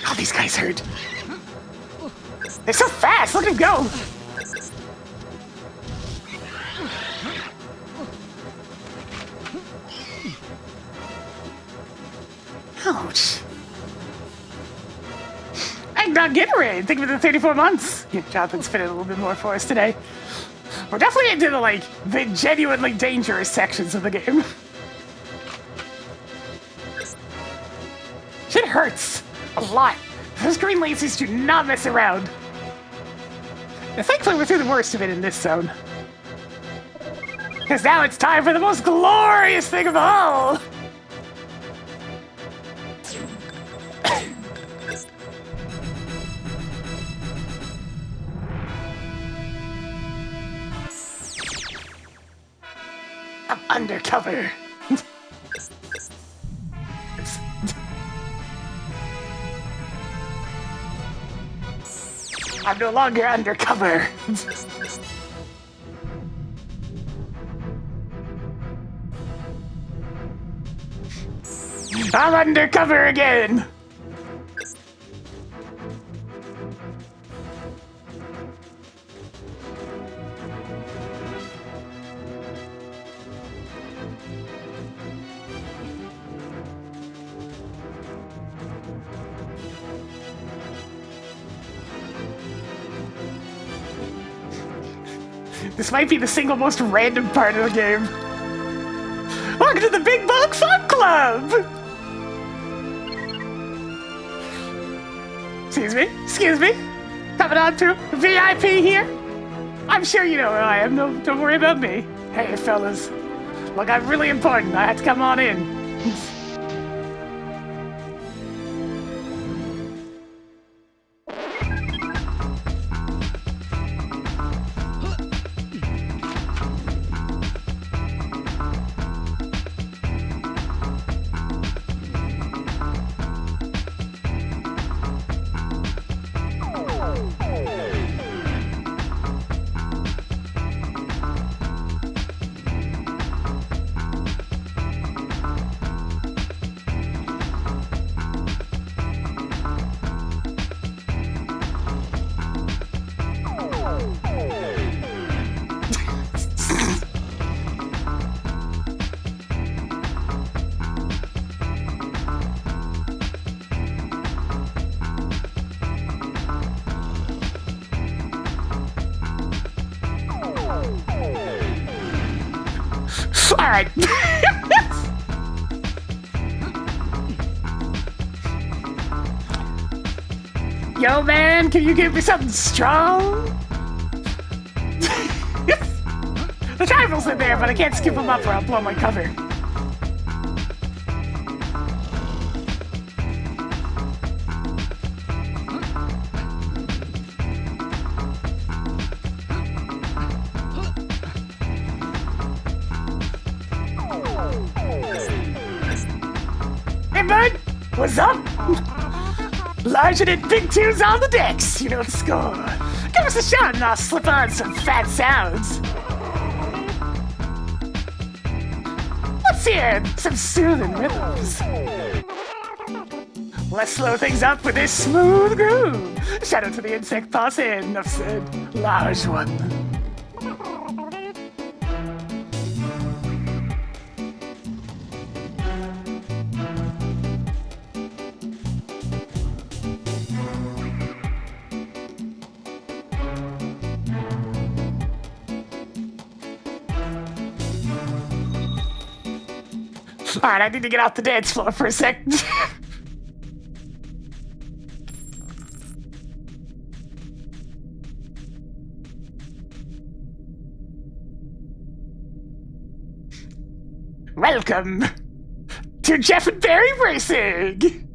Oh, these guys hurt. They're so fast. Look at them go. Ouch. I'm not getting ready. Think of it in 34 months. Yeah, Jonathan's fitted a little bit more for us today. We're definitely into the genuinely dangerous sections of the game. Shit hurts a lot. Those green lasers do not mess around. And thankfully we're through the worst of it in this zone. Because now it's time for the most glorious thing of all! I'm undercover. I'm no longer undercover. I'm undercover again. This might be the single most random part of the game. Welcome to the Big Bug Fun Club! Excuse me. Coming on to VIP here? I'm sure you know who I am, don't worry about me. Hey fellas, look, I'm really important, I have to come on in. Alright. Yo, man, can you give me something strong? The trifles in there, but I can't scoop them up or I'll blow my cover. Hey, bud, what's up? Larger than big tunes on the decks, you know the score. Give us a shot and I'll slip on some fat sounds. Let's hear some soothing rhythms. Let's slow things up with this smooth groove. Shout out to the insect posse, enough said. Large one. Alright, I need to get off the dance floor for a sec. Welcome to Jeff and Barry Racing!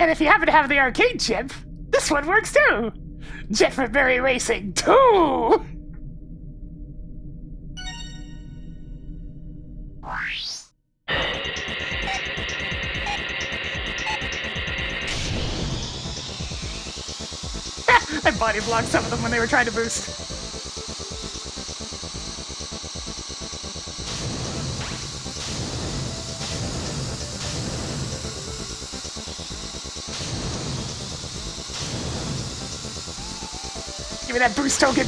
And if you happen to have the arcade chip, this one works too! Jeff and Barry Racing 2! I body blocked some of them when they were trying to boost. Give me that boost token.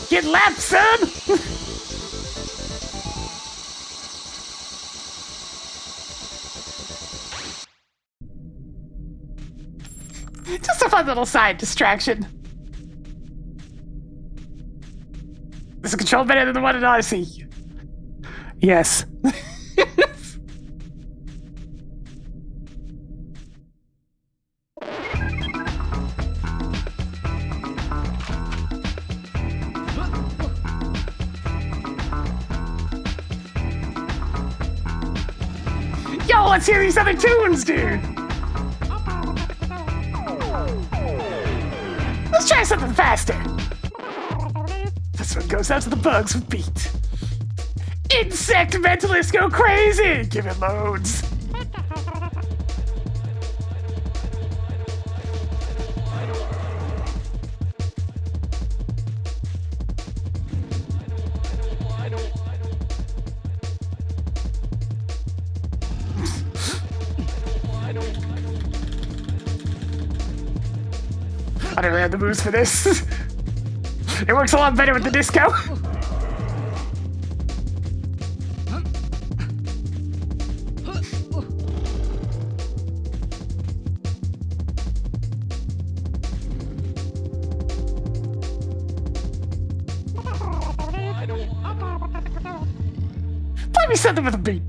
Get lapped, son! Just a fun little side distraction. This is controlled better than the one in Odyssey. Yes. Yo, let's hear these other tunes, dude! Let's try something faster. This one goes out to the bugs with beat. Insect mentalists go crazy! Give it loads. I don't really have the moves for this. It works a lot better with the disco. Play me something with a beat.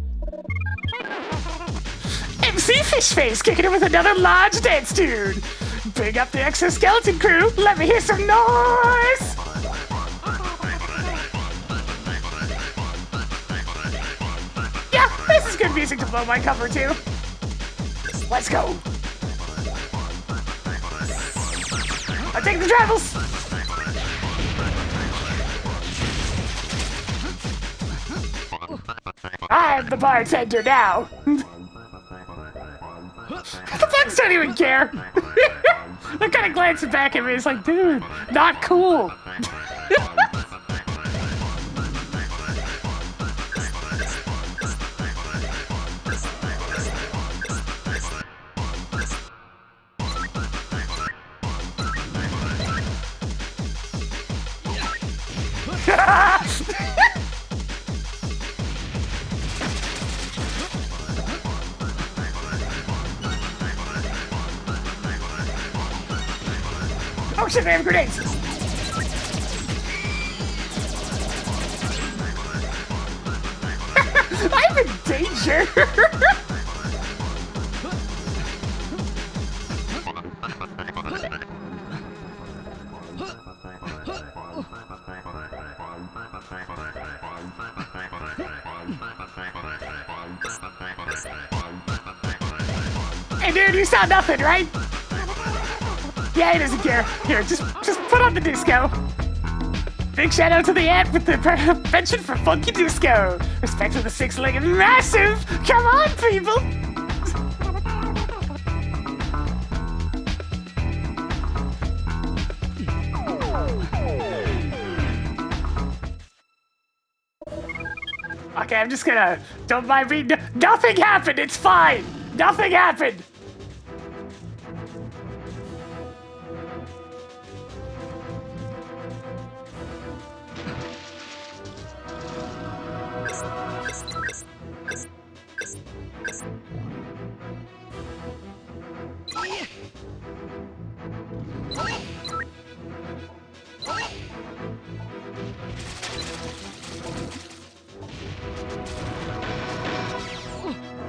MC Fishface kicking it with another large dance tune. Big up the exoskeleton crew. Let me hear some noise. Yeah, this is good music to blow my cover to. Let's go. I take the travels. I'm the bartender now. The bugs don't even care. They're kind of glancing back at me. It's like, dude, not cool. Oh shit, they have grenades! I'm in danger! Hey, dude, you saw nothing, right? Yeah, he doesn't care. Here, just put on the disco. Big shout out to the ant with the penchant for funky disco. Respect for the six-legged massive. Come on, people. Okay, I'm just gonna. Don't mind me. Nothing happened. It's fine. Nothing happened.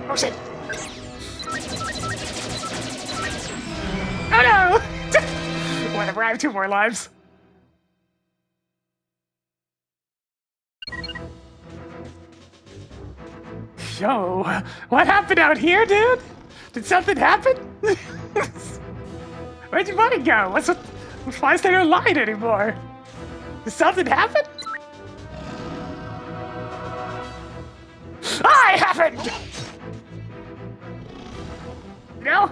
Oh shit! Oh no! Whatever, I have 2 more lives. Yo, what happened out here, dude? Did something happen? Where'd your money go? Why is there no line anymore? Did something happen? I happened! No,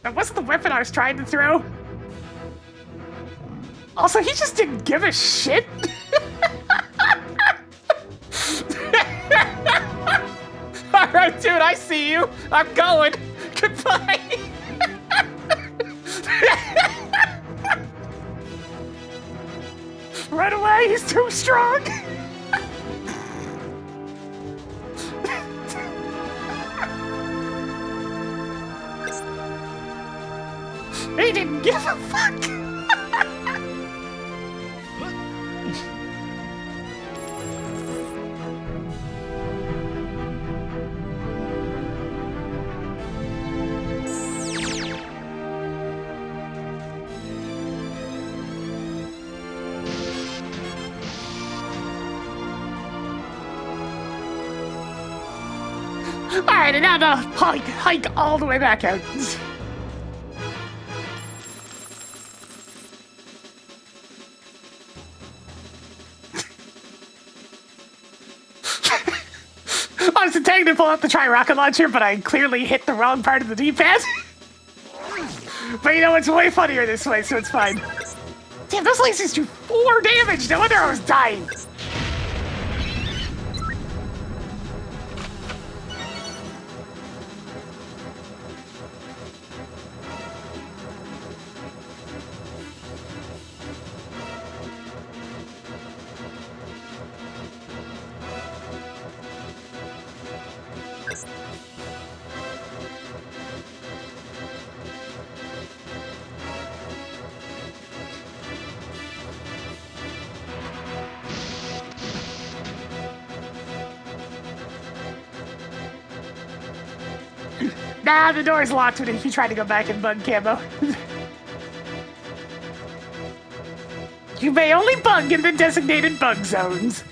that wasn't the weapon I was trying to throw. Also, he just didn't give a shit. All right, dude, I see you. I'm going. Goodbye. Run away, he's too strong. He didn't give a fuck! Alright, and now the hike all the way back out. I was intending to pull out the rocket launcher, but I clearly hit the wrong part of the D-pad. But you know, it's way funnier this way, so it's fine. Damn, those lasers do 4 damage! No wonder I was dying! Nah, the door's locked if you try to go back in bug camo. You may only bug in the designated bug zones.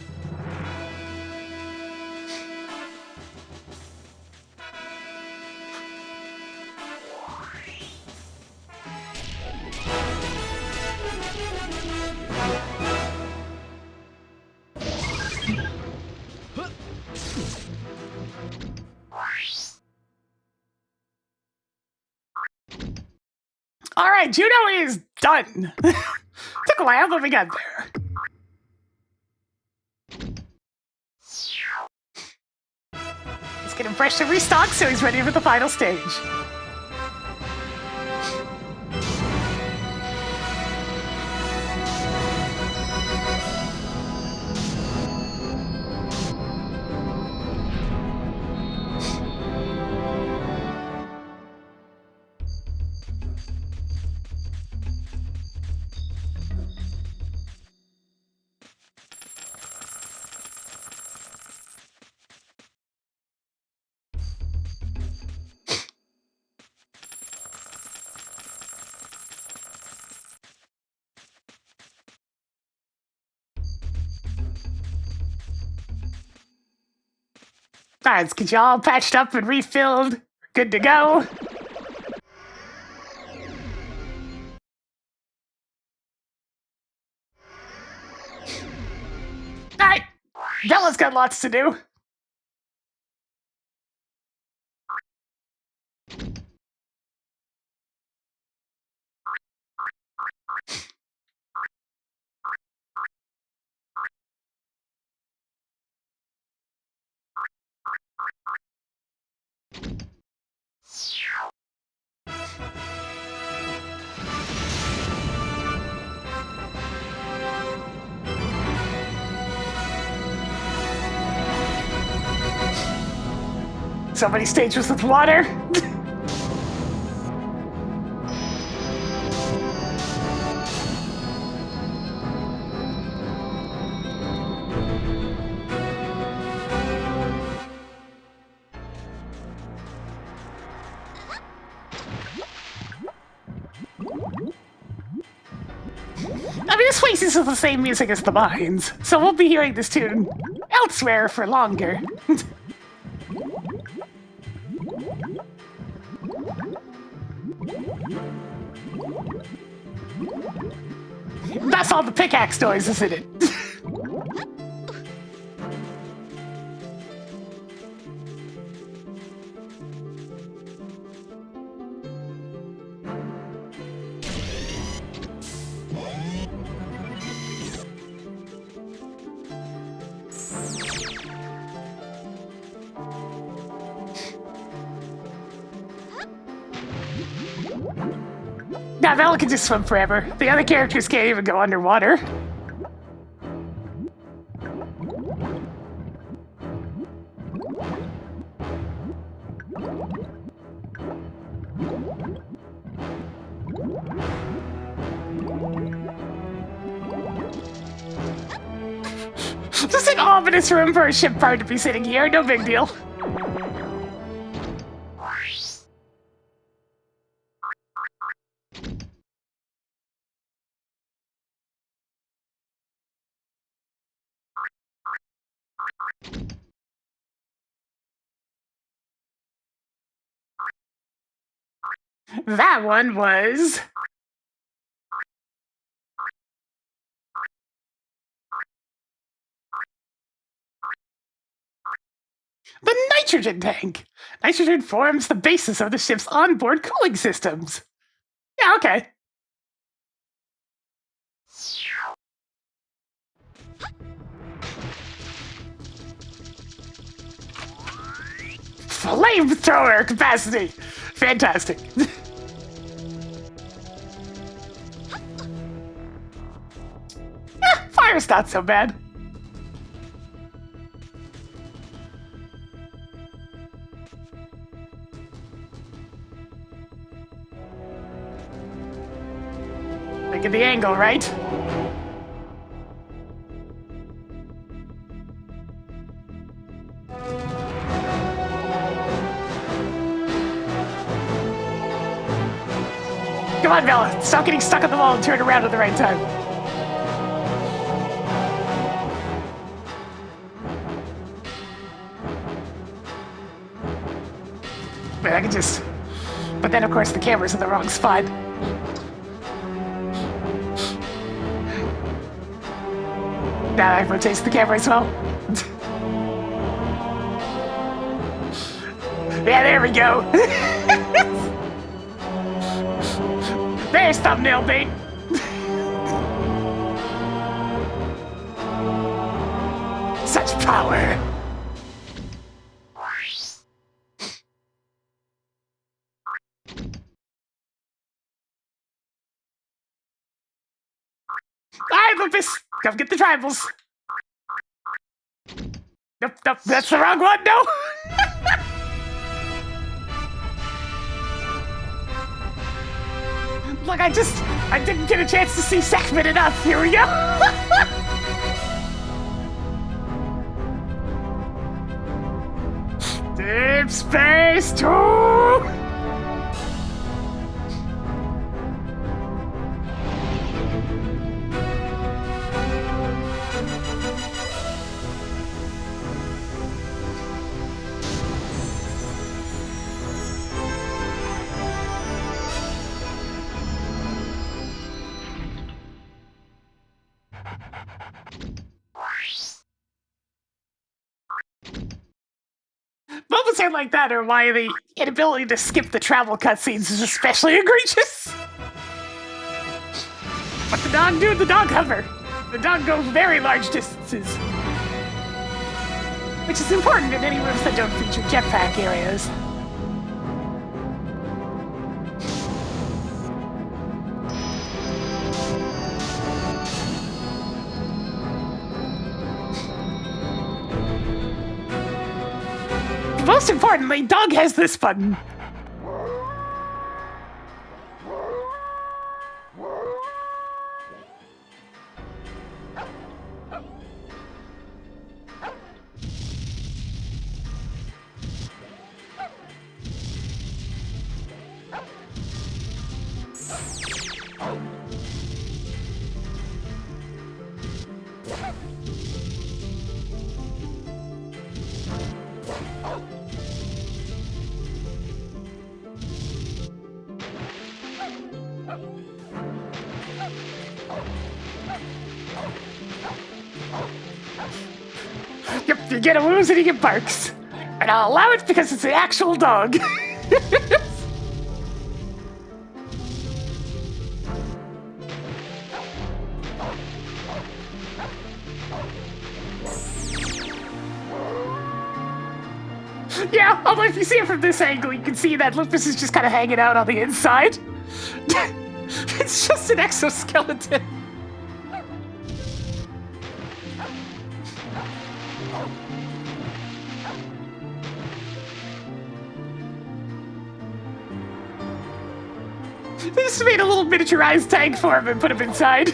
All right, Juno is done. Took a while, but we got there. Let's get him fresh to restock so he's ready for the final stage. All right, let's get you all patched up and refilled. Good to go. Vela's got lots to do. So many stages with water. I mean, this place uses the same music as the mines, so we'll be hearing this tune elsewhere for longer. That's all the pickaxe noise, isn't it? Now, Vela can just swim forever. The other characters can't even go underwater. Just an ominous room for a ship part to be sitting here, no big deal. That one was... the nitrogen tank! Nitrogen forms the basis of the ship's onboard cooling systems. Yeah, okay. Flamethrower capacity! Fantastic. Fire's not so bad. Look at the angle, right? Come on, Vela. Stop getting stuck on the wall and turn around at the right time. Man, I can just... But then, of course, the camera's in the wrong spot. Now that rotates the camera as well. Yeah, there we go. There's thumbnail bait. Such power. Alright, Lupus, come get the tribals. Nope, nope, that's the wrong one, no! Look, I didn't get a chance to see Sackman enough. Here we go. Deep Space 2! shit like that, or why the inability to skip the travel cutscenes is especially egregious. What the dog do? The dog hover. The dog goes very large distances. Which is important in any rooms that don't feature jetpack areas. Most importantly, dog has this button. Yep, you get a woos and you get barks. And I'll allow it because it's an actual dog. Yeah, although if you see it from this angle, you can see that Lupus is just kind of hanging out on the inside. It's just an exoskeleton. They just made a little miniaturized tank for him and put him inside.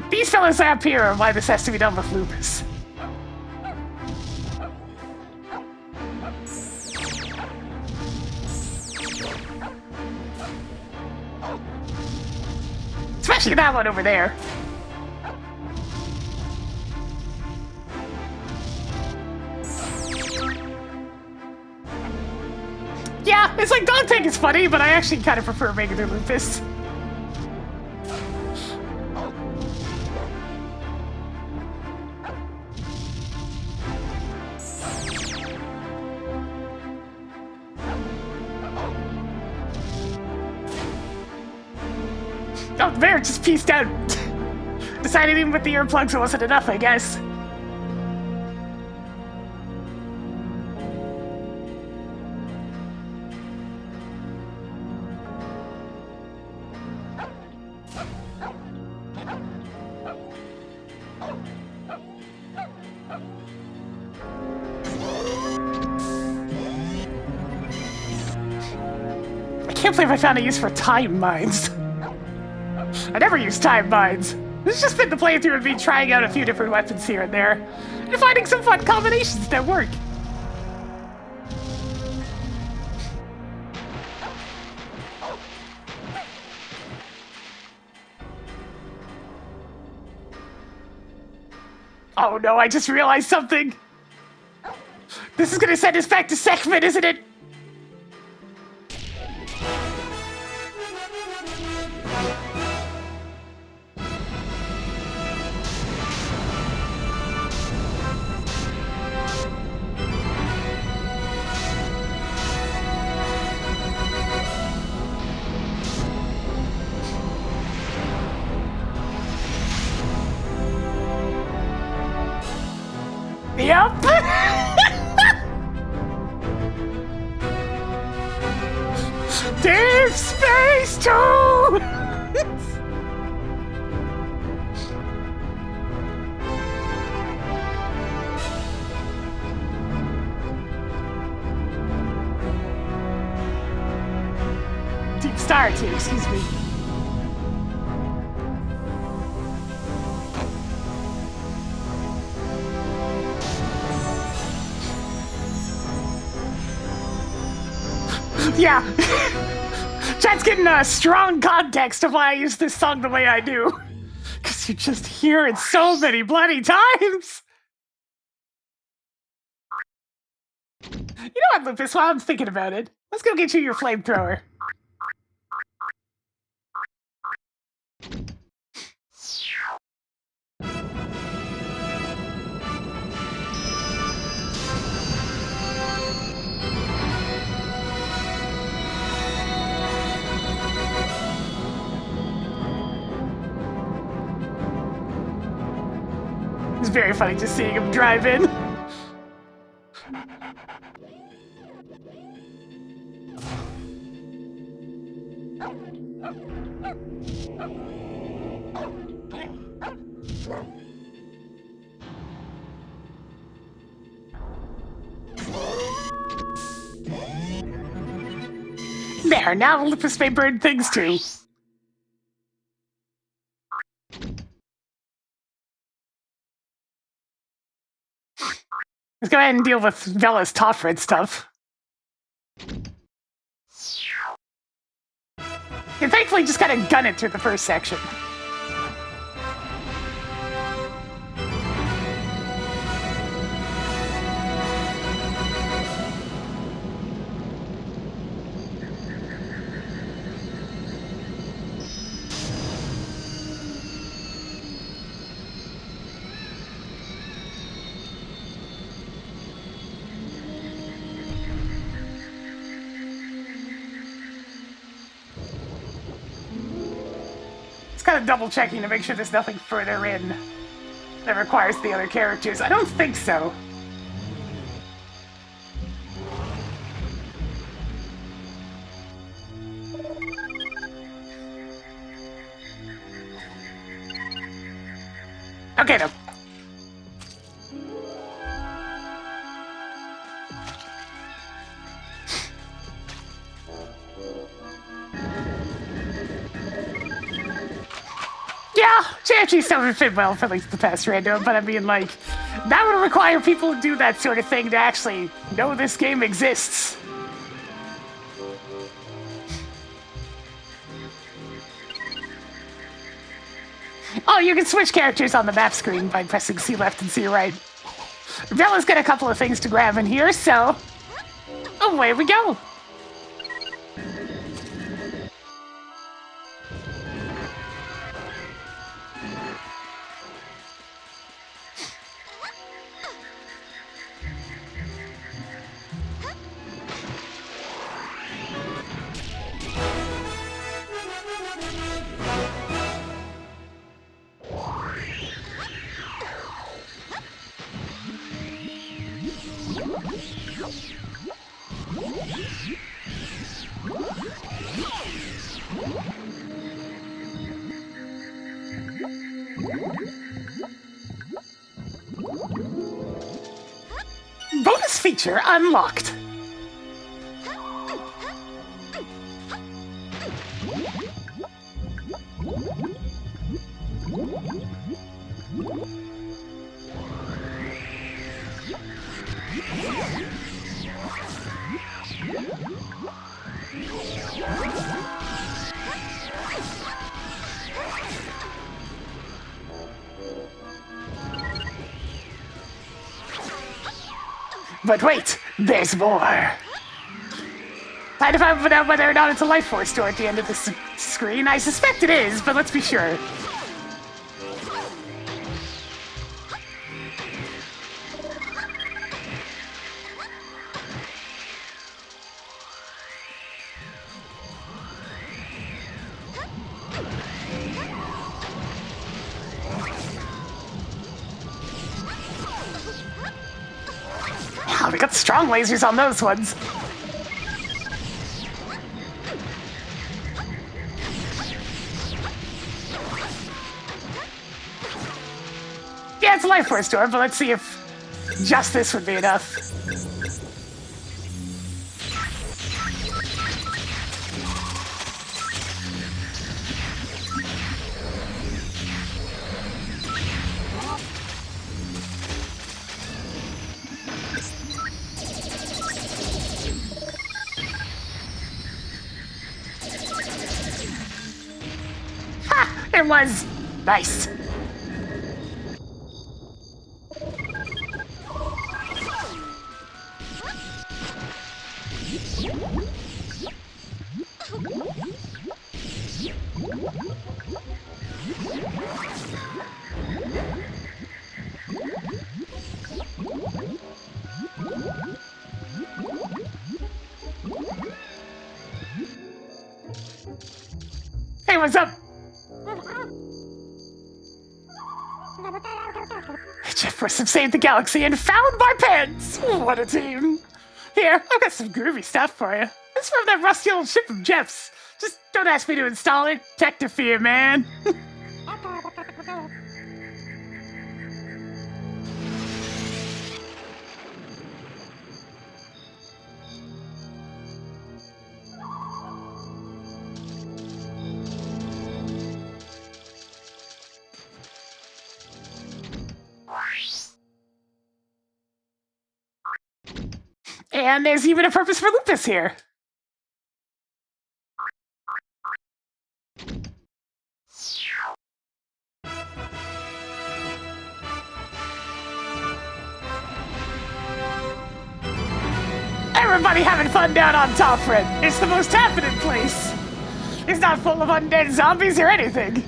These fellas up here are why this has to be done with Lupus. Especially that one over there. Yeah, it's like Dog Tank is funny, but I actually kind of prefer regular Lupus. Oh, there, just pieced out. Decided even with the earplugs it wasn't enough, I guess. I can't believe I found a use for time mines. I never use time mines. This has just been the playthrough of me trying out a few different weapons here and there, and finding some fun combinations that work. Oh no, I just realized something. This is gonna send us back to Sekhmet, isn't it? Yep. Deep Space 2! Deep Star 2, excuse me. Yeah. Chat's getting a strong context of why I use this song the way I do. Because you just hear it so many bloody times. You know what, Lupus, while I'm thinking about it, let's go get you your flamethrower. It's very funny just seeing him drive in. There, now Lupus may burn things too. Let's go ahead and deal with Vela's top red stuff. And thankfully just gotta gun it through the first section. Kind of double checking to make sure there's nothing further in that requires the other characters. I don't think so. Okay, no. Yeah, Chachi still would fit well for like the past random, but I mean, like, that would require people to do that sort of thing to actually know this game exists. Oh, you can switch characters on the map screen by pressing C left and C right. Vela's got a couple of things to grab in here, so away we go. Bonus feature unlocked. But wait, there's more. Trying to find out whether or not it's a life force door at the end of this screen. I suspect it is, but let's be sure. Wow, we got strong lasers on those ones. Yeah, it's a life force door, but let's see if just this would be enough. Ha! It was nice. Hey, what's up? Jeff must have saved the galaxy and found my pants! What a team! Here, I've got some groovy stuff for you. It's from that rusty old ship of Jeff's. Just don't ask me to install it. Technophere, man. And there's even a purpose for Lupus here. Everybody having fun down on top, Fred. It's the most happening place. It's not full of undead zombies or anything.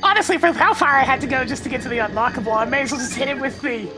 Honestly, for how far I had to go just to get to the unlockable, I may as well just hit it with the...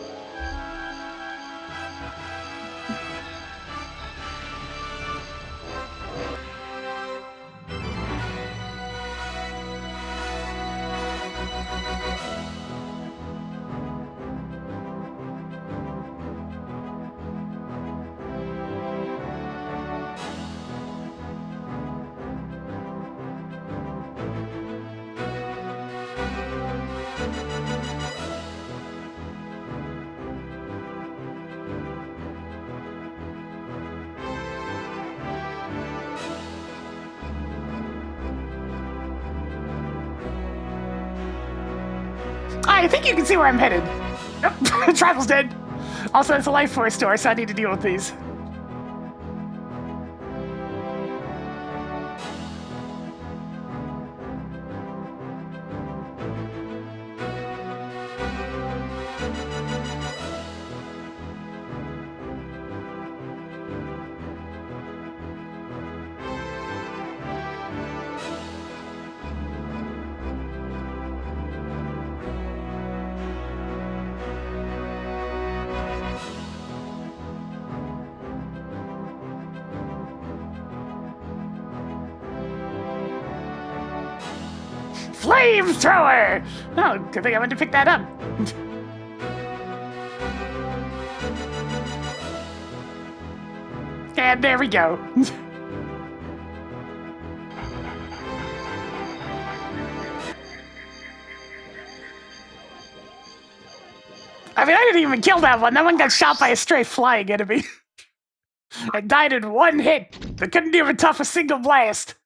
I think you can see where I'm headed. Nope, Travel's dead. Also, it's a life force door, so I need to deal with these. Flamethrower! Oh, good thing I went to pick that up. And there we go. I mean, I didn't even kill that one. That one got shot by a stray flying enemy. And died in one hit. They couldn't even tough a single blast.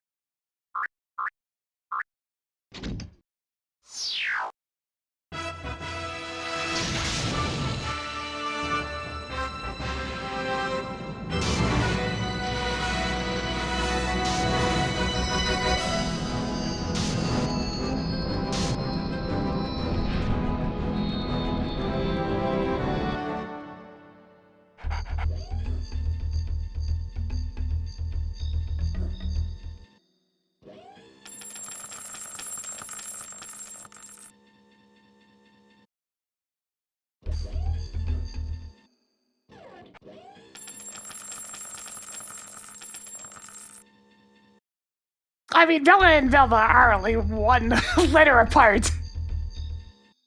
I mean, Vela and Velma are only one letter apart.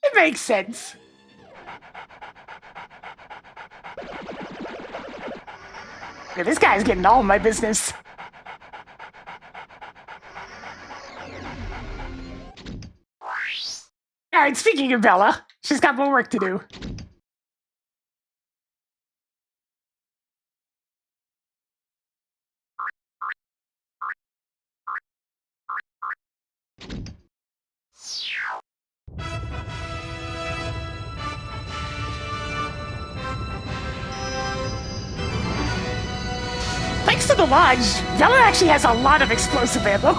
It makes sense. Yeah, this guy's getting all my business. Alright, speaking of Vela, she's got more work to do. Thanks to the Lodge, Vela actually has a lot of explosive ammo.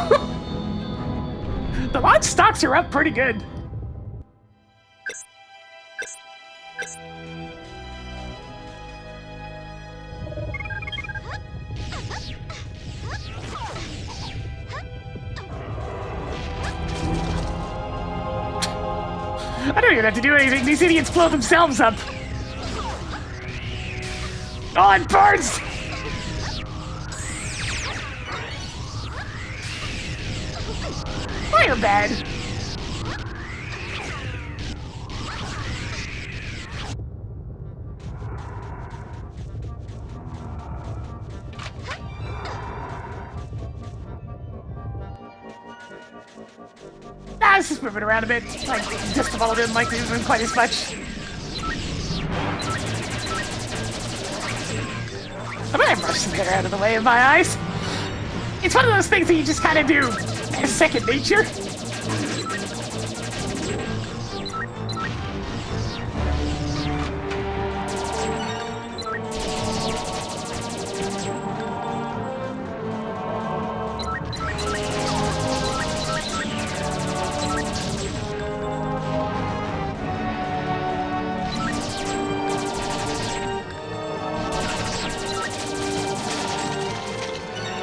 The Lodge stocks are up pretty good. I don't even have to do anything. These idiots blow themselves up. Oh, it burns! Fire bad. Nah, it's just moving around a bit. Like, just of all didn't like moving quite as much. I'm gonna brush some hair out of the way of my eyes. It's one of those things that you just kind of do as second nature.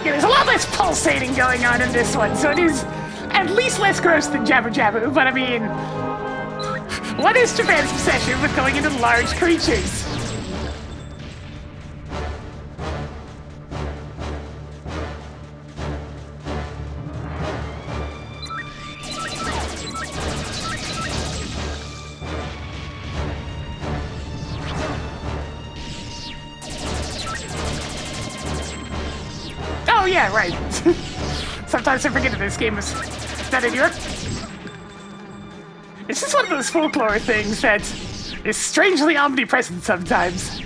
Yeah, there's a lot less pulsating going on in this one, so it is at least less gross than Jabber Jabber, but I mean, what is Japan's obsession with going into large creatures? Oh yeah, right. Sometimes I forget that this game is not in Europe. It's just one of those folklore things that is strangely omnipresent sometimes.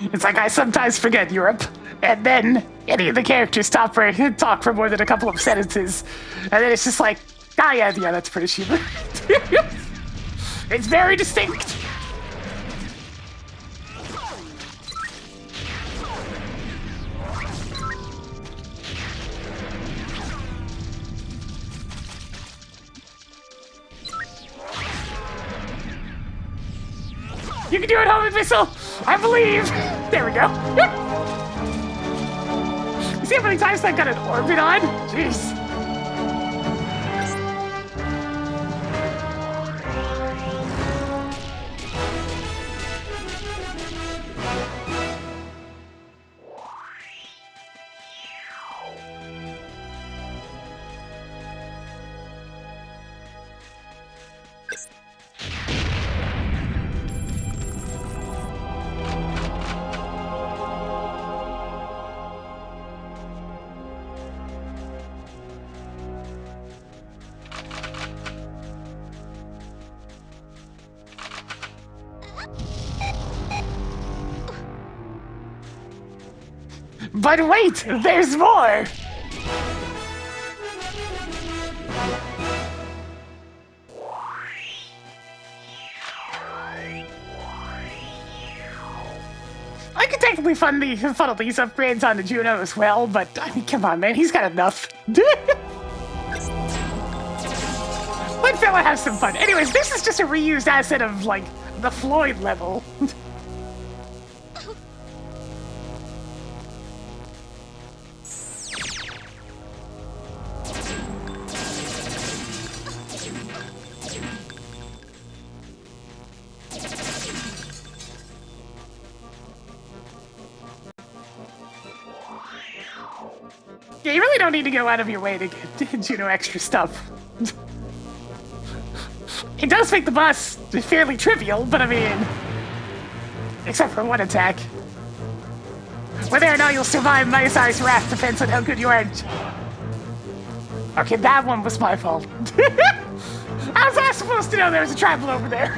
It's like I sometimes forget Europe, and then any of the characters talk for more than a couple of sentences, and then it's just like, ah, yeah, that's British humor. It's very distinct. You can do it, homing missile! I believe! There we go. You see how many times that got an orbit on? Jeez. But wait, there's more! I could technically funnel these upgrades onto Juno as well, but I mean, come on, man, he's got enough. Let Vela have some fun. Anyways, this is just a reused asset of, like, the Floyd level. Yeah, you really don't need to go out of your way to get Juno extra stuff. It does make the boss fairly trivial, but I mean, except for one attack. Whether or not you'll survive my size wrath depends on how good you are. Okay, that one was my fault. How was I supposed to know there was a tribal over there?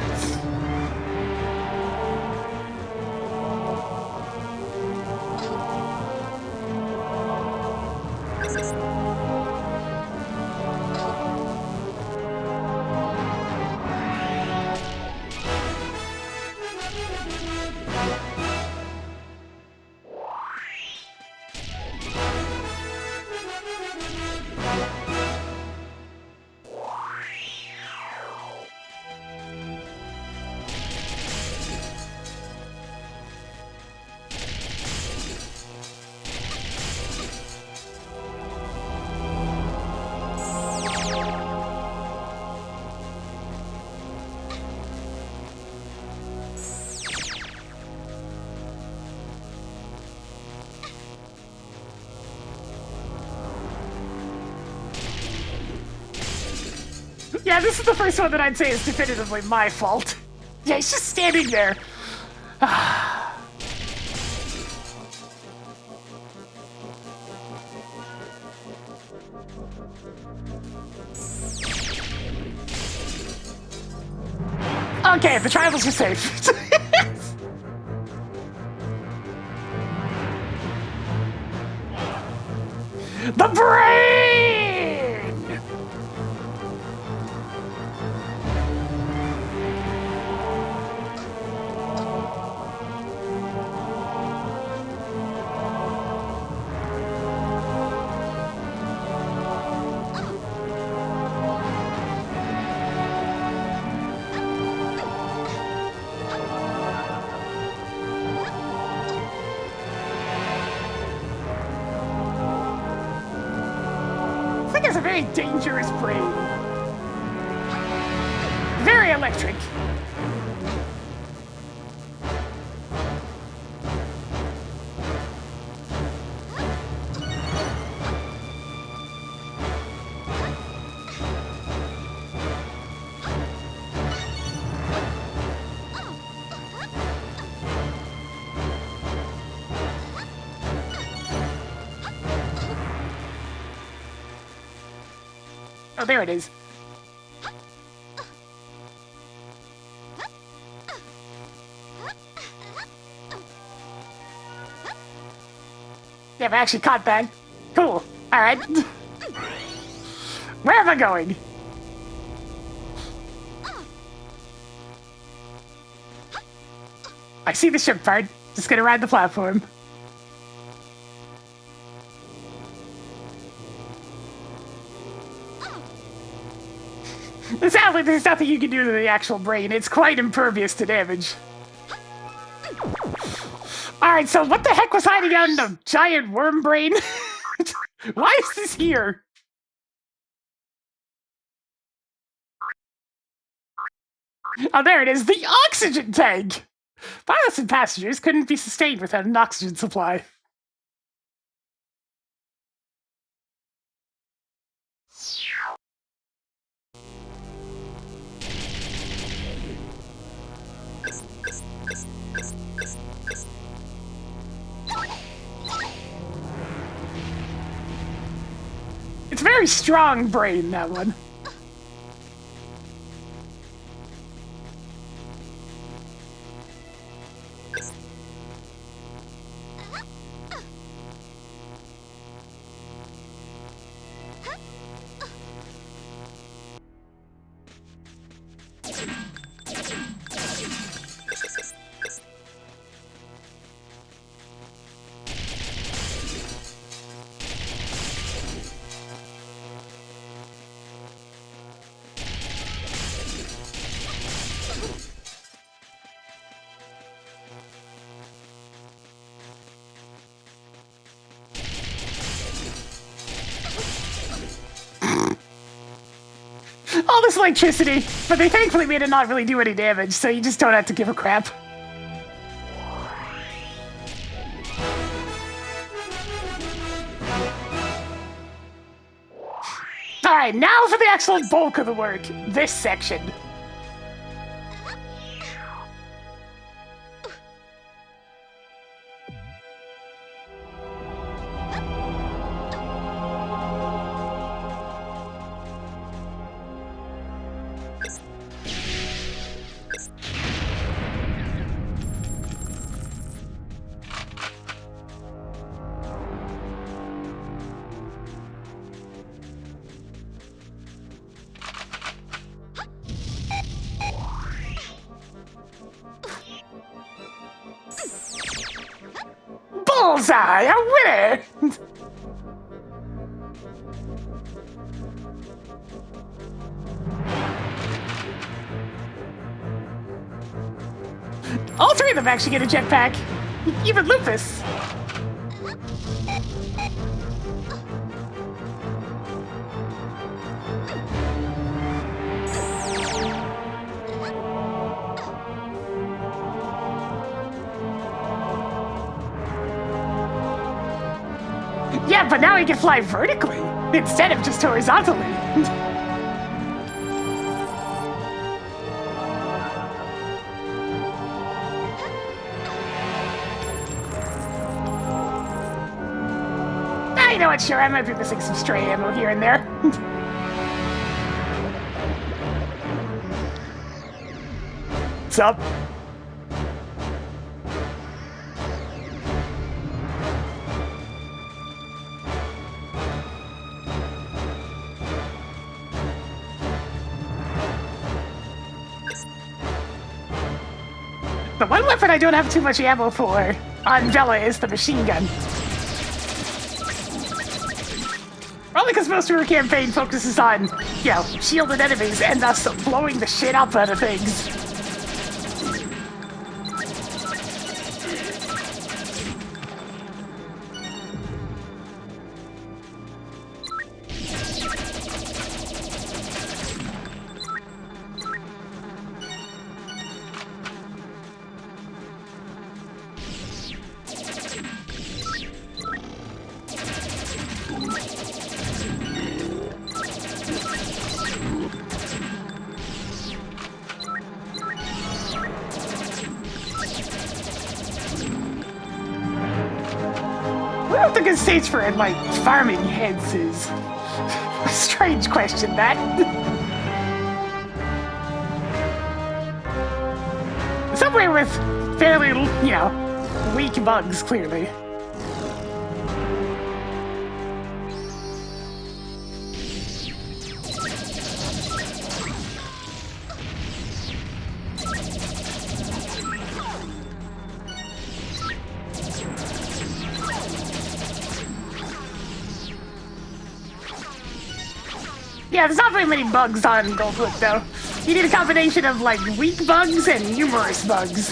Yeah, this is the first one that I'd say is definitively my fault. Yeah, he's just standing there. Okay, the trials are safe. The brain! I think it's a very dangerous brain. Very electric. Oh, there it is. Yeah, I actually caught that. Cool. Alright. Where am I going? I see the ship part. Just gonna ride the platform. Sadly, there's nothing you can do to the actual brain. It's quite impervious to damage. Alright, so what the heck was hiding out in the giant worm brain? Why is this here? Oh, there it is, the oxygen tank! Pilots and passengers couldn't be sustained without an oxygen supply. It's a very strong brain, that one. All this electricity, but they thankfully made it not really do any damage, so you just don't have to give a crap. Alright, now for the actual bulk of the work, this section. Bullseye, a winner! All three of them actually get a jetpack. Even Lupus. Yeah, but now he can fly vertically instead of just horizontally. You know what, sure, I might be missing some stray ammo here and there. What's up? The one weapon I don't have too much ammo for on Vela is the machine gun. Probably because most of her campaign focuses on, you know, shielded enemies and thus blowing the shit up out of things. I don't think a stage for like farming heads is a strange question, that. Somewhere with fairly, you know, weak bugs, clearly. Yeah, there's not very many bugs on Goldwood, though. You need a combination of, like, weak bugs and numerous bugs.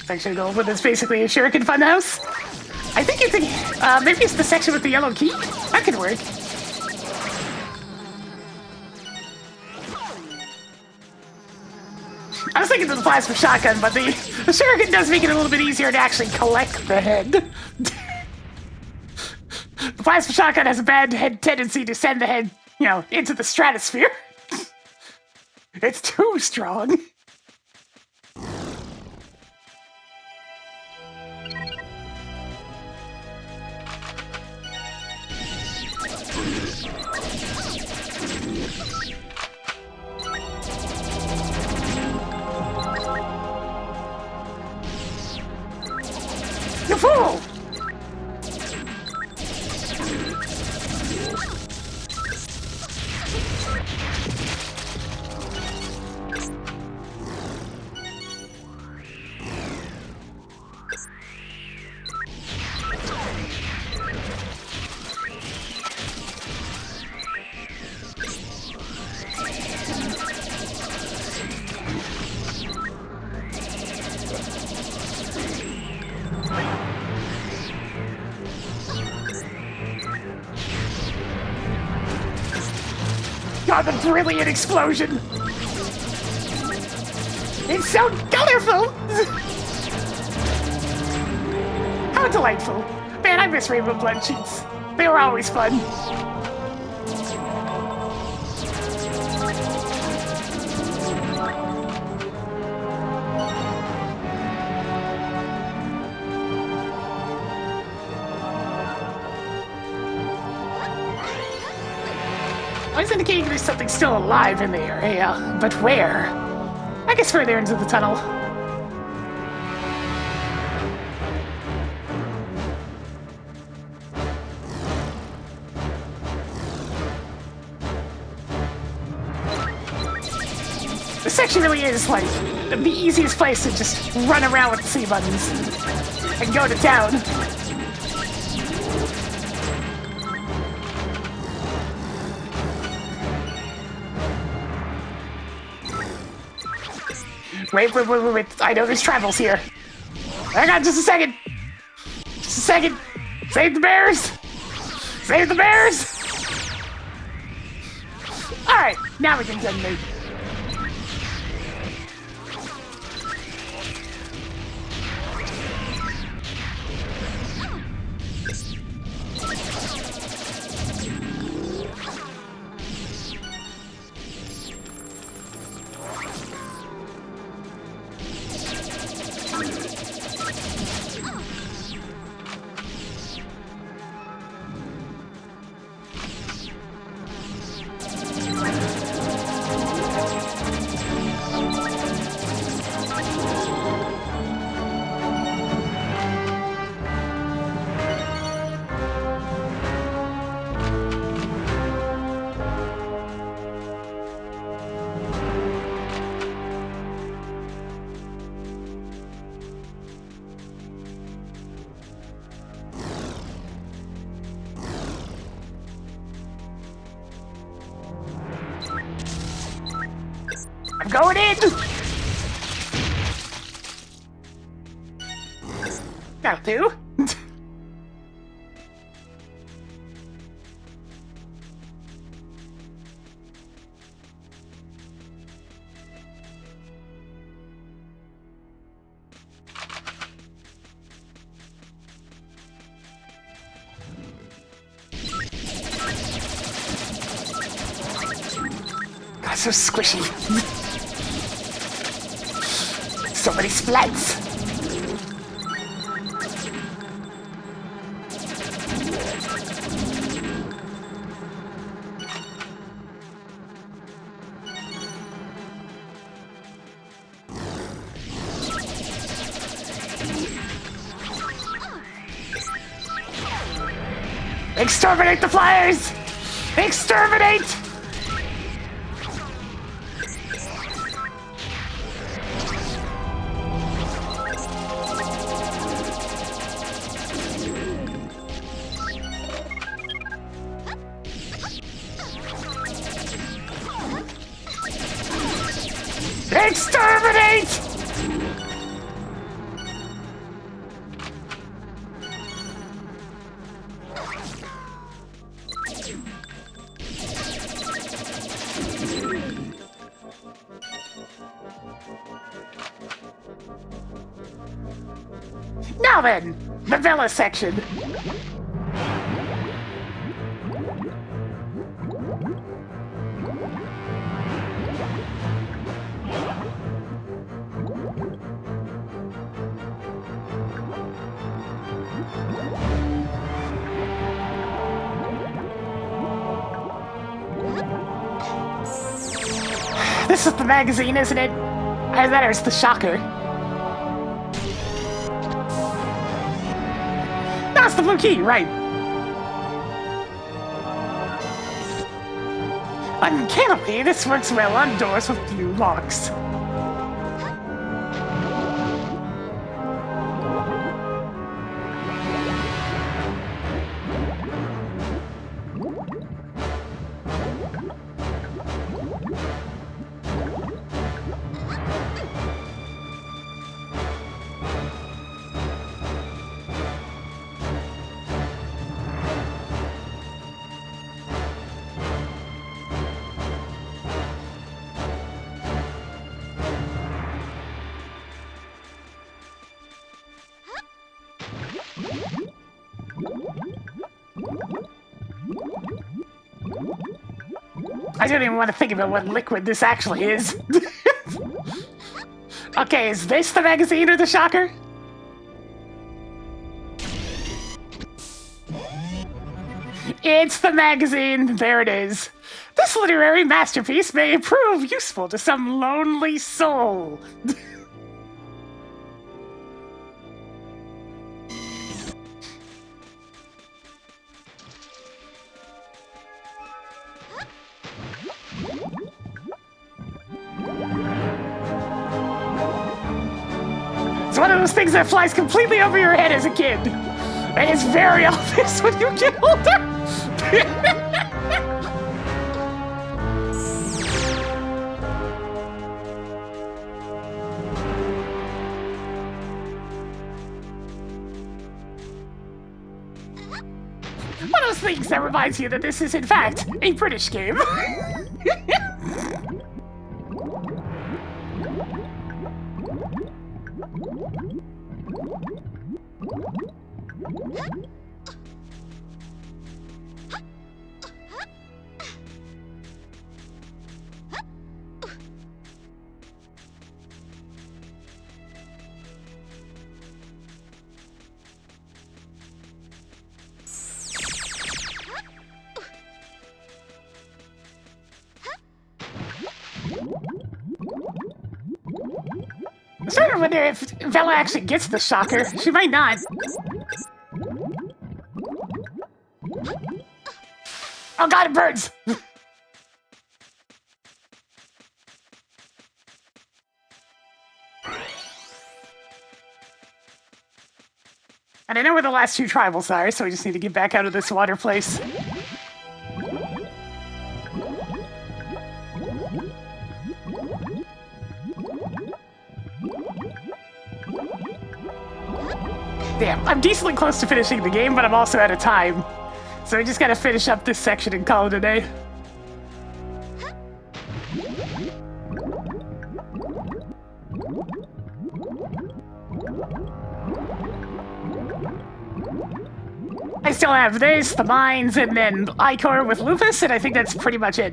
Section of Goldwood is basically a shuriken funhouse. I think it's maybe it's the section with the yellow key? That could work. I was thinking of the plasma shotgun, but the shuriken does make it a little bit easier to actually collect the head. The plasma shotgun has a bad tendency to send the head, you know, into the stratosphere. It's too strong. You fool! God, the brilliant explosion! It's so colorful! How delightful. Man, I miss Rainbow Blood Sheets. They were always fun. I was indicating there's something still alive in the area, but where? I guess further into the tunnel. This section really is, like, the easiest place to just run around with the C buttons and go to town. Wait. I know there's travels here. Hang on just a second. Just a second. Save the bears. Save the bears. Alright, now we can detonate. I'm going in! That'll do. God, so squishy. So many splats. Exterminate the flyers! Exterminate! Exterminate! Now then, the Vela section. This is the magazine, isn't it? Either that or it's the shocker. That's the blue key, right. Uncannily, this works well on doors with blue locks. I don't even want to think about what liquid this actually is. Okay, is this the magazine or the shocker? It's the magazine. There it is. This literary masterpiece may prove useful to some lonely soul. one of those things that flies completely over your head as a kid. And it's very obvious when you get older. One of those things that reminds you that this is, in fact, a British game. I'm starting to wonder if Vela actually gets the shocker. She might not. Oh god, it burns! And I know where the last two tribals are, so we just need to get back out of this water place. Damn, I'm decently close to finishing the game, but I'm also out of time. So I just gotta finish up this section and call it a day. I still have this, the mines, and then Ichor with Lupus, and I think that's pretty much it.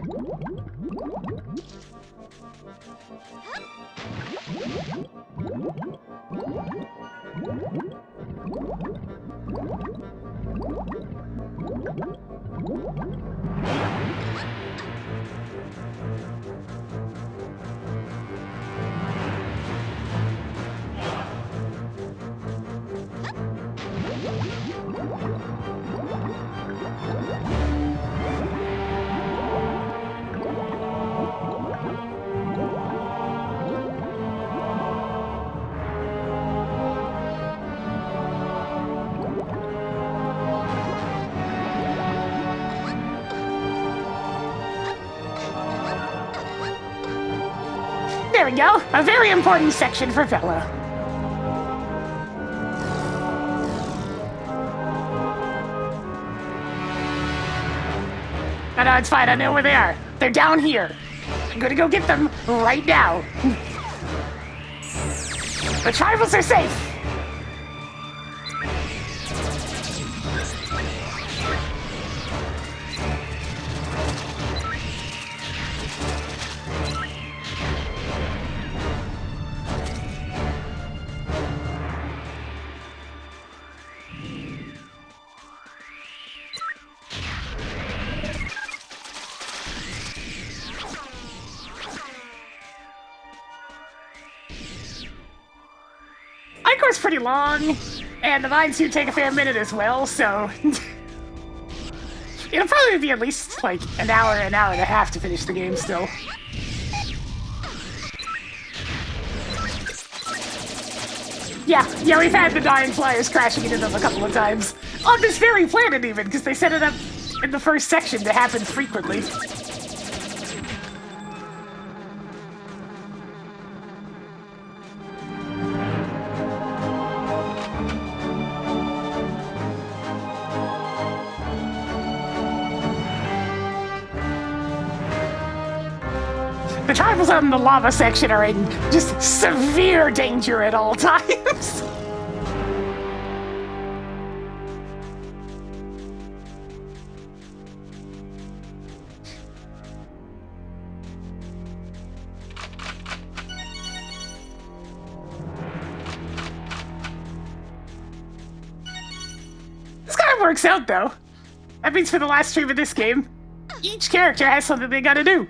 There we go, a very important section for Vela. No, it's fine, I know where they are. They're down here. I'm gonna go get them right now. The tribals are safe. Ichor's pretty long, and the mines do take a fair minute as well, so... It'll probably be at least, like, an hour and a half to finish the game still. Yeah, we've had the Dying Flyers crashing into them a couple of times. On this very planet even, because they set it up in the first section to happen frequently. The tribals on the lava section are in just severe danger at all times. This kind of works out, though. That means for the last stream of this game, each character has something they gotta do.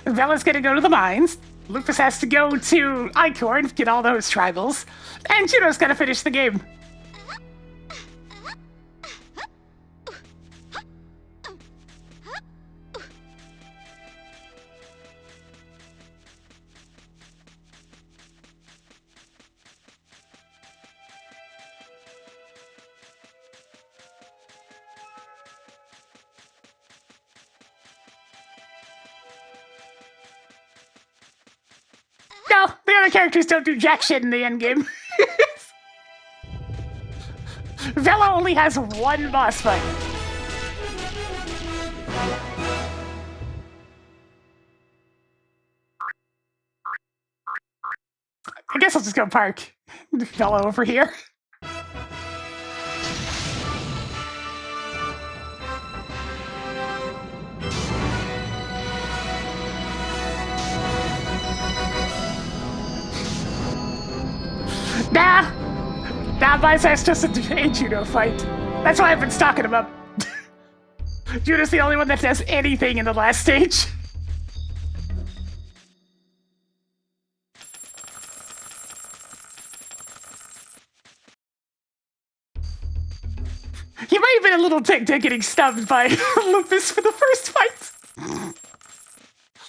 Vela's gonna go to the mines, Lupus has to go to Ichor and get all those tribals, and Juno's gotta finish the game. know, the other characters don't do jack shit in the endgame. Vela only has one boss fight. I guess I'll just go park Vela over here. Nah, Biceps just a Juno fight. That's why I've been stocking him up. Juno's the only one that does anything in the last stage. He might have been a little ticked at getting stubbed by Lupus for the first fight.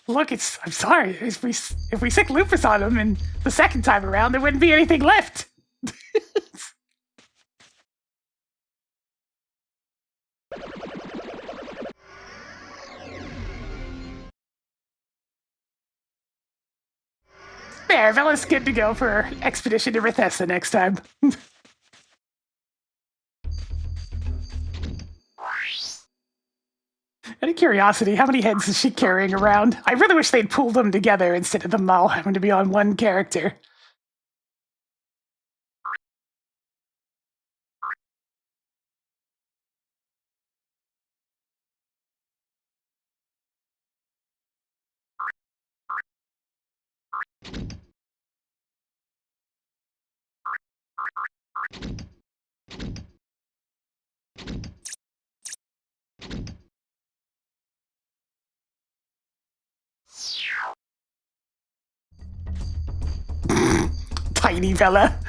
Look, I'm sorry. If we sick Lupus on him and the second time around, there wouldn't be anything left. There, Vela's good to go for Expedition to Bethesda next time. Out of curiosity, how many heads is she carrying around? I really wish they'd pulled them together instead of them all having to be on one character. Tiny Vela.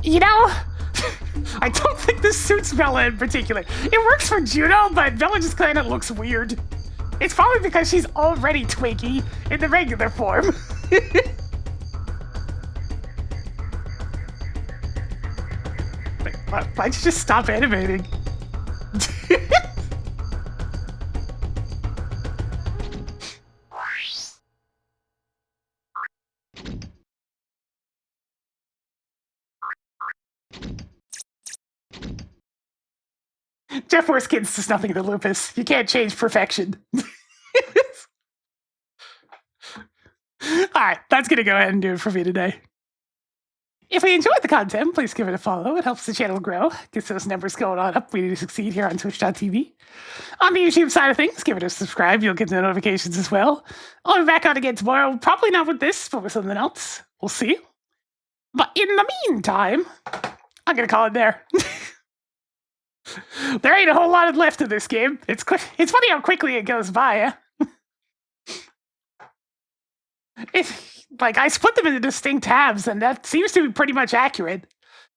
You know, I don't think this suits Vela in particular. It works for Juno, but Vela just kind of looks weird. It's probably because she's already Twinkie in the regular form. Why'd you just stop animating? Jeff Worskins does nothing to Lupus. You can't change perfection. Alright, that's gonna go ahead and do it for me today. If we enjoyed the content, please give it a follow. It helps the channel grow, gets those numbers going on up. We need to succeed here on Twitch.tv. On the YouTube side of things, give it a subscribe. You'll get the notifications as well. I'll be back on again tomorrow. Probably not with this, but with something else. We'll see. But in the meantime, I'm gonna call it there. There ain't a whole lot left of this game. It's funny how quickly it goes by, eh? I split them into distinct tabs, and that seems to be pretty much accurate.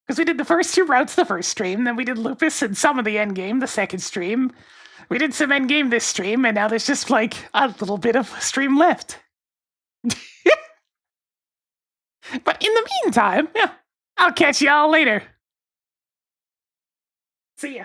Because we did the first two routes the first stream, then we did Lupus and some of the endgame the second stream. We did some endgame this stream, and now there's just, like, a little bit of stream left. But in the meantime, yeah, I'll catch y'all later. See ya.